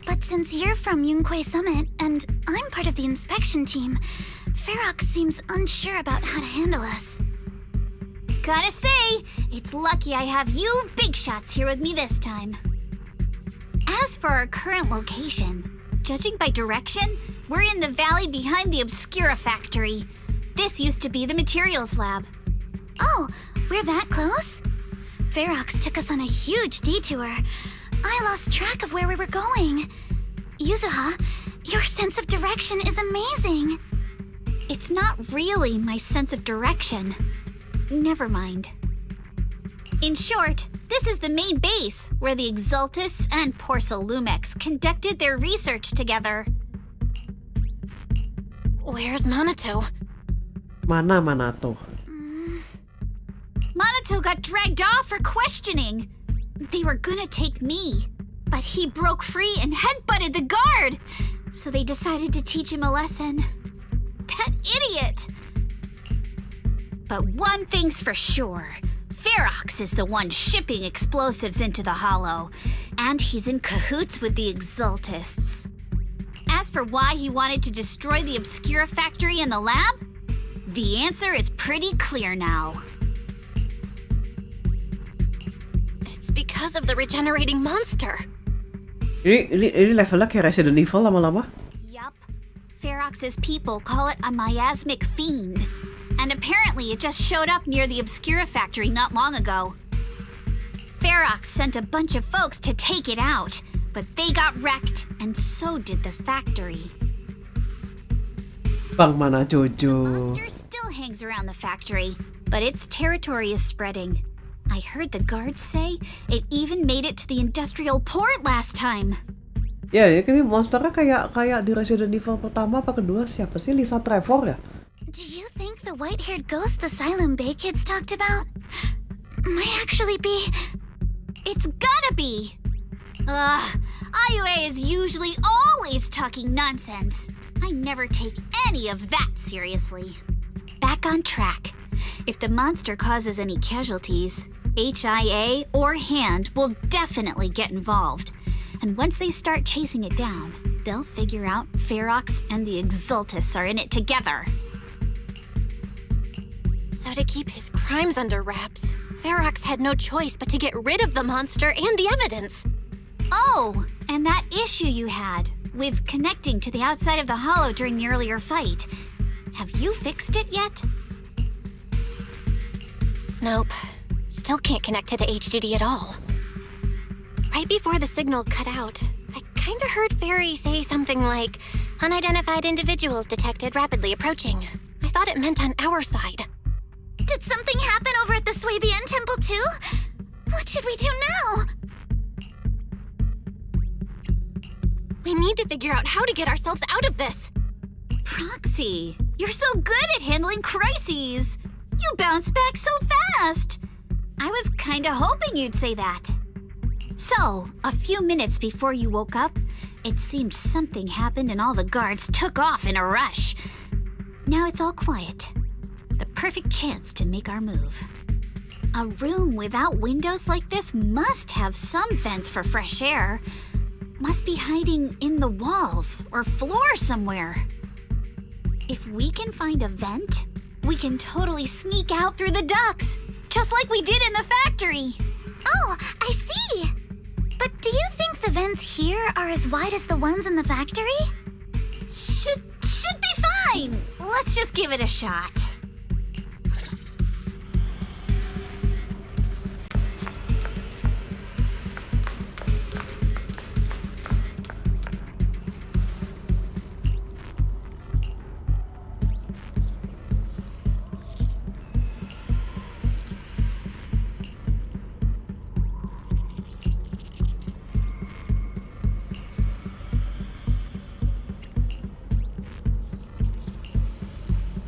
But since you're from Yunquay Summit, and I'm part of the inspection team, Ferox seems unsure about how to handle us. Gotta say, it's lucky I have you big shots here with me this time. As for our current location, judging by direction, we're in the valley behind the Obscura factory. This used to be the materials lab. Oh, we're that close? Ferox took us on a huge detour. I lost track of where we were going. Yuzuha, your sense of direction is amazing. It's not really my sense of direction. Never mind. In short, this is the main base where the Exultus and Porcelumex conducted their research together. Where's Minato? Mana Manato? Minato got dragged off for questioning. They were gonna take me, but he broke free and headbutted the guard. So they decided to teach him a lesson. That idiot! But one thing's for sure. Ferox is the one shipping explosives into the Hollow, and he's in cahoots with the Exultists. As for why he wanted to destroy the Obscura factory and the lab, the answer is pretty clear now. It's because of the regenerating monster. Ini levelnya kayak Resident Evil lama-lama. Yup. Ferox's people call it a miasmic fiend. And apparently it just showed up near the Obscura factory not long ago. Ferox sent a bunch of folks to take it out, but they got wrecked, and so did the factory. Bang mana Jojo? The monster still hangs around the factory, but its territory is spreading. I heard the guards say it even made it to the industrial port last time. Ya, ini monsternya kayak di Resident Evil pertama apa kedua, siapa sih? Lisa Trevor ya? Do you think the white-haired ghost the Silent Bay kids talked about might actually be... It's gotta be! IUA is usually always talking nonsense. I never take any of that seriously. Back on track. If the monster causes any casualties, HIA or Hand will definitely get involved. And once they start chasing it down, they'll figure out Ferox and the Exultus are in it together. So to keep his crimes under wraps, Ferox had no choice but to get rid of the monster and the evidence. Oh, and that issue you had with connecting to the outside of the Hollow during the earlier fight. Have you fixed it yet? Nope. Still can't connect to the HDD at all. Right before the signal cut out, I kinda heard Fairy say something like, "Unidentified individuals detected rapidly approaching." I thought it meant on our side. Did something happen over at the Swabian Temple too? What should we do now? We need to figure out how to get ourselves out of this. Proxy, you're so good at handling crises. You bounce back so fast. I was kinda hoping you'd say that. So, a few minutes before you woke up, it seemed something happened and all the guards took off in a rush. Now it's all quiet. The perfect chance to make our move. A room without windows like this must have some vents for fresh air. Must be hiding in the walls or floor somewhere. If we can find a vent, we can totally sneak out through the ducts. just like we did in the factory. Oh, I see. But do you think the vents here are as wide as the ones in the factory? Should be fine. Let's just give it a shot.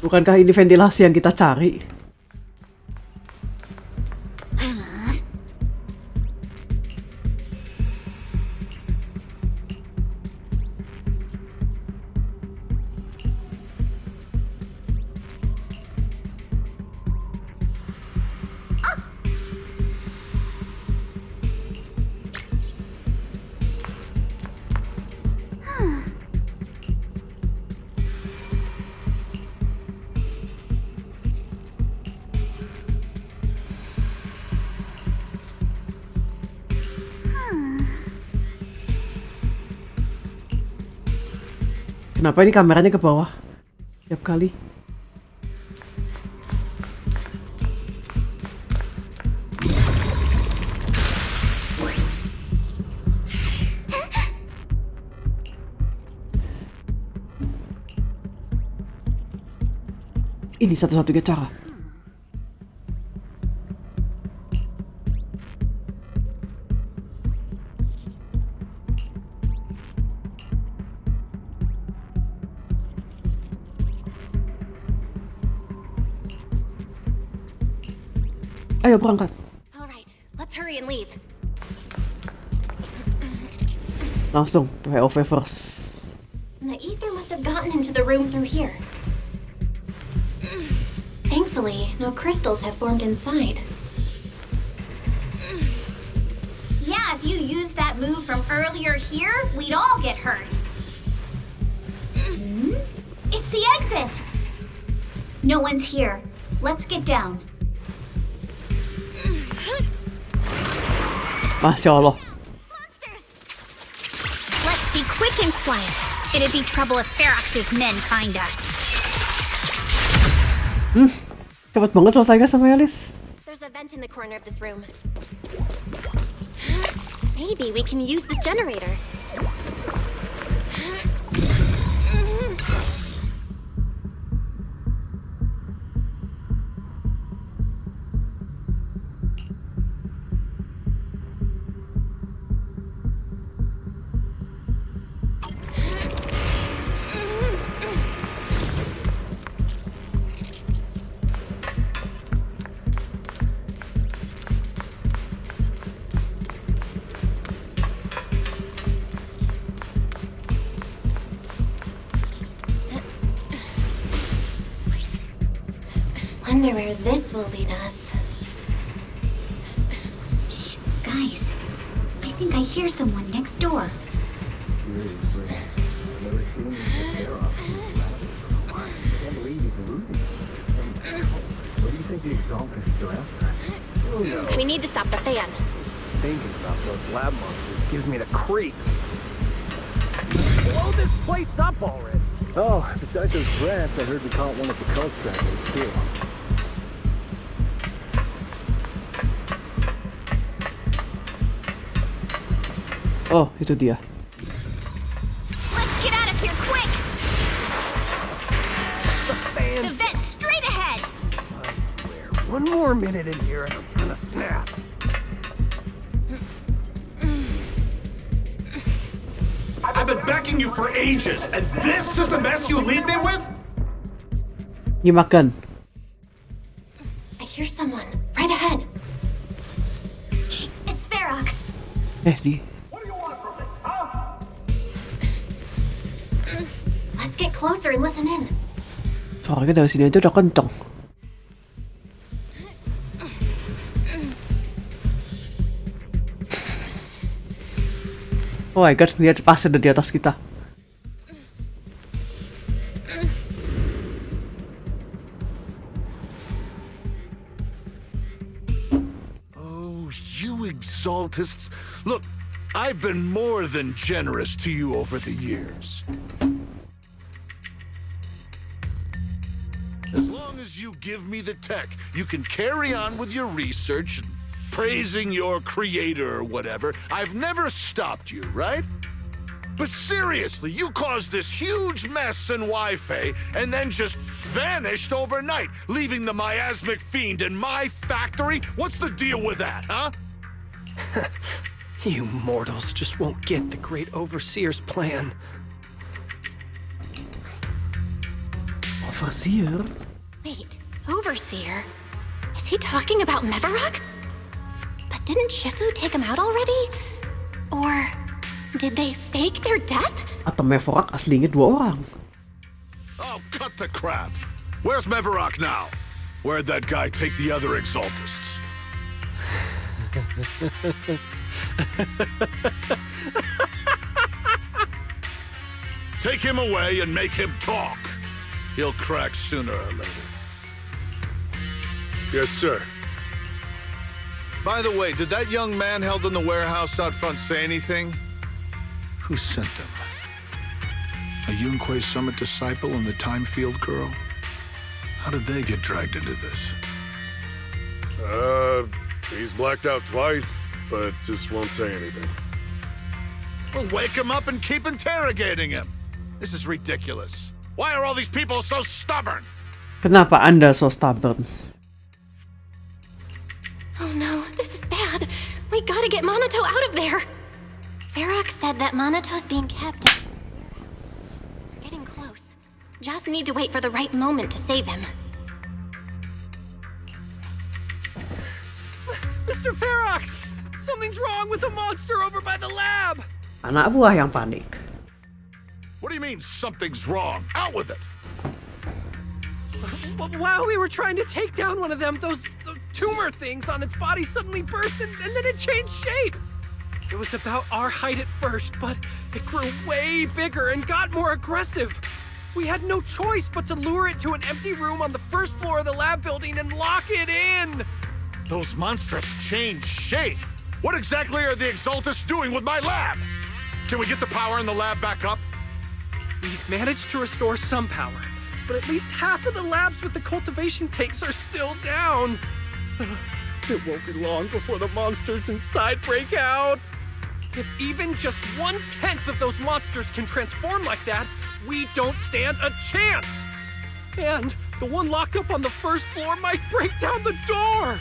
Bukankah ini ventilasi yang kita cari? Kenapa ini kameranya ke bawah tiap kali? Ini satu-satunya cara. Ayo berangkat. All right, let's hurry and leave. Langsung POV first. The ether must have gotten into the room through here. Thankfully, no crystals have formed inside. Yeah, if you used that move from earlier here, we'd all get hurt. It's the exit. No one's here. Let's get down. Masya Allah. Let's be quick and quiet. It'd be trouble if Ferox's men find us. Cepet banget selesainya sama Alice. There's a vent in the corner of this room. Maybe we can use this generator. Wonder where this will lead us. Shh, guys. I think I hear someone next door. We need to stop the fan. Thinking about those lab monsters gives me the creeps. Blow this place up already! Oh, besides those rats, I heard we caught one of the cult stragglers too. Oh, itu dia. Let's get out of here quick! The fan! The vent straight ahead! One more minute in here and I'm gonna snap. I've been backing you for ages, and this is the mess you leave me with? Dimakan. I hear someone right ahead. It's Ferox. Di. Let's get closer and listen in. Suaranya dari sini aja udah kenceng. Oh my god, lihat pasti ada di atas kita. exaltists. Look, I've been more than generous to you over the years. As long as you give me the tech, you can carry on with your research and praising your creator or whatever. I've never stopped you, right? But seriously, you caused this huge mess in Wi-Fi and then just vanished overnight, leaving the miasmic fiend in my factory? What's the deal with that, huh? You mortals just won't get the great overseer's plan. Overseer? Wait, overseer? Is he talking about Mevarok? But didn't Shifu take him out already? Or did they fake their death? Atau Mevarok aslinya 2 orang. Oh, cut the crap. Where's Mevarok now? Where'd that guy take the other exaltists? Take him away and make him talk. He'll crack sooner or later. Yes, sir. By the way, did that young man held in the warehouse out front say anything? Who sent them? A Yunque Summit disciple and the Time Field girl? How did they get dragged into this? He's blacked out twice, but just won't say anything. Well, wake him up and keep interrogating him. This is ridiculous. Why are all these people so stubborn? Kenapa Anda so stubborn? Oh no, this is bad. We gotta get Monato out of there. Varrock said that Monato's being kept. Getting close. Just need to wait for the right moment to save him. Mr. Varrock! Something's wrong with the monster over by the lab! Anak buah yang panik. What do you mean something's wrong? Out with it! While we were trying to take down one of them, those tumor things on its body suddenly burst and then it changed shape. It was about our height at first, but it grew way bigger and got more aggressive. We had no choice but to lure it to an empty room on the first floor of the lab building and lock it in. Those monsters changed shape. What exactly are the Exaltists doing with my lab? Can we get the power in the lab back up? We've managed to restore some power, but at least half of the labs with the cultivation tanks are still down. It won't be long before the monsters inside break out. If even just 1/10 of those monsters can transform like that, we don't stand a chance. And the one locked up on the first floor might break down the door.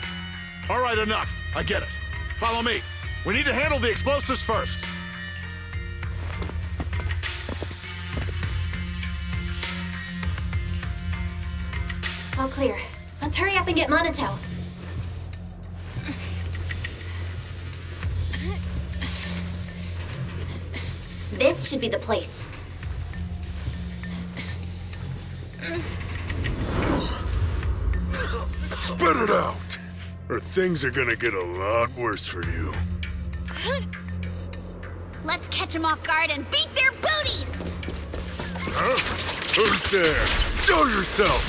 All right, enough. I get it. Follow me. We need to handle the explosives first. All clear. Let's hurry up and get Monato. This should be the place. Spit it out, or things are gonna get a lot worse for you. Let's catch them off guard and beat their booties! Huh? Who's there? Show yourself!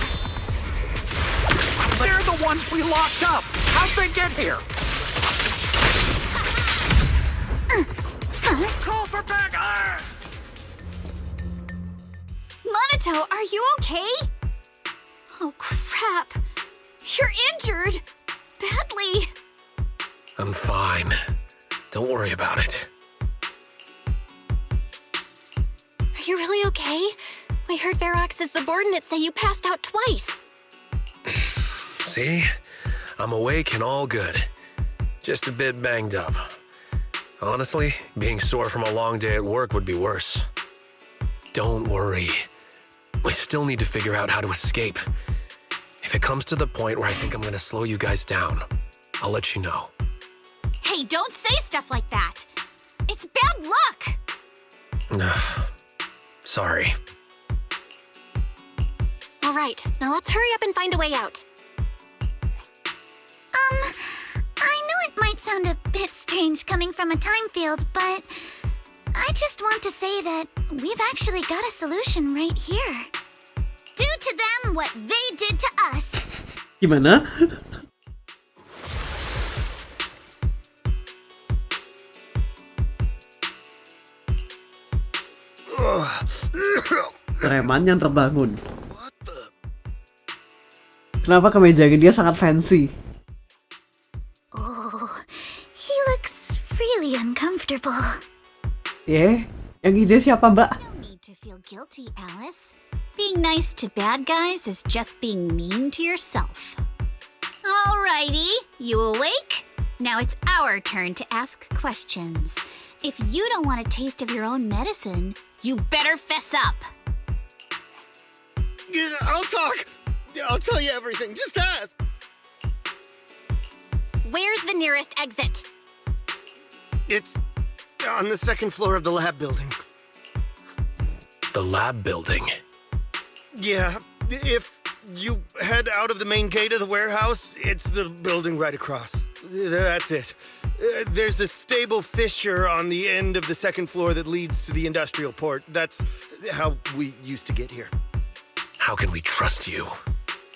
They're the ones we locked up. How'd they get here? Call for backup! Monato, are you okay? Oh, crap. You're injured. Badly. I'm fine. Don't worry about it. Are you really okay? We heard Varrox's subordinates say you passed out twice. See? I'm awake and all good. Just a bit banged up. Honestly, being sore from a long day at work would be worse. Don't worry. We still need to figure out how to escape. If it comes to the point where I think I'm gonna slow you guys down, I'll let you know. Hey, don't say stuff like that. It's bad luck. Sorry. All right, now let's hurry up and find a way out. I know it might sound a bit strange coming from a time field, but I just want to say that we've actually got a solution right here. Do to them what they did to us. Gimana? Preman yang terbangun. Kenapa kemejanya dia sangat fancy? Oh, he looks really uncomfortable. Yang ide siapa, Mbak? No need to feel guilty, Alice. Being nice to bad guys is just being mean to yourself. Alrighty, you awake? Now it's our turn to ask questions. If you don't want a taste of your own medicine, you better fess up. I'll talk. I'll tell you everything. Just ask. Where's the nearest exit? It's on the second floor of the lab building. The lab building? Yeah, if you head out of the main gate of the warehouse, it's the building right across. That's it. There's a stable fissure on the end of the second floor that leads to the industrial port. That's how we used to get here. How can we trust you?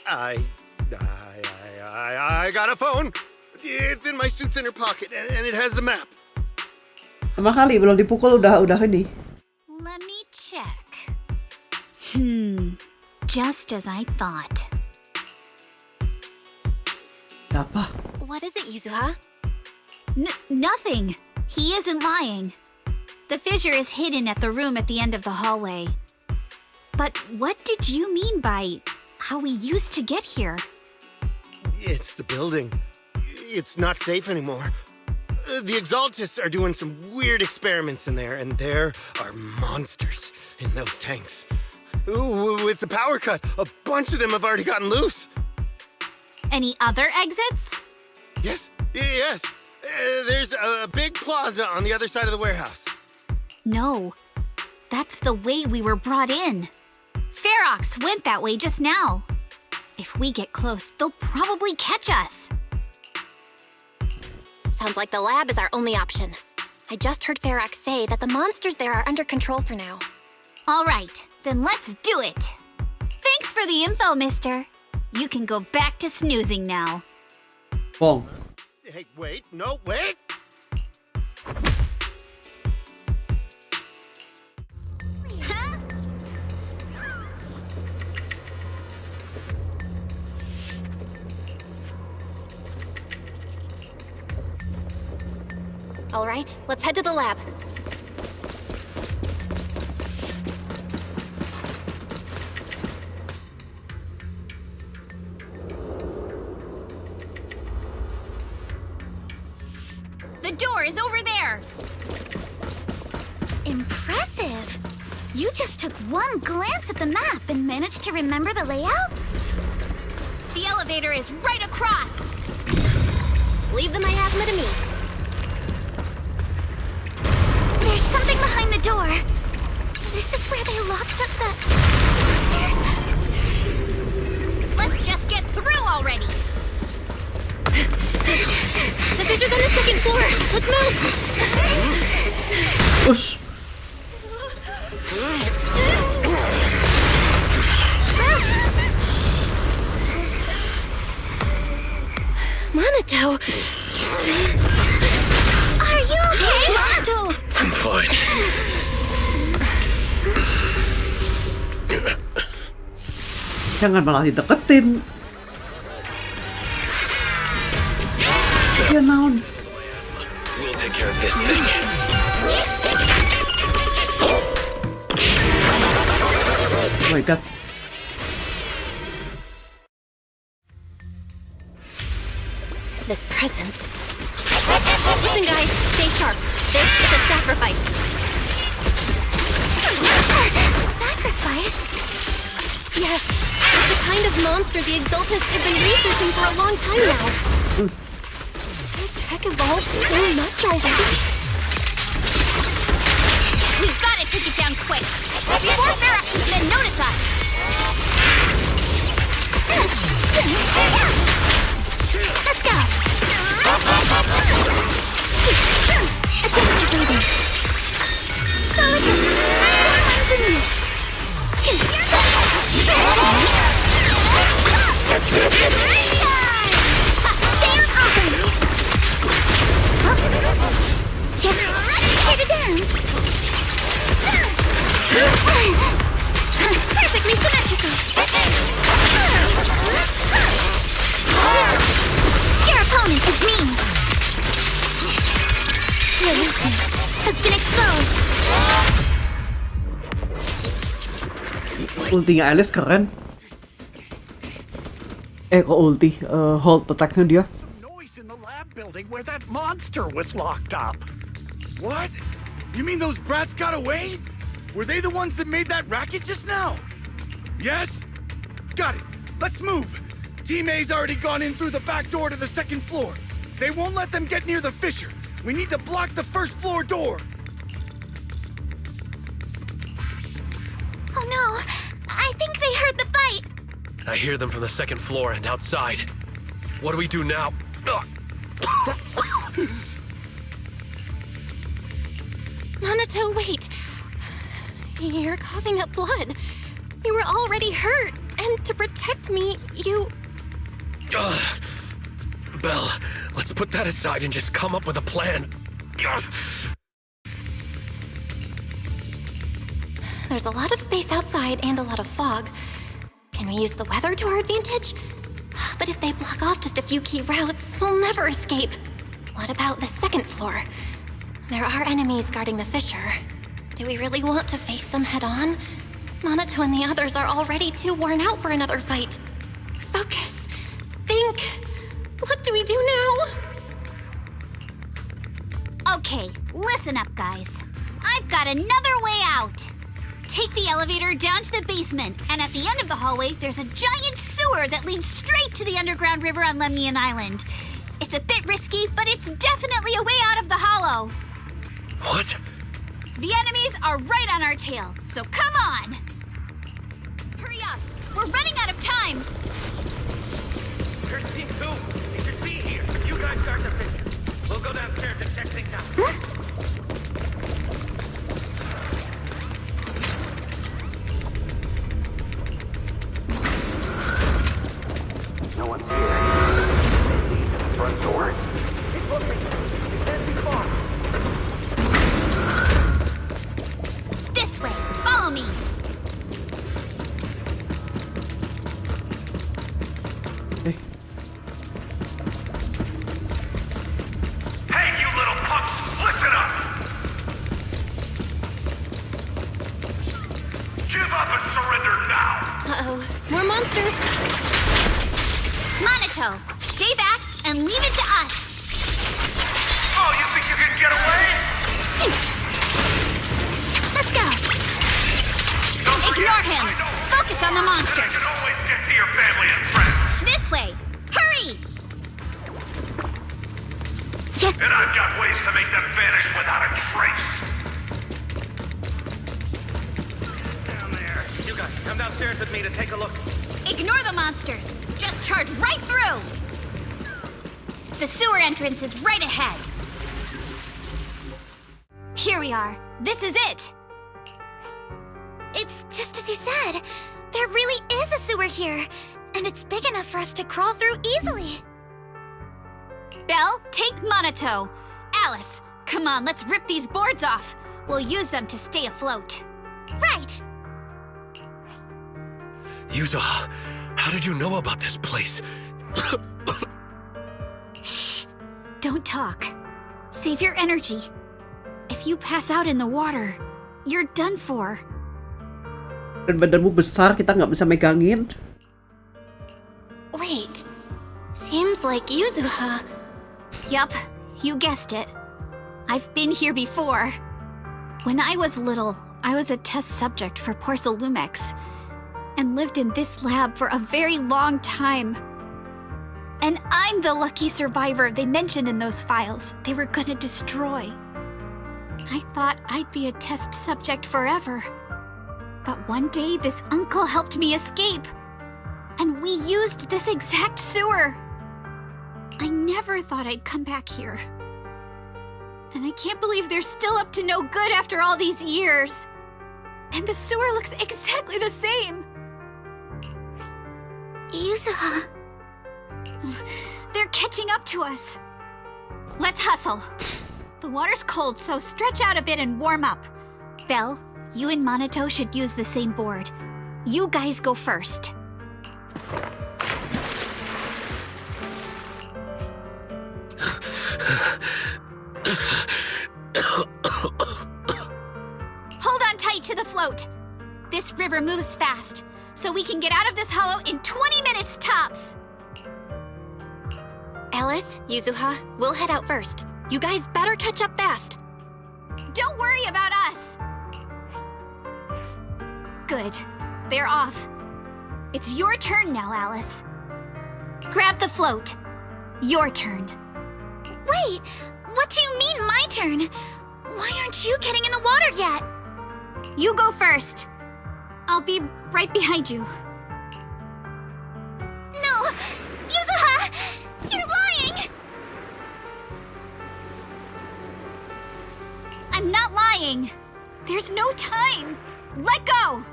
I got a phone. It's in my suit's inner pocket, and it has the map. Lama kali belum dipukul udah ini. Let me check. Just as I thought. Apa? What is it, Yuzuha? Nothing. He isn't lying. The fissure is hidden at the room at the end of the hallway. But what did you mean by how we used to get here? It's the building. It's not safe anymore. The Exaltists are doing some weird experiments in there, and there are monsters in those tanks. Ooh, with the power cut, a bunch of them have already gotten loose. Any other exits? Yes. There's a big plaza on the other side of the warehouse. No. That's the way we were brought in. Ferox went that way just now. If we get close, they'll probably catch us. Sounds like the lab is our only option. I just heard Ferox say that the monsters there are under control for now. All right, then let's do it. Thanks for the info, mister. You can go back to snoozing now. Bong. Hey, wait. No, wait. All right, let's head to the lab. The door is over there. Impressive. You just took one glance at the map and managed to remember the layout? The elevator is right across. Leave the miasma to me. There's something behind the door. This is where they locked up the monster. Let's just get through already. The fissure's on the second floor. Let's move. Push. Monato. Are you okay, Monato? I'm fine. Jangan malah dideketin. Ya naon. We'll take care of this thing. Oh my god. This presence. Listen, guys, stay sharp. This is a sacrifice. Sacrifice? Yes, it's the kind of monster the Exaltists have been researching for a long time now. Their tech evolved so much already. We've got to take it down quick, before Ferox's men notice us. Let's go. Adjust your breathing. Solid. Stay on offense. Yes, here to dance. Ultinya Alice keren. Kok ulti? Hold attack-nya dia. Noise in the lab building where that monster was locked up. What? You mean those brats got away? Were they the ones that made that racket just now? Yes? Got it. Let's move. Team A's already gone in through the back door to the second floor. They won't let them get near the fissure. We need to block the first floor door. Oh no! I think they heard the fight! I hear them from the second floor and outside. What do we do now? Ugh. Minato, wait. You're coughing up blood. You were already hurt, and to protect me, you... Ugh. Belle, let's put that aside and just come up with a plan. Ugh. There's a lot of space outside and a lot of fog. Can we use the weather to our advantage? But if they block off just a few key routes, we'll never escape. What about the second floor? There are enemies guarding the fissure. Do we really want to face them head on? Minato and the others are already too worn out for another fight. Focus. Think. What do we do now? Okay, listen up, guys. I've got another way out. Take the elevator down to the basement, and at the end of the hallway, there's a giant sewer that leads straight to the underground river on Lemnian Island. It's a bit risky, but it's definitely a way out of the hollow. What? The enemies are right on our tail, so come on! Hurry up! We're running out of time! Here's Team 2. They should be here. You guys start the fissure. We'll go downstairs and check things out. No one's here. Front door. Keep looking. It can't be far. This way! Follow me! Hey, you little punks! Listen up! Give up and surrender now! Uh-oh. More monsters! Minato, stay back and leave it to us! Oh, you think you can get away? Let's go! Ignore him! Focus on the monsters! You can always get to your family and friends. This way! Hurry! And I've got ways to make them vanish without a trace. Down there. You guys, come downstairs with me to take a look. Ignore the monsters! Just charge right through! The sewer entrance is right ahead. Here we are. This is it! It's just as you said. There really is a sewer here, and it's big enough for us to crawl through easily. Belle, take Minato. Alice, come on, let's rip these boards off. We'll use them to stay afloat. Right! Yuza, how did you know about this place? Shh! Don't talk. Save your energy. If you pass out in the water, you're done for. Dan badanmu besar, kita nggak bisa megangin. Wait. Seems like Yuzuha. Yup, you guessed it. I've been here before. When I was little, I was a test subject for Porcelumex and lived in this lab for a very long time. And I'm the lucky survivor they mentioned in those files they were gonna destroy. I thought I'd be a test subject forever. But one day this uncle helped me escape. And we used this exact sewer. I never thought I'd come back here. And I can't believe they're still up to no good after all these years. And the sewer looks exactly the same. Yuzuha. They're catching up to us. Let's hustle. The water's cold, so stretch out a bit and warm up. Belle, you and Minato should use the same board. You guys go first. Hold on tight to the float. This river whatever moves fast, so we can get out of this hollow in 20 minutes tops! Alice, Yuzuha, we'll head out first. You guys better catch up fast. Don't worry about us! Good. They're off. It's your turn now, Alice. Grab the float. Your turn. Wait, what do you mean my turn? Why aren't you getting in the water yet? You go first. I'll be right behind you. No! Yuzuha! You're lying! I'm not lying. There's no time. Let go!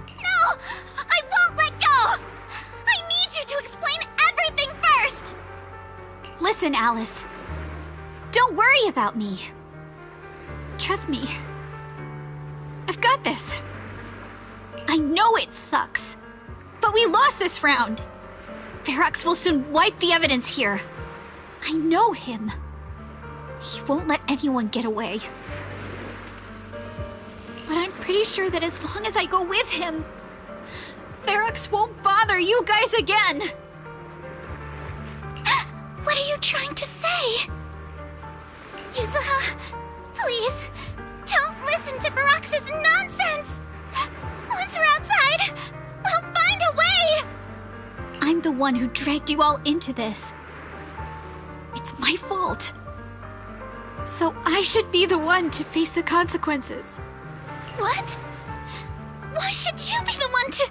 No! I won't let go! I need you to explain everything first! Listen, Alice. Don't worry about me. Trust me. I've got this. I know it sucks, but we lost this round. Ferox will soon wipe the evidence here. I know him. He won't let anyone get away. But I'm pretty sure that as long as I go with him, Ferox won't bother you guys again. What are you trying to say? Yuzuha, please, don't listen to Ferox's nonsense! Once we're outside, we'll find a way! I'm the one who dragged you all into this. It's my fault. So I should be the one to face the consequences. What? Why should you be the one to...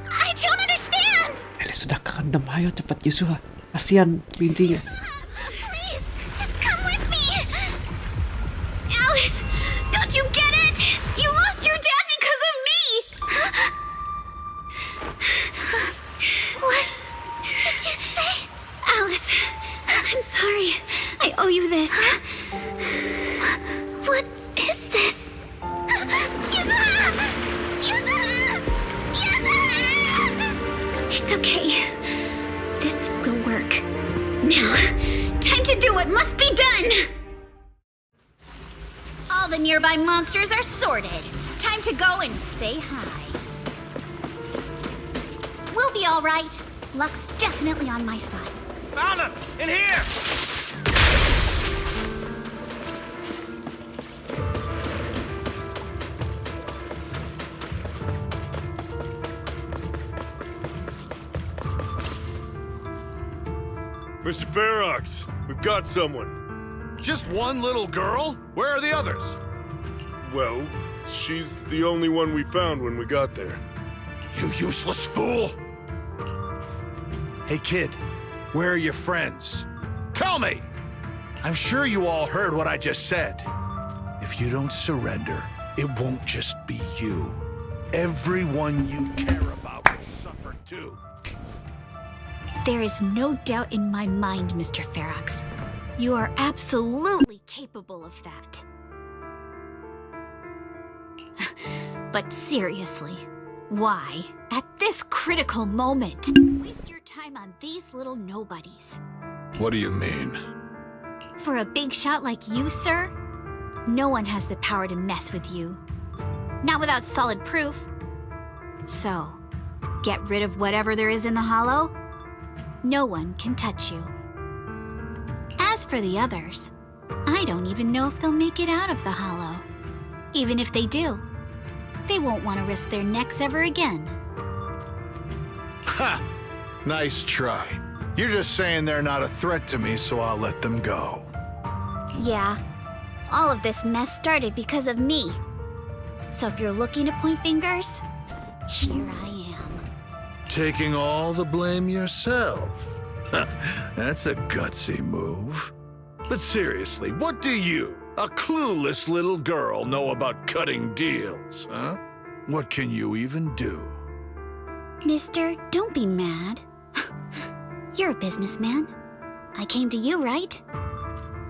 I don't understand! Alice, sudah kerendam. Ayo cepat, Yusuha. Kasihan kelincinya. Please, just come with me! Alice, don't you get it? You lost your dad because of me! What did you say? Alice, I'm sorry. I owe you this. What is this? Yuzuha! Yuzuha! Yuzuha! It's okay. This will work. Now, time to do what must be done! All the nearby monsters are sorted. Time to go and say hi. We'll be all right. Luck's definitely on my side. Found him! In here! Mr. Ferox, we've got someone. Just one little girl? Where are the others? Well, she's the only one we found when we got there. You useless fool! Hey kid, where are your friends? Tell me! I'm sure you all heard what I just said. If you don't surrender, it won't just be you. Everyone you care about will suffer too. There is no doubt in my mind, Mr. Ferox. You are absolutely capable of that. But seriously, why, at this critical moment, waste your time on these little nobodies? What do you mean? For a big shot like you, sir, no one has the power to mess with you. Not without solid proof. So, get rid of whatever there is in the hollow. No one can touch you. As for the others, I don't even know if they'll make it out of the hollow. Even if they do, they won't want to risk their necks ever again. Ha! Nice try. You're just saying they're not a threat to me, so I'll let them go. Yeah, all of this mess started because of me. So if you're looking to point fingers, here I am. Taking all the blame yourself. That's a gutsy move. But seriously, what do you, a clueless little girl, know about cutting deals, huh? What can you even do? Mister, don't be mad. You're a businessman. I came to you, right?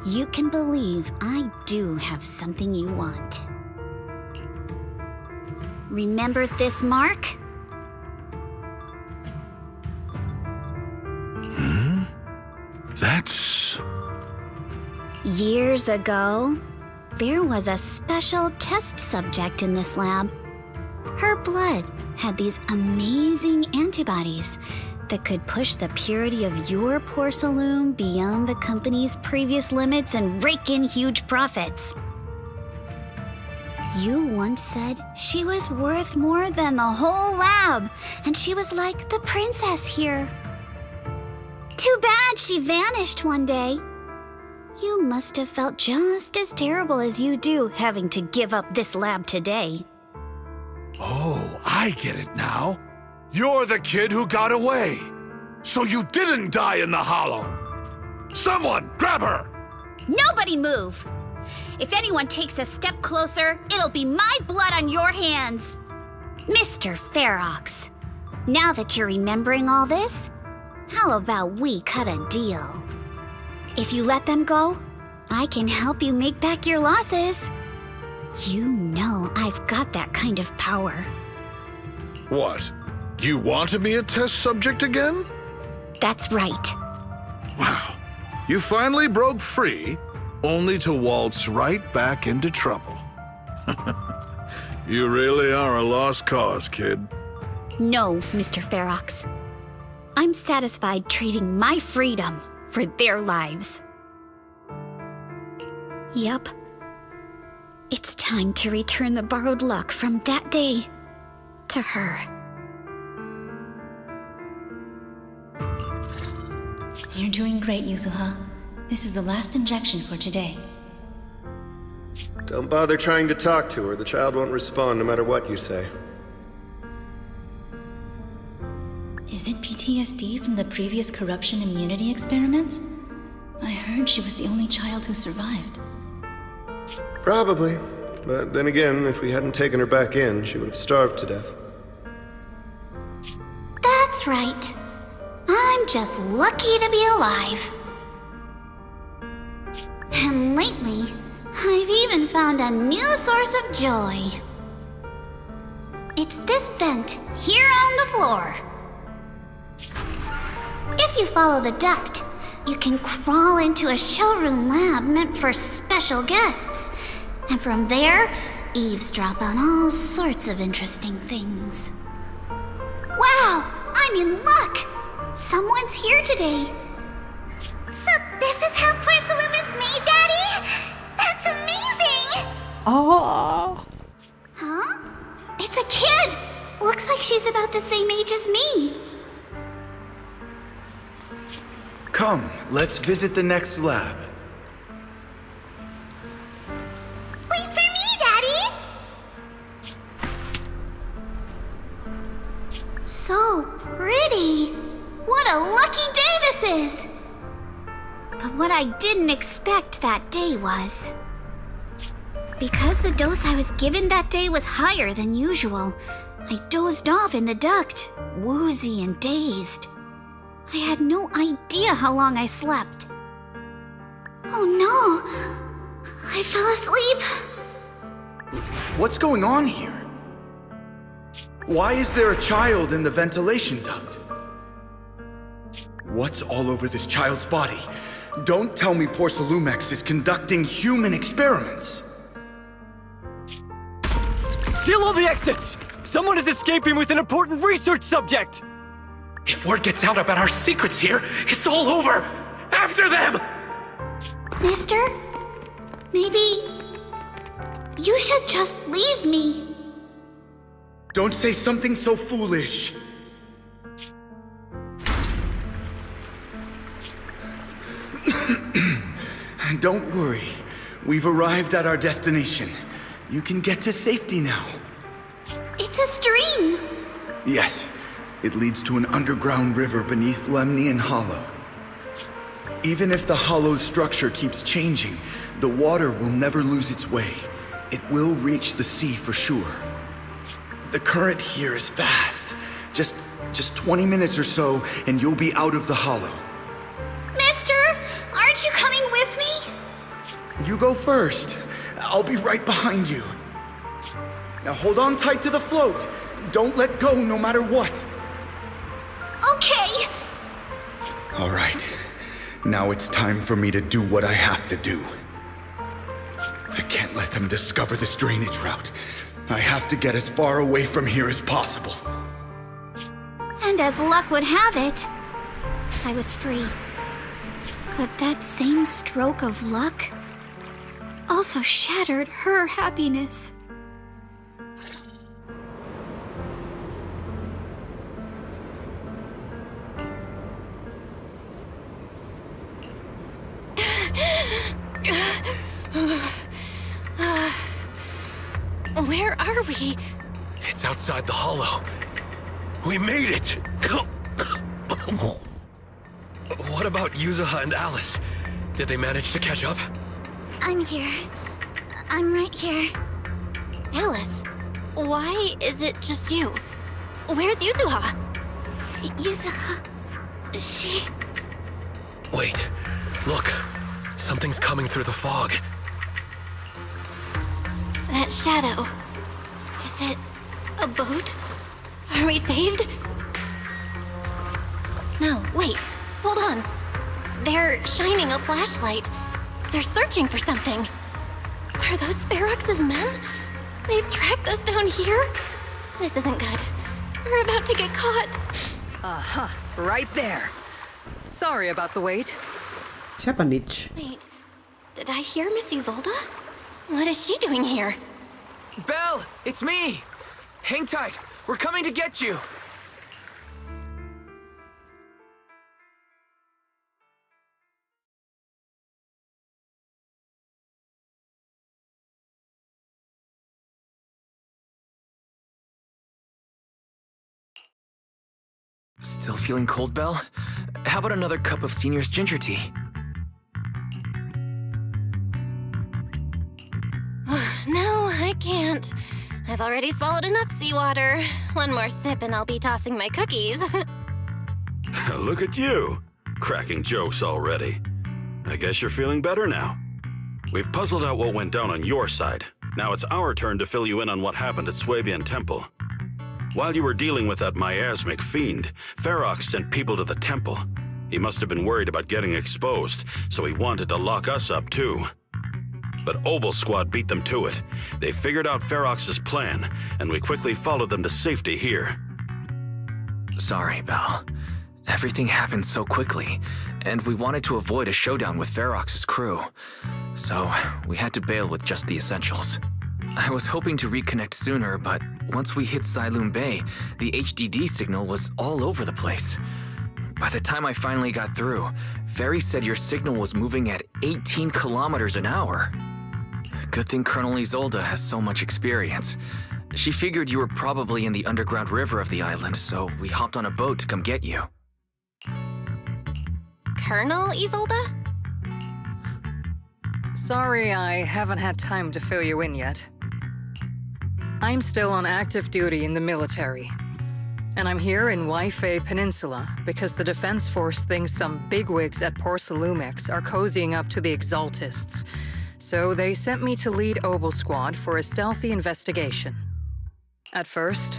You can believe I do have something you want. Remember this mark? That's... Years ago, there was a special test subject in this lab. Her blood had these amazing antibodies that could push the purity of your porcelain beyond the company's previous limits and rake in huge profits. You once said she was worth more than the whole lab, and she was like the princess here. Too bad she vanished one day. You must have felt just as terrible as you do having to give up this lab today. Oh, I get it now. You're the kid who got away. So you didn't die in the hollow. Someone, grab her! Nobody move! If anyone takes a step closer, it'll be my blood on your hands. Mr. Ferox, now that you're remembering all this, how about we cut a deal? If you let them go, I can help you make back your losses. You know I've got that kind of power. What? You want to be a test subject again? That's right. Wow. You finally broke free, only to waltz right back into trouble. You really are a lost cause, kid. No, Mr. Ferox. I'm satisfied trading my freedom for their lives. Yup. It's time to return the borrowed luck from that day to her. You're doing great, Yuzuha. This is the last injection for today. Don't bother trying to talk to her. The child won't respond no matter what you say. Is it PTSD from the previous corruption immunity experiments? I heard she was the only child who survived. Probably. But then again, if we hadn't taken her back in, she would have starved to death. That's right. I'm just lucky to be alive. And lately, I've even found a new source of joy. It's this vent here on the floor. If you follow the duct, you can crawl into a showroom lab meant for special guests. And from there, eavesdrop on all sorts of interesting things. Wow, I'm in luck! Someone's here today. So this is how porcelain is made, Daddy? That's amazing! Oh. Huh? It's a kid! Looks like she's about the same age as me. Come, let's visit the next lab. Wait for me, Daddy! So pretty. What a lucky day this is! But what I didn't expect that day was... because the dose I was given that day was higher than usual, I dozed off in the duct, woozy and dazed. I had no idea how long I slept. Oh no! I fell asleep! What's going on here? Why is there a child in the ventilation duct? What's all over this child's body? Don't tell me Porcelumex is conducting human experiments. Seal all the exits! Someone is escaping with an important research subject! If word gets out about our secrets here, it's all over! After them! Mister? Maybe... you should just leave me. Don't say something so foolish. Don't worry. We've arrived at our destination. You can get to safety now. It's a stream. Yes. It leads to an underground river beneath Lemnian Hollow. Even if the hollow's structure keeps changing, the water will never lose its way. It will reach the sea for sure. The current here is fast. Just 20 minutes or so, and you'll be out of the hollow. Mister, aren't you coming with me? You go first. I'll be right behind you. Now hold on tight to the float. Don't let go no matter what. Okay. All right. Now it's time for me to do what I have to do. I can't let them discover this drainage route. I have to get as far away from here as possible. And as luck would have it, I was free. But that same stroke of luck also shattered her happiness. Where are we? It's outside the hollow. We made it! What about Yuzuha and Alice? Did they manage to catch up? I'm here. I'm right here. Alice, why is it just you? Where's Yuzuha? Yuzuha... she... Wait, look. Something's coming through the fog. That shadow... is it a boat? Are we saved? No, wait. Hold on. They're shining a flashlight. They're searching for something. Are those Ferox's men? They've tracked us down here? This isn't good. We're about to get caught. Aha, right there. Sorry about the wait. Siapa Nitch? Wait, did I hear Miss Isolde? What is she doing here? Belle, it's me! Hang tight, we're coming to get you! Still feeling cold, Belle? How about another cup of Senior's ginger tea? No, I can't. I've already swallowed enough seawater. One more sip and I'll be tossing my cookies. Look at you, cracking jokes already. I guess you're feeling better now. We've puzzled out what went down on your side. Now it's our turn to fill you in on what happened at Swabian Temple. While you were dealing with that miasmic fiend, Ferox sent people to the temple. He must have been worried about getting exposed, so he wanted to lock us up too. But Obel Squad beat them to it. They figured out Ferox's plan, and we quickly followed them to safety here. Sorry, Belle. Everything happened so quickly, and we wanted to avoid a showdown with Ferox's crew. So, we had to bail with just the essentials. I was hoping to reconnect sooner, but once we hit Xylum Bay, the HDD signal was all over the place. By the time I finally got through, Ferry said your signal was moving at 18 kilometers an hour. Good thing Colonel Isolde has so much experience. She figured you were probably in the underground river of the island, so we hopped on a boat to come get you. Colonel Isolde? Sorry I haven't had time to fill you in yet. I'm still on active duty in the military. And I'm here in Waifei Peninsula because the Defense Force thinks some bigwigs at Porcelumex are cozying up to the Exaltists. So they sent me to lead Obel Squad for a stealthy investigation. At first,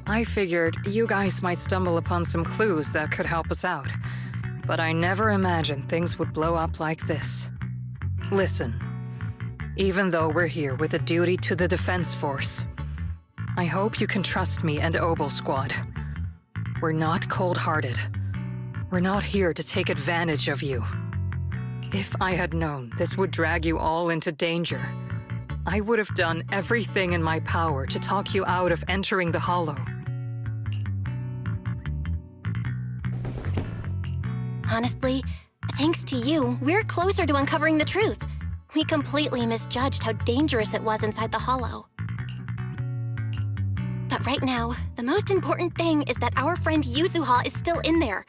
I figured you guys might stumble upon some clues that could help us out. But I never imagined things would blow up like this. Listen, even though we're here with a duty to the Defense Force, I hope you can trust me and Obel Squad. We're not cold-hearted. We're not here to take advantage of you. If I had known this would drag you all into danger, I would have done everything in my power to talk you out of entering the Hollow. Honestly, thanks to you, we're closer to uncovering the truth. We completely misjudged how dangerous it was inside the Hollow. But right now, the most important thing is that our friend Yuzuha is still in there.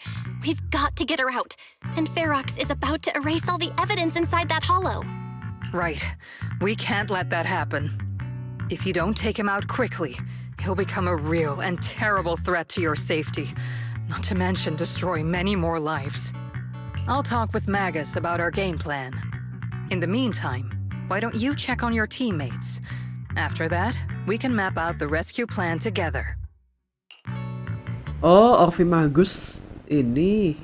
We've got to get her out. And Ferox is about to erase all the evidence inside that hollow. Right. We can't let that happen. If you don't take him out quickly, he'll become a real and terrible threat to your safety. Not to mention destroy many more lives. I'll talk with Magus about our game plan. In the meantime, why don't you check on your teammates? After that, we can map out the rescue plan together. Oh, Orphi Magus ini.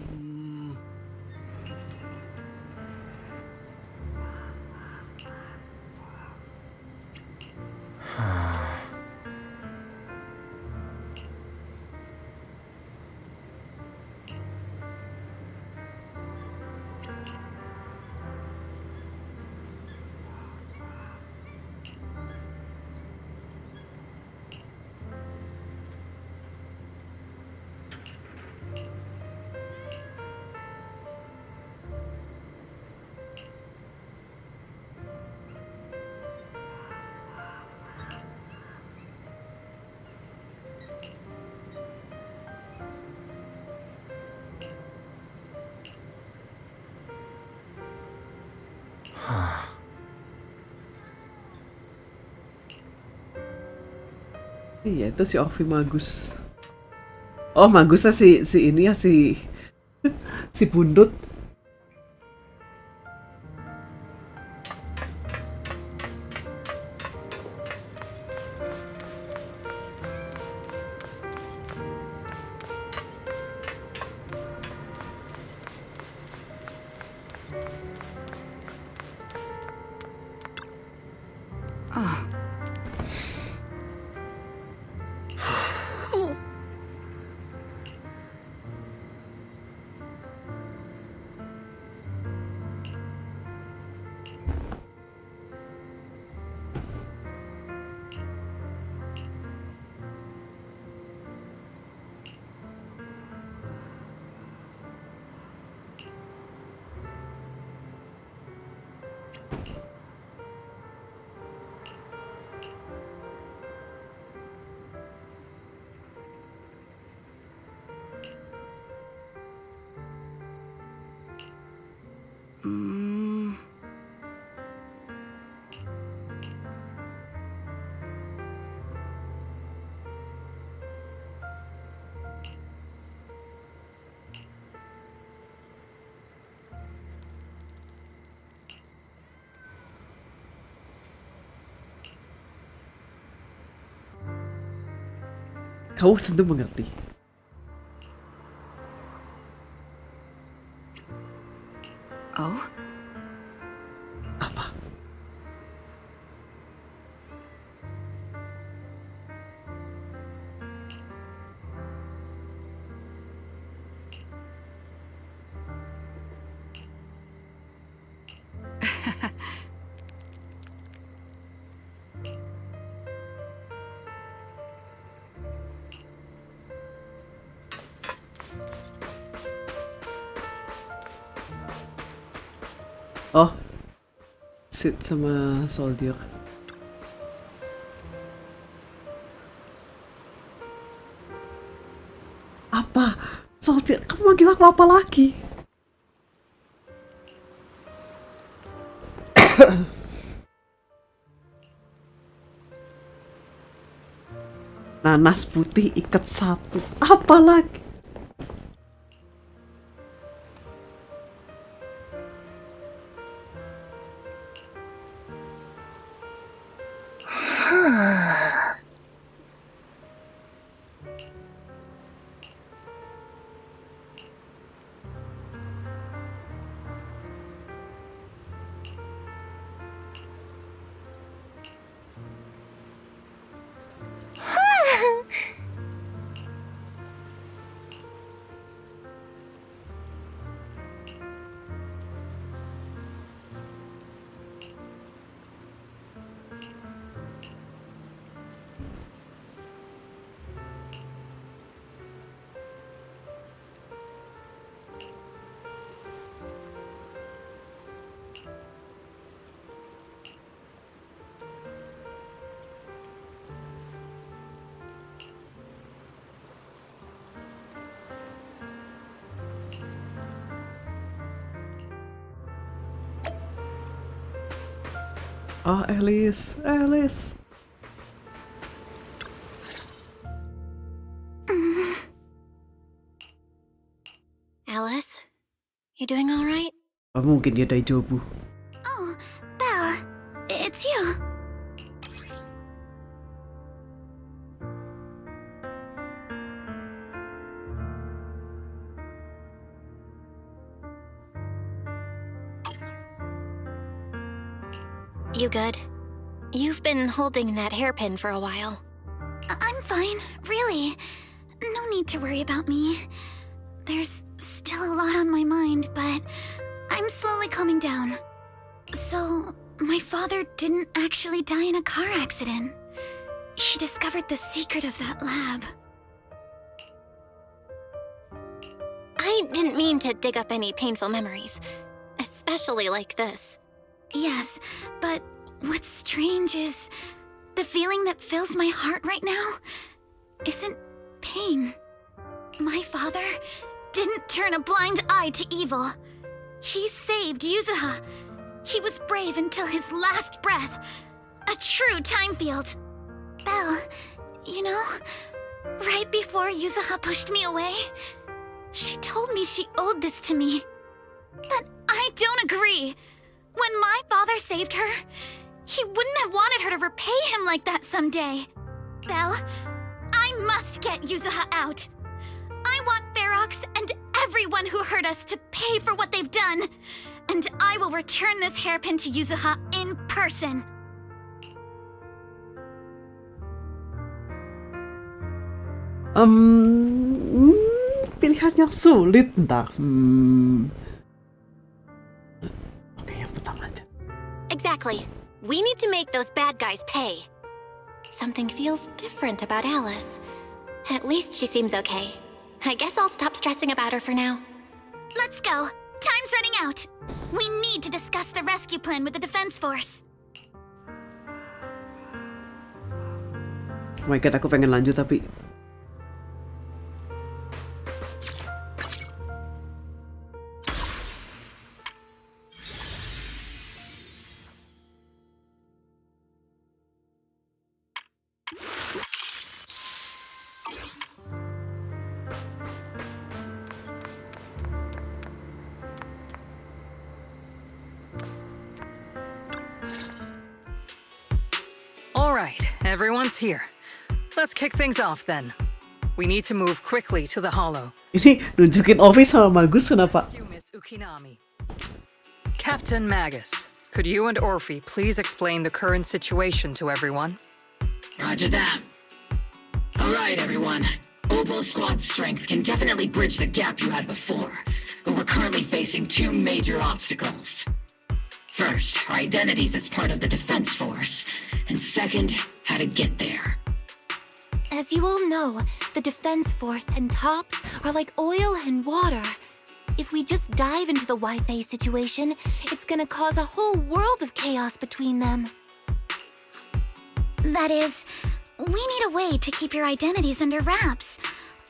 Iya itu si Ovi Magus. Oh Magusnya si ini ya si Bundut. Kau tentu mengerti. Oh? Apa? Oh, Sid sama Soldier. Apa? Soldier, kamu manggil aku apa lagi? Nanas putih ikat satu. Apa lagi? Oh, Alice. Alice, you doing all right? Oh, mungkin dia Daijobu. Oh, Belle, it's you. You good? You've been holding that hairpin for a while. I'm fine, really. No need to worry about me. There's still a lot on my mind, but I'm slowly calming down. So, my father didn't actually die in a car accident. He discovered the secret of that lab. I didn't mean to dig up any painful memories, especially like this. Yes, but what's strange is the feeling that fills my heart right now isn't pain. My father didn't turn a blind eye to evil. He saved Yuzuha. He was brave until his last breath. A true time field. Belle, you know, right before Yuzuha pushed me away, she told me she owed this to me. But I don't agree. When my father saved her, he wouldn't have wanted her to repay him like that someday. Belle, I must get Yuzuha out. I want Ferox and everyone who hurt us to pay for what they've done. And I will return this hairpin to Yuzuha in person. Pilihan yang sulit entah. Oke, yang pertama aja. Exactly. We need to make those bad guys pay. Something feels different about Alice. At least she seems okay. I guess I'll stop stressing about her for now. Let's go. Time's running out. We need to discuss the rescue plan with the Defense Force. Oh my god, aku pengen lanjut tapi All right, everyone's here. Let's kick things off then. We need to move quickly to the hollow. ini nunjukin office sama Magus kenapa? You, Miss Ukinami. Captain Magus, could you and Orphe please explain the current situation to everyone? Roger that. All right, everyone. Opal Squad strength can definitely bridge the gap you had before, but we're currently facing two major obstacles. First, our identities as part of the Defense Force, and second, how to get there. As you all know, the Defense Force and TOPS are like oil and water. If we just dive into the Wi-Fi situation, it's gonna cause a whole world of chaos between them. That is, we need a way to keep your identities under wraps.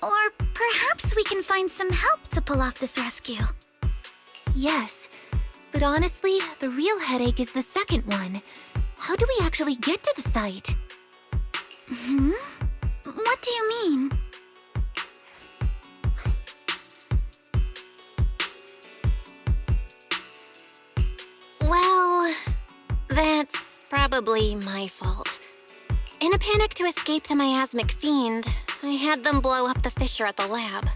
Or perhaps we can find some help to pull off this rescue. Yes, but honestly, the real headache is the second one. How do we actually get to the site? What do you mean? Well, that's probably my fault. In a panic to escape the miasmic fiend, I had them blow up the fissure at the lab.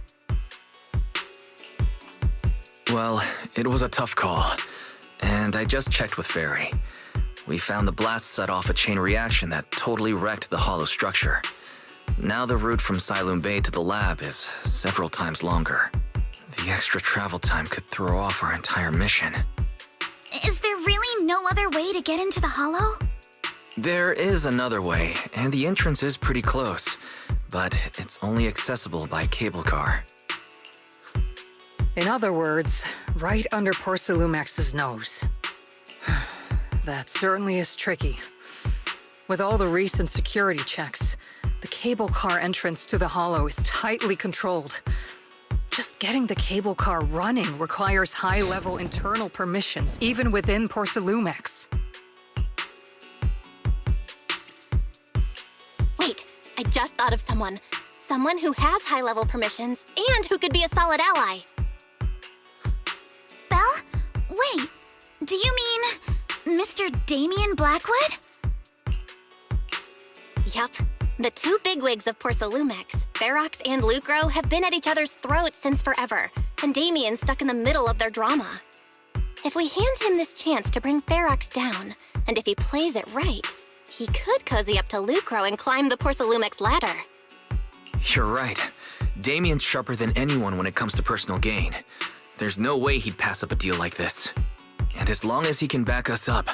Well, it was a tough call. And I just checked with Fairy. We found the blast set off a chain reaction that totally wrecked the hollow structure. Now the route from Siloam Bay to the lab is several times longer. The extra travel time could throw off our entire mission. Is there really no other way to get into the hollow? There is another way, and the entrance is pretty close, but it's only accessible by cable car. In other words, right under Porcelumex's nose. That certainly is tricky. With all the recent security checks, the cable car entrance to the hollow is tightly controlled. Just getting the cable car running requires high-level internal permissions, even within Porcelumex. Wait, I just thought of someone. Someone who has high-level permissions and who could be a solid ally. Belle? Wait, do you mean Mr. Damien Blackwood? Yup. The two bigwigs of Porcelumex, Ferox and Lucro, have been at each other's throats since forever, and Damien's stuck in the middle of their drama. If we hand him this chance to bring Ferox down, and if he plays it right, he could cozy up to Lucro and climb the Porcelumex ladder. You're right. Damien's sharper than anyone when it comes to personal gain. There's no way he'd pass up a deal like this. And as long as he can back us up,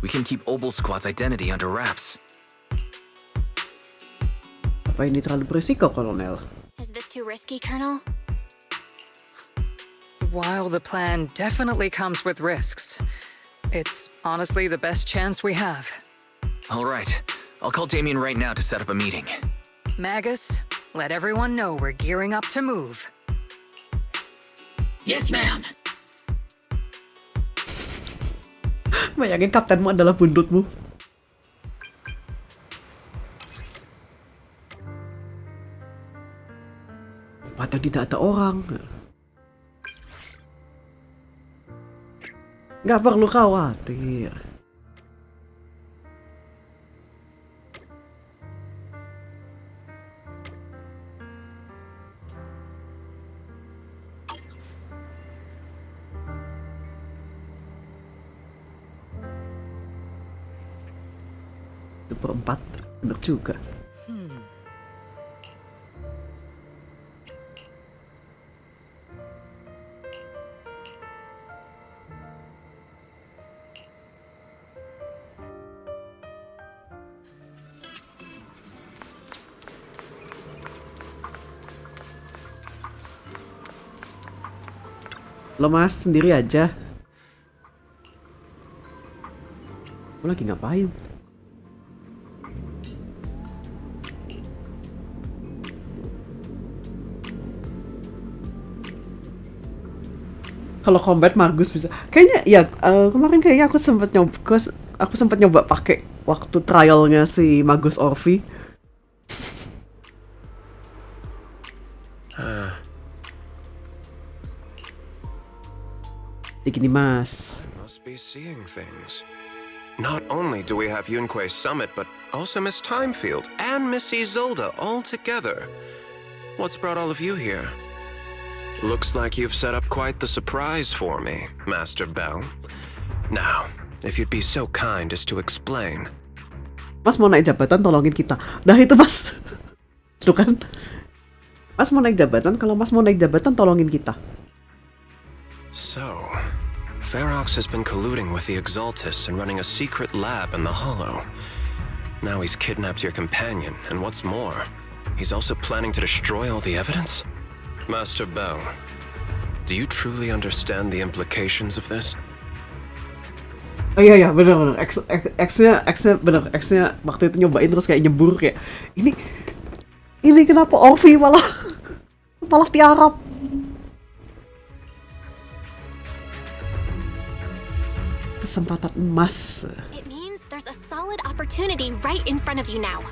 we can keep Obel Squad's identity under wraps. Apa ini terlalu berisiko, Kolonel? Is this too risky, Colonel? While the plan definitely comes with risks, it's honestly the best chance we have. All right. I'll call Damien right now to set up a meeting. Magus, let everyone know we're gearing up to move. Yes, ma'am. Bayangin kaptenmu adalah buntutmu. Padahal tidak ada orang. Nggak perlu khawatir. Seperempat, bener juga. Lo mas sendiri aja. Lo lagi ngapain? Kalau combat Magus bisa. Kayaknya ya kemarin kayaknya aku sempat nyoba pakai waktu trialnya si Magus Orvi. Gini mas. Must be seeing things. Not only do we have Yunque's summit, but also Miss Timefield and Miss Isolde all together. What's brought all of you here? Looks like you've set up quite the surprise for me, Master Bell. Now, if you'd be so kind as to explain. Mas mau naik jabatan, tolongin kita. Dah itu mas. Tuh kan. Mas mau naik jabatan, kalau mas mau naik jabatan, tolongin kita. So, Ferox has been colluding with the Exaltus and running a secret lab in the Hollow. Now he's kidnapped your companion, and what's more, he's also planning to destroy all the evidence? Master Bell, do you truly understand the implications of this? Oh iya bener. X-nya waktu itu nyobain terus kayak nyebur kayak ini kenapa Orvi malah tiarap. Kesempatan emas. It means there's a solid opportunity right in front of you now.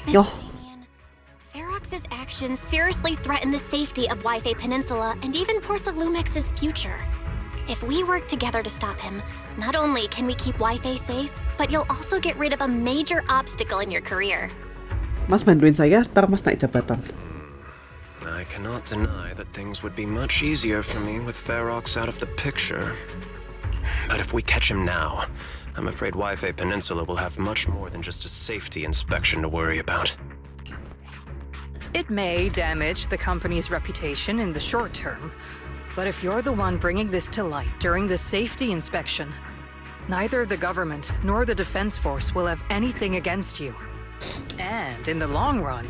Yo. Ferox's actions seriously threaten the safety of Wi-Fi Peninsula and even Porsalumex's future. If we work together to stop him, not only can we keep Wi-Fi safe, but you'll also get rid of a major obstacle in your career. Mas bantuin saya, ntar mas naik jabatan. I cannot deny that things would be much easier for me with Ferox out of the picture. But if we catch him now, I'm afraid Wi-Fi Peninsula will have much more than just a safety inspection to worry about. It may damage the company's reputation in the short term, but if you're the one bringing this to light during the safety inspection, neither the government nor the Defense Force will have anything against you. And in the long run,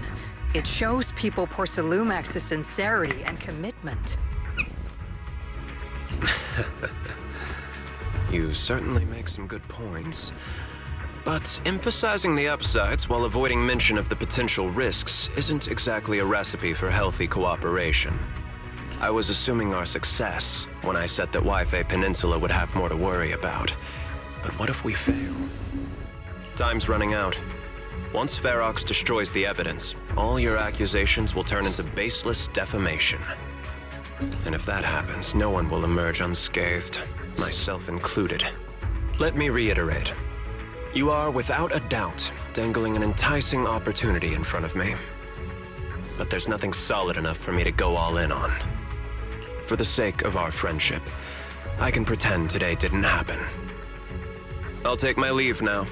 it shows people Porsalumex's sincerity and commitment. You certainly make some good points. But emphasizing the upsides while avoiding mention of the potential risks isn't exactly a recipe for healthy cooperation. I was assuming our success when I said that Wi-Fi Peninsula would have more to worry about. But what if we fail? Time's running out. Once Ferox destroys the evidence, all your accusations will turn into baseless defamation. And if that happens, no one will emerge unscathed, myself included. Let me reiterate. You are, without a doubt, dangling an enticing opportunity in front of me. But there's nothing solid enough for me to go all in on. For the sake of our friendship, I can pretend today didn't happen. I'll take my leave now.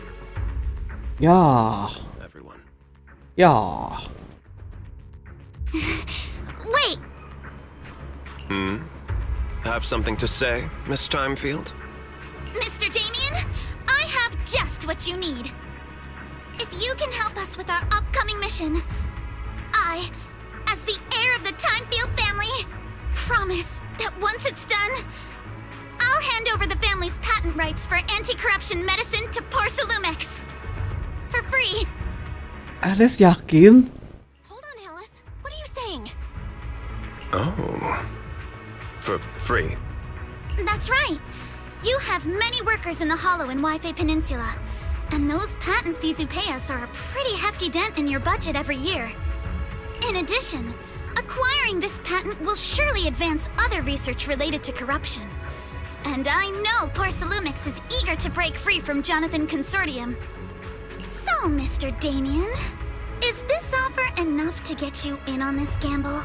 Yeah. Everyone. Yeah. Wait! Have something to say, Miss Timefield? Mr. Damien, I have just what you need. If you can help us with our upcoming mission, I, as the heir of the Timefield family, promise that once it's done, I'll hand over the family's patent rights for anti-corruption medicine to Porsalumex. For free. Alice yakin? Hold on, Alice. What are you saying? Oh. For free? That's right. You have many workers in the Hollow and Wi-Fi Peninsula, and those patent fees you pay us are a pretty hefty dent in your budget every year. In addition, acquiring this patent will surely advance other research related to corruption. And I know Porsalumex is eager to break free from Jonathan Consortium. So, Mr. Damien, is this offer enough to get you in on this gamble?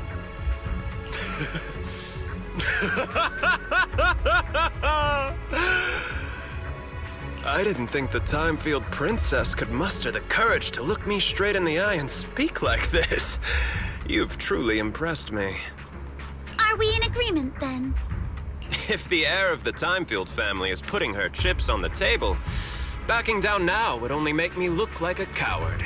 I didn't think the Timefield princess could muster the courage to look me straight in the eye and speak like this. You've truly impressed me. Are we in agreement, then? If the heir of the Timefield family is putting her chips on the table, backing down now would only make me look like a coward.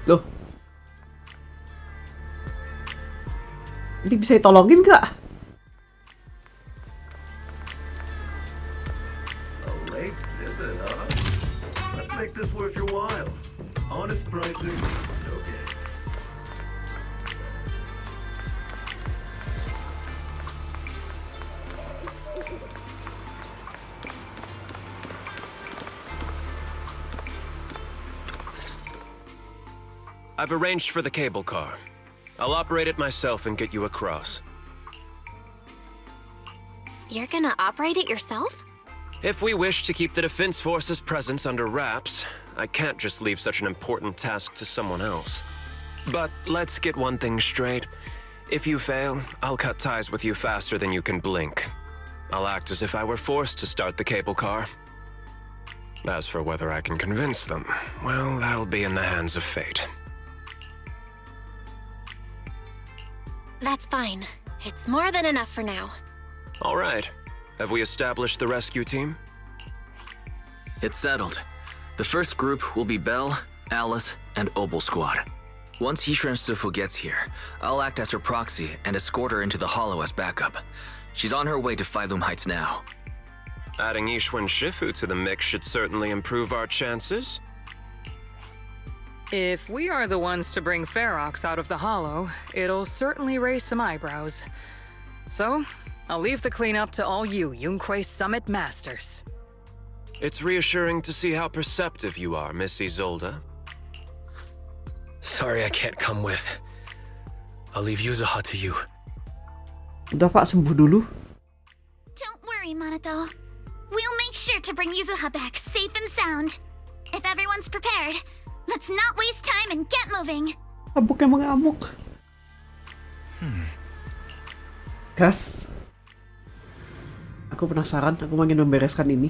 Loh. Ini bisa ditolongin gak? A late visit, huh? Let's make this worth your while. Honest pricing, no games. I've arranged for the cable car. I'll operate it myself and get you across. You're gonna operate it yourself? If we wish to keep the Defense Force's presence under wraps, I can't just leave such an important task to someone else. But let's get one thing straight. If you fail, I'll cut ties with you faster than you can blink. I'll act as if I were forced to start the cable car. As for whether I can convince them, well, that'll be in the hands of fate. That's fine. It's more than enough for now. All right. Have we established the rescue team? It's settled. The first group will be Belle, Alice, and Opal Squad. Once Yishuan Sifu gets here, I'll act as her proxy and escort her into the Hollow as backup. She's on her way to Phylum Heights now. Adding Yishuan Shifu to the mix should certainly improve our chances. If we are the ones to bring Ferox out of the Hollow, it'll certainly raise some eyebrows. So, I'll leave the cleanup to all you Yunquei Summit Masters. It's reassuring to see how perceptive you are, Miss Isolde. Sorry I can't come with. I'll leave Yuzuha to you. Udah Pak, sembuh dulu. Don't worry, Manato. We'll make sure to bring Yuzuha back safe and sound. If everyone's prepared, let's not waste time and get moving. Amuk emang amuk. Gas. Aku penasaran, aku ingin membereskan ini.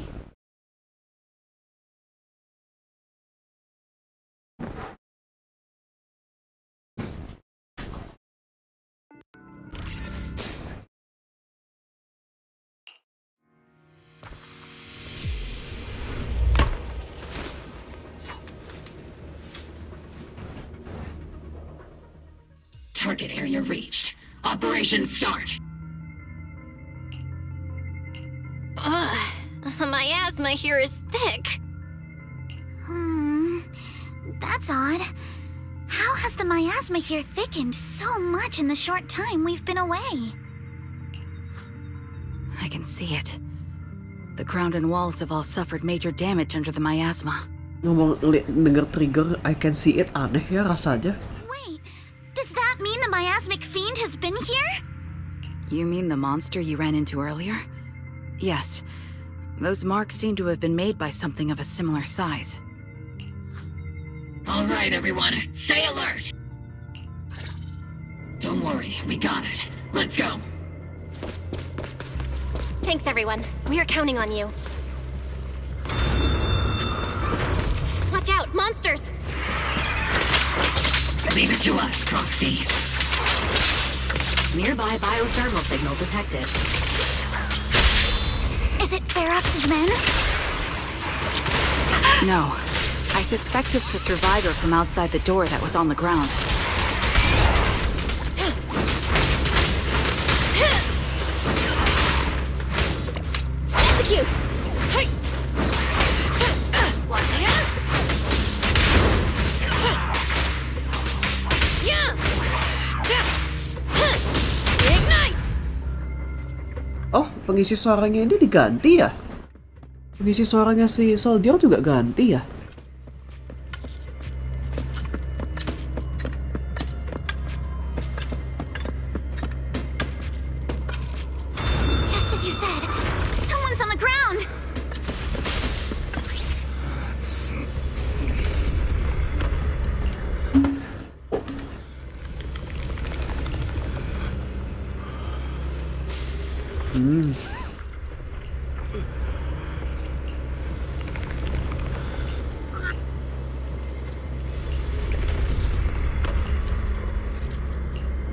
Target area reached. Operation start. My asthma here is thick. That's odd. How has the miasma here thickened so much in the short time we've been away? I can see it. The ground and walls have all suffered major damage under the miasma. Denger trigger, I can see it, aneh ya rasanya. Wait, does that mean the miasmic fiend has been here? You mean the monster you ran into earlier? Yes. Those marks seem to have been made by something of a similar size. All right, everyone, stay alert. Don't worry, we got it. Let's go. Thanks, everyone. We are counting on you. Watch out, monsters! Leave it to us, Proxy. Nearby biothermal signal detected. Is it Ferox's men? No. I suspect it's the survivor from outside the door that was on the ground. Execute! Ignite! Oh, pengisi suaranya ini diganti ya? Pengisi suaranya si Soldier juga ganti ya? Just as you said, someone's on the ground!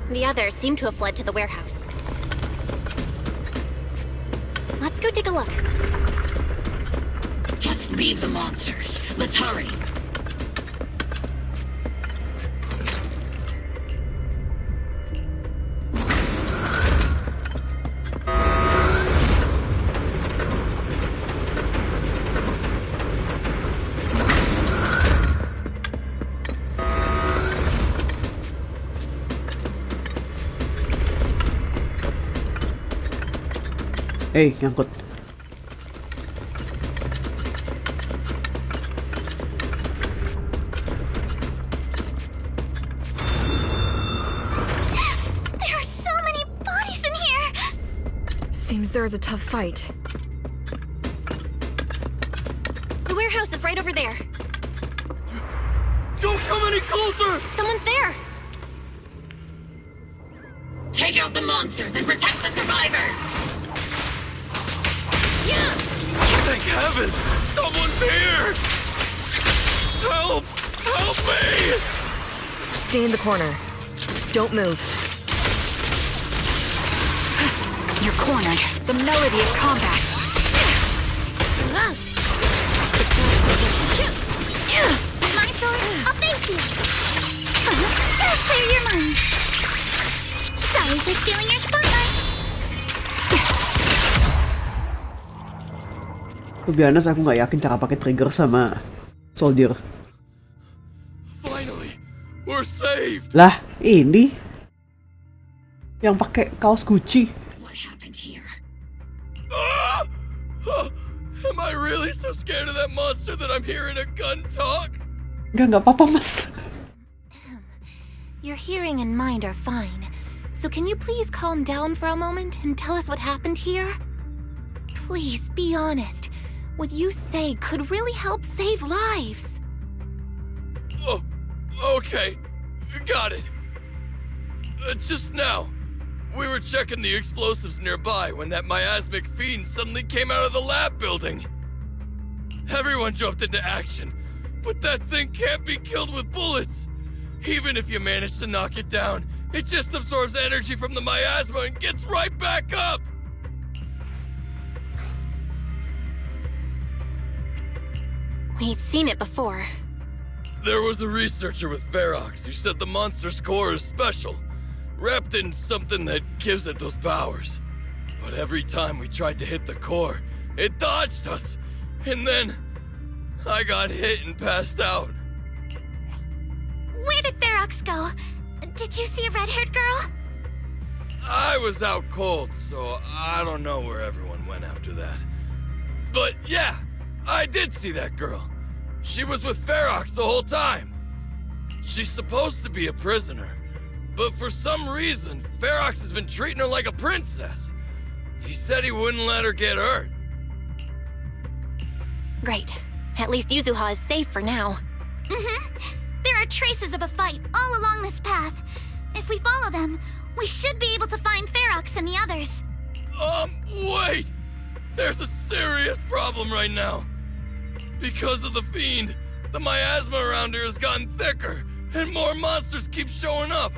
The others seem to have fled to the warehouse. Let's go take a look. Just leave the monsters. Let's hurry. Nyangkut. There are so many bodies in here! Seems there is a tough fight. The warehouse is right over there. Don't come any closer! Someone's there! Take out the monsters and protect the survivors! Thank heavens! Someone's here! Help! Help me! Stay in the corner. Don't move. You're cornered. The melody of combat. My sword, I'll face you! Just clear your mind! Sorry for stealing your spotlight! To be honest, aku nggak yakin cara pakai trigger sama Soldier. Finally, we're saved. Lah, ini yang pakai kaos Gucci. What happened here? Ah! Am I really so scared of that monster that I'm hearing a gun talk? Nggak apa-apa, Mas. Your hearing and mind are fine. So can you please calm down for a moment and tell us what happened here? Please, be honest. What you say could really help save lives. Oh, okay. Got it. Just now, we were checking the explosives nearby when that miasmic fiend suddenly came out of the lab building. Everyone jumped into action, but that thing can't be killed with bullets. Even if you manage to knock it down, it just absorbs energy from the miasma and gets right back up. We've seen it before. There was a researcher with Ferox who said the monster's core is special, wrapped in something that gives it those powers. But every time we tried to hit the core, it dodged us, and then I got hit and passed out. Where did Ferox go? Did you see a red-haired girl? I was out cold, so I don't know where everyone went after that. But yeah, I did see that girl. She was with Ferox the whole time. She's supposed to be a prisoner, but for some reason, Ferox has been treating her like a princess. He said he wouldn't let her get hurt. Great. At least Yuzuha is safe for now. There are traces of a fight all along this path. If we follow them, we should be able to find Ferox and the others. Wait! There's a serious problem right now. Because of the fiend, the miasma around here has gotten thicker, and more monsters keep showing up.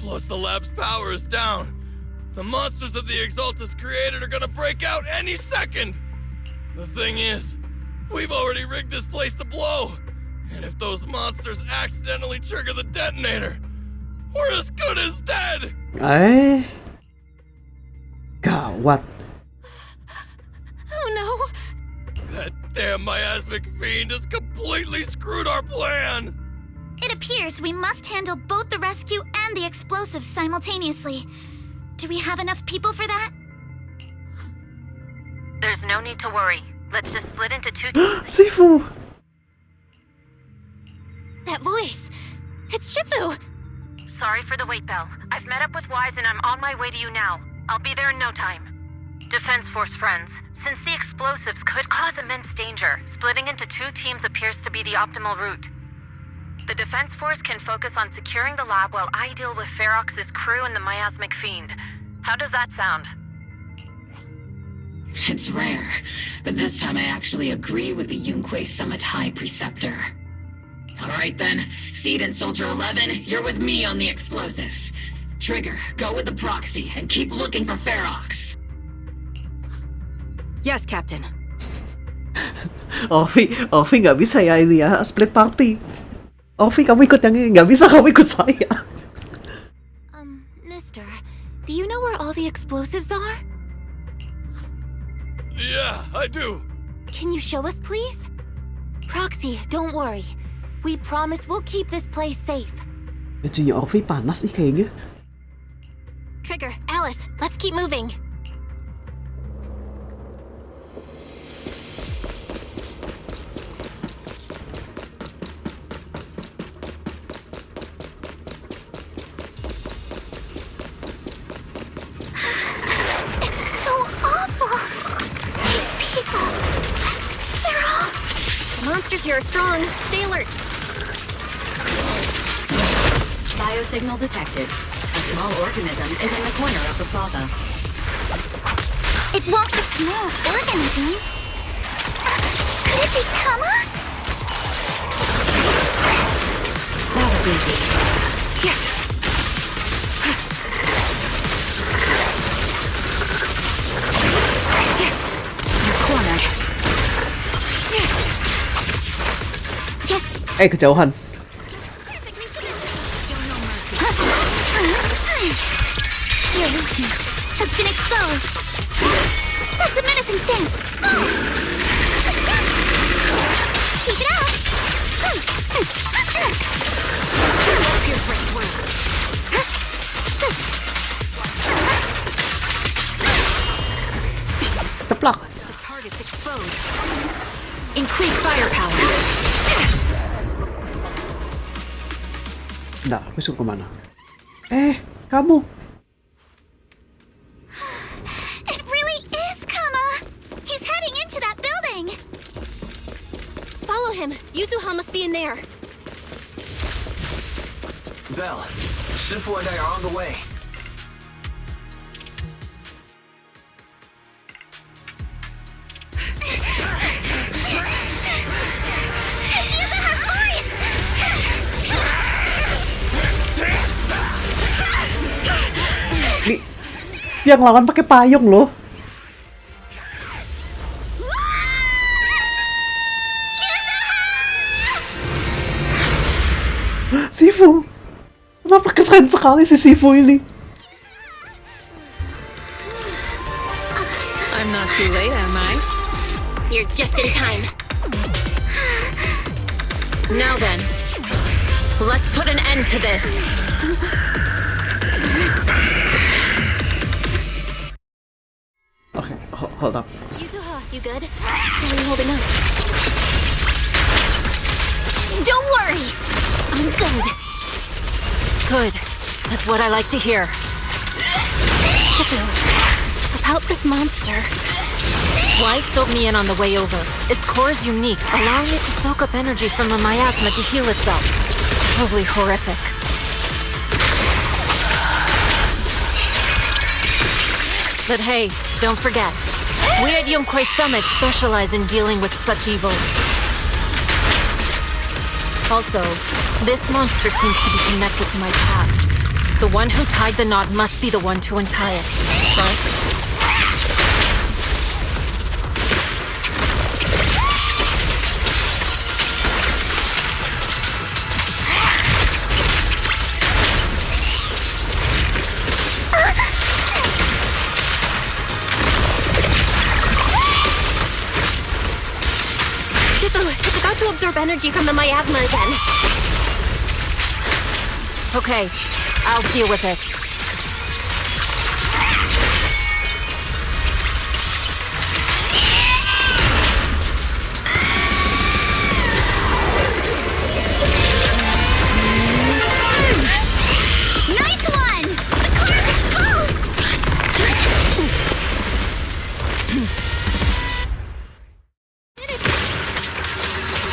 Plus the lab's power is down. The monsters that the Exaltus created are gonna break out any second. The thing is, we've already rigged this place to blow. And if those monsters accidentally trigger the detonator, we're as good as dead! Gawat. Oh no! That damn miasmic fiend has completely screwed our plan! It appears we must handle both the rescue and the explosives simultaneously. Do we have enough people for that? There's no need to worry. Let's just split into two teams. Sifu! That voice! It's Shifu! Sorry for the wait, Belle. I've met up with Wise and I'm on my way to you now. I'll be there in no time. Defense Force friends, since the explosives could cause immense danger, splitting into two teams appears to be the optimal route. The Defense Force can focus on securing the lab while I deal with Ferox's crew and the miasmic fiend. How does that sound? It's rare, but this time I actually agree with the Yunque Summit High Preceptor. Alright then, Seed and Soldier 11, you're with me on the explosives. Trigger, go with the proxy and keep looking for Ferox. Yes, Captain. Offie nggak bisa ya ini ya, split party. Offie kamu ikut yang ini, nggak bisa kamu ikut saya. Mister, do you know where all the explosives are? Yeah, I do. Can you show us, please? Proxy, don't worry. We promise we'll keep this place safe. Bajunya Offie panas nih kayaknya. Trigger, Alice, let's keep moving. It's so awful. These people, they're all... The monsters here are strong. Stay alert. Biosignal detected. A small organism is in the corner of the plaza. It won't be a small organism. Could it be Kama? That was easy. Here. Here. You're cornered. Kejauhan. Your weakness has been exposed. That's a menacing stance. Keep it up. Ceplok. The target's exposed. Increase firepower. Nggak, besok kemana? Kamu. It really is Kama. He's heading into that building. Follow him. Yuzuha must be in there. Belle, Shifu and I are on the way. It's Yuzuha's voice! Dia ngelawan pakai payung loh. Sifu. Kenapa keren sekali si Sifu ini? I'm not too late, am I? You're just in time. Now then, Let's put an end to this. Okay, hold up. Yuzuha, you good? How are you holding up? Don't worry! I'm good. Good. That's what I like to hear. Shifu, about this monster. Wise filled me in on the way over. Its core is unique, allowing it to soak up energy from the miasma to heal itself. Totally horrific. But hey, don't forget, we at Yomkoi Summit specialize in dealing with such evils. Also, this monster seems to be connected to my past. The one who tied the knot must be the one to untie it, right? It's about to absorb energy from the miasma again. Okay, I'll deal with it. Nice one! The core is exposed!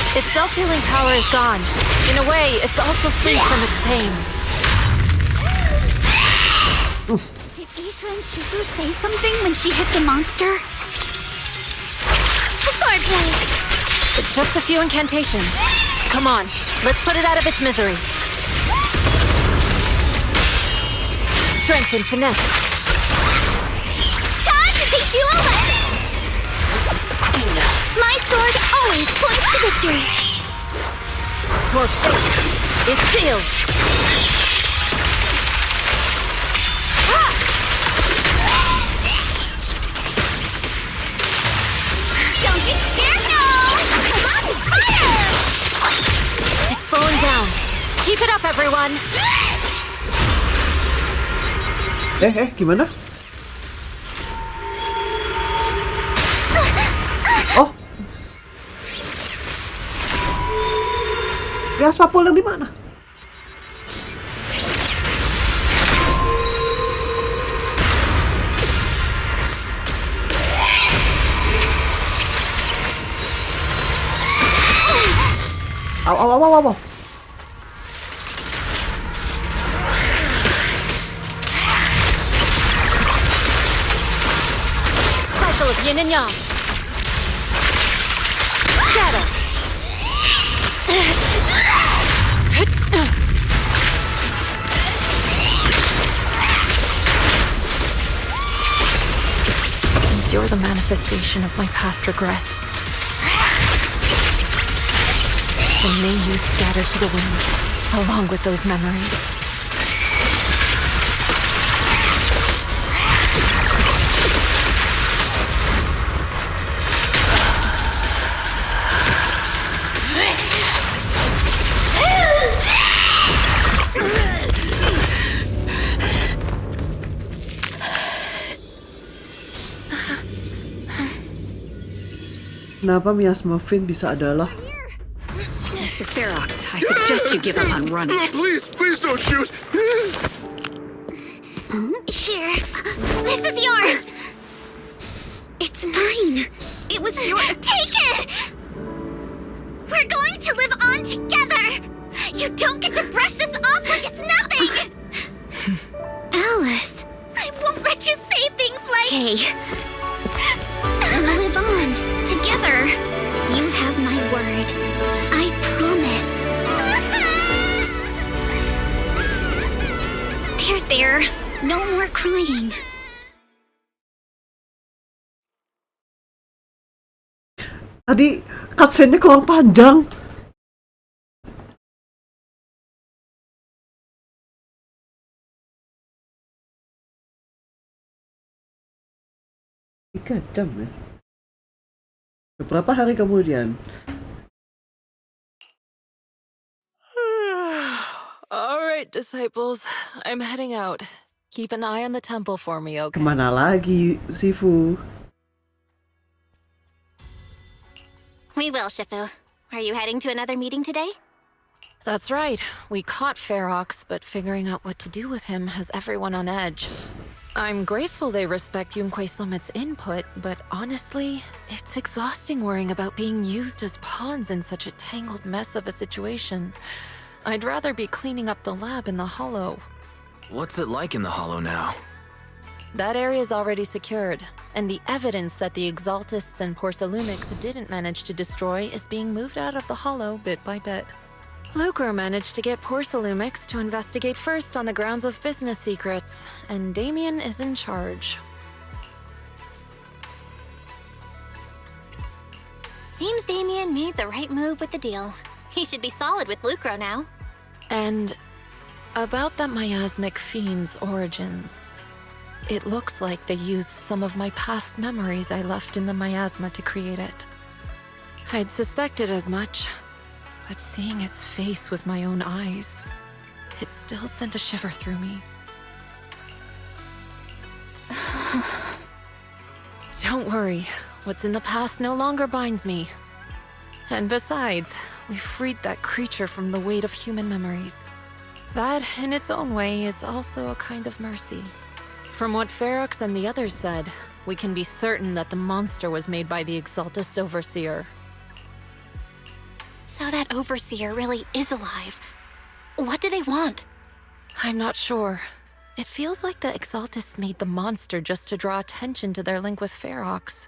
Its self-healing power is gone. In a way, it's also free from its pain. Did Isha and Shifu say something when she hit the monster? Sword play! It's just a few incantations. Come on, let's put it out of its misery. Strength and finesse. Time to teach you a lesson! My sword always points to victory! Your fate is sealed! Don't be scared, no! Come on, fire! It's slowing down. Keep it up, everyone! Gimana? Oh. Miasma pulang di mana? Aw. Cycle of yin and yang. Scatter. Since you're the manifestation of my past regrets, then may you scatter to the wind, along with those memories. Kenapa miasma Finn bisa adalah? Mr. Ferox, I suggest you give up on running. Please don't shoot! Here. This is yours! It's mine. It was your. Take it! We're going to live on together! You don't get to brush this off like it's nothing! Alice, I won't let you say things like. Hey. We'll live on together. You have my word. I promise. There. No more crying. Tadi cutscene-nya kurang panjang. Tiga jam ya. Beberapa hari kemudian. right, disciples. I'm heading out. Keep an eye on the temple for me, okay? Kemana lagi, Sifu? We will, Shifu. Are you heading to another meeting today? That's right. We caught Ferox, but figuring out what to do with him has everyone on edge. I'm grateful they respect Yunque Summit's input, but honestly, it's exhausting worrying about being used as pawns in such a tangled mess of a situation. I'd rather be cleaning up the lab in the Hollow. What's it like in the Hollow now? That area's already secured, and the evidence that the Exaltists and Porcelumics didn't manage to destroy is being moved out of the Hollow bit by bit. Lucre managed to get Porcelumics to investigate first on the grounds of business secrets, and Damien is in charge. Seems Damien made the right move with the deal. He should be solid with Lucro now. And about that miasmic fiend's origins. It looks like they used some of my past memories I left in the miasma to create it. I'd suspected as much, but seeing its face with my own eyes, it still sent a shiver through me. Don't worry, what's in the past no longer binds me. And besides, we freed that creature from the weight of human memories. That, in its own way, is also a kind of mercy. From what Ferox and the others said, we can be certain that the monster was made by the Exaltist Overseer. So that Overseer really is alive. What do they want? I'm not sure. It feels like the Exaltists made the monster just to draw attention to their link with Ferox.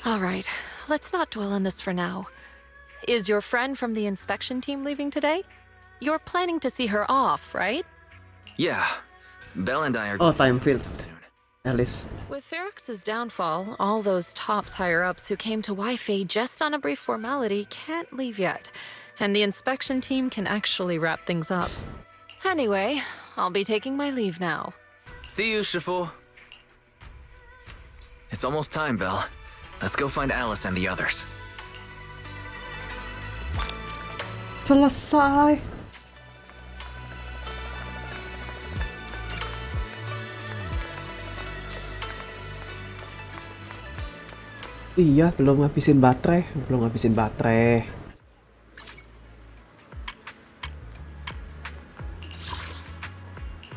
Alright, let's not dwell on this for now. Is your friend from the inspection team leaving today? You're planning to see her off, right? Yeah. Belle and I are... Oh, time field. Alice. With Ferox's downfall, all those tops higher-ups who came to Wi-Fi just on a brief formality can't leave yet, and the inspection team can actually wrap things up. Anyway, I'll be taking my leave now. See you, Shifu. It's almost time, Belle. Let's go find Alice and the others. Selesai. Iya, belum ngabisin baterai.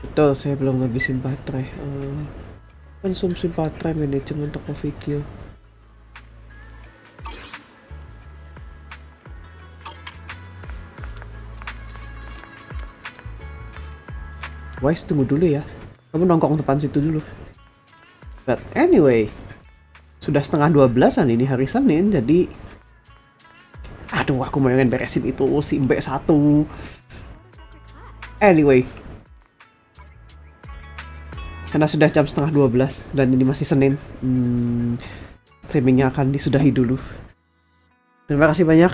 Betul, saya belum ngabisin baterai. Konsumsi baterai manajemen toko video. Wise, tunggu dulu ya. Kamu nongkrong depan situ dulu. But anyway, sudah setengah 12-an ini hari Senin, jadi aduh, aku mau beresin itu si Mbak 1. Anyway, karena sudah jam setengah 12 dan ini masih Senin, streamingnya akan disudahi dulu. Terima kasih banyak,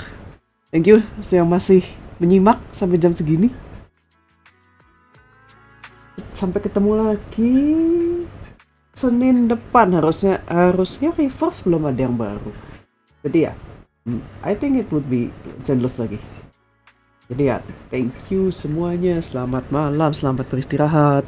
thank you yang masih menyimak sampai jam segini. Sampai ketemu lagi Senin depan, harusnya reverse belum ada yang baru. Jadi ya, I think it would be Zenless lagi. Jadi ya, thank you semuanya, selamat malam, selamat beristirahat.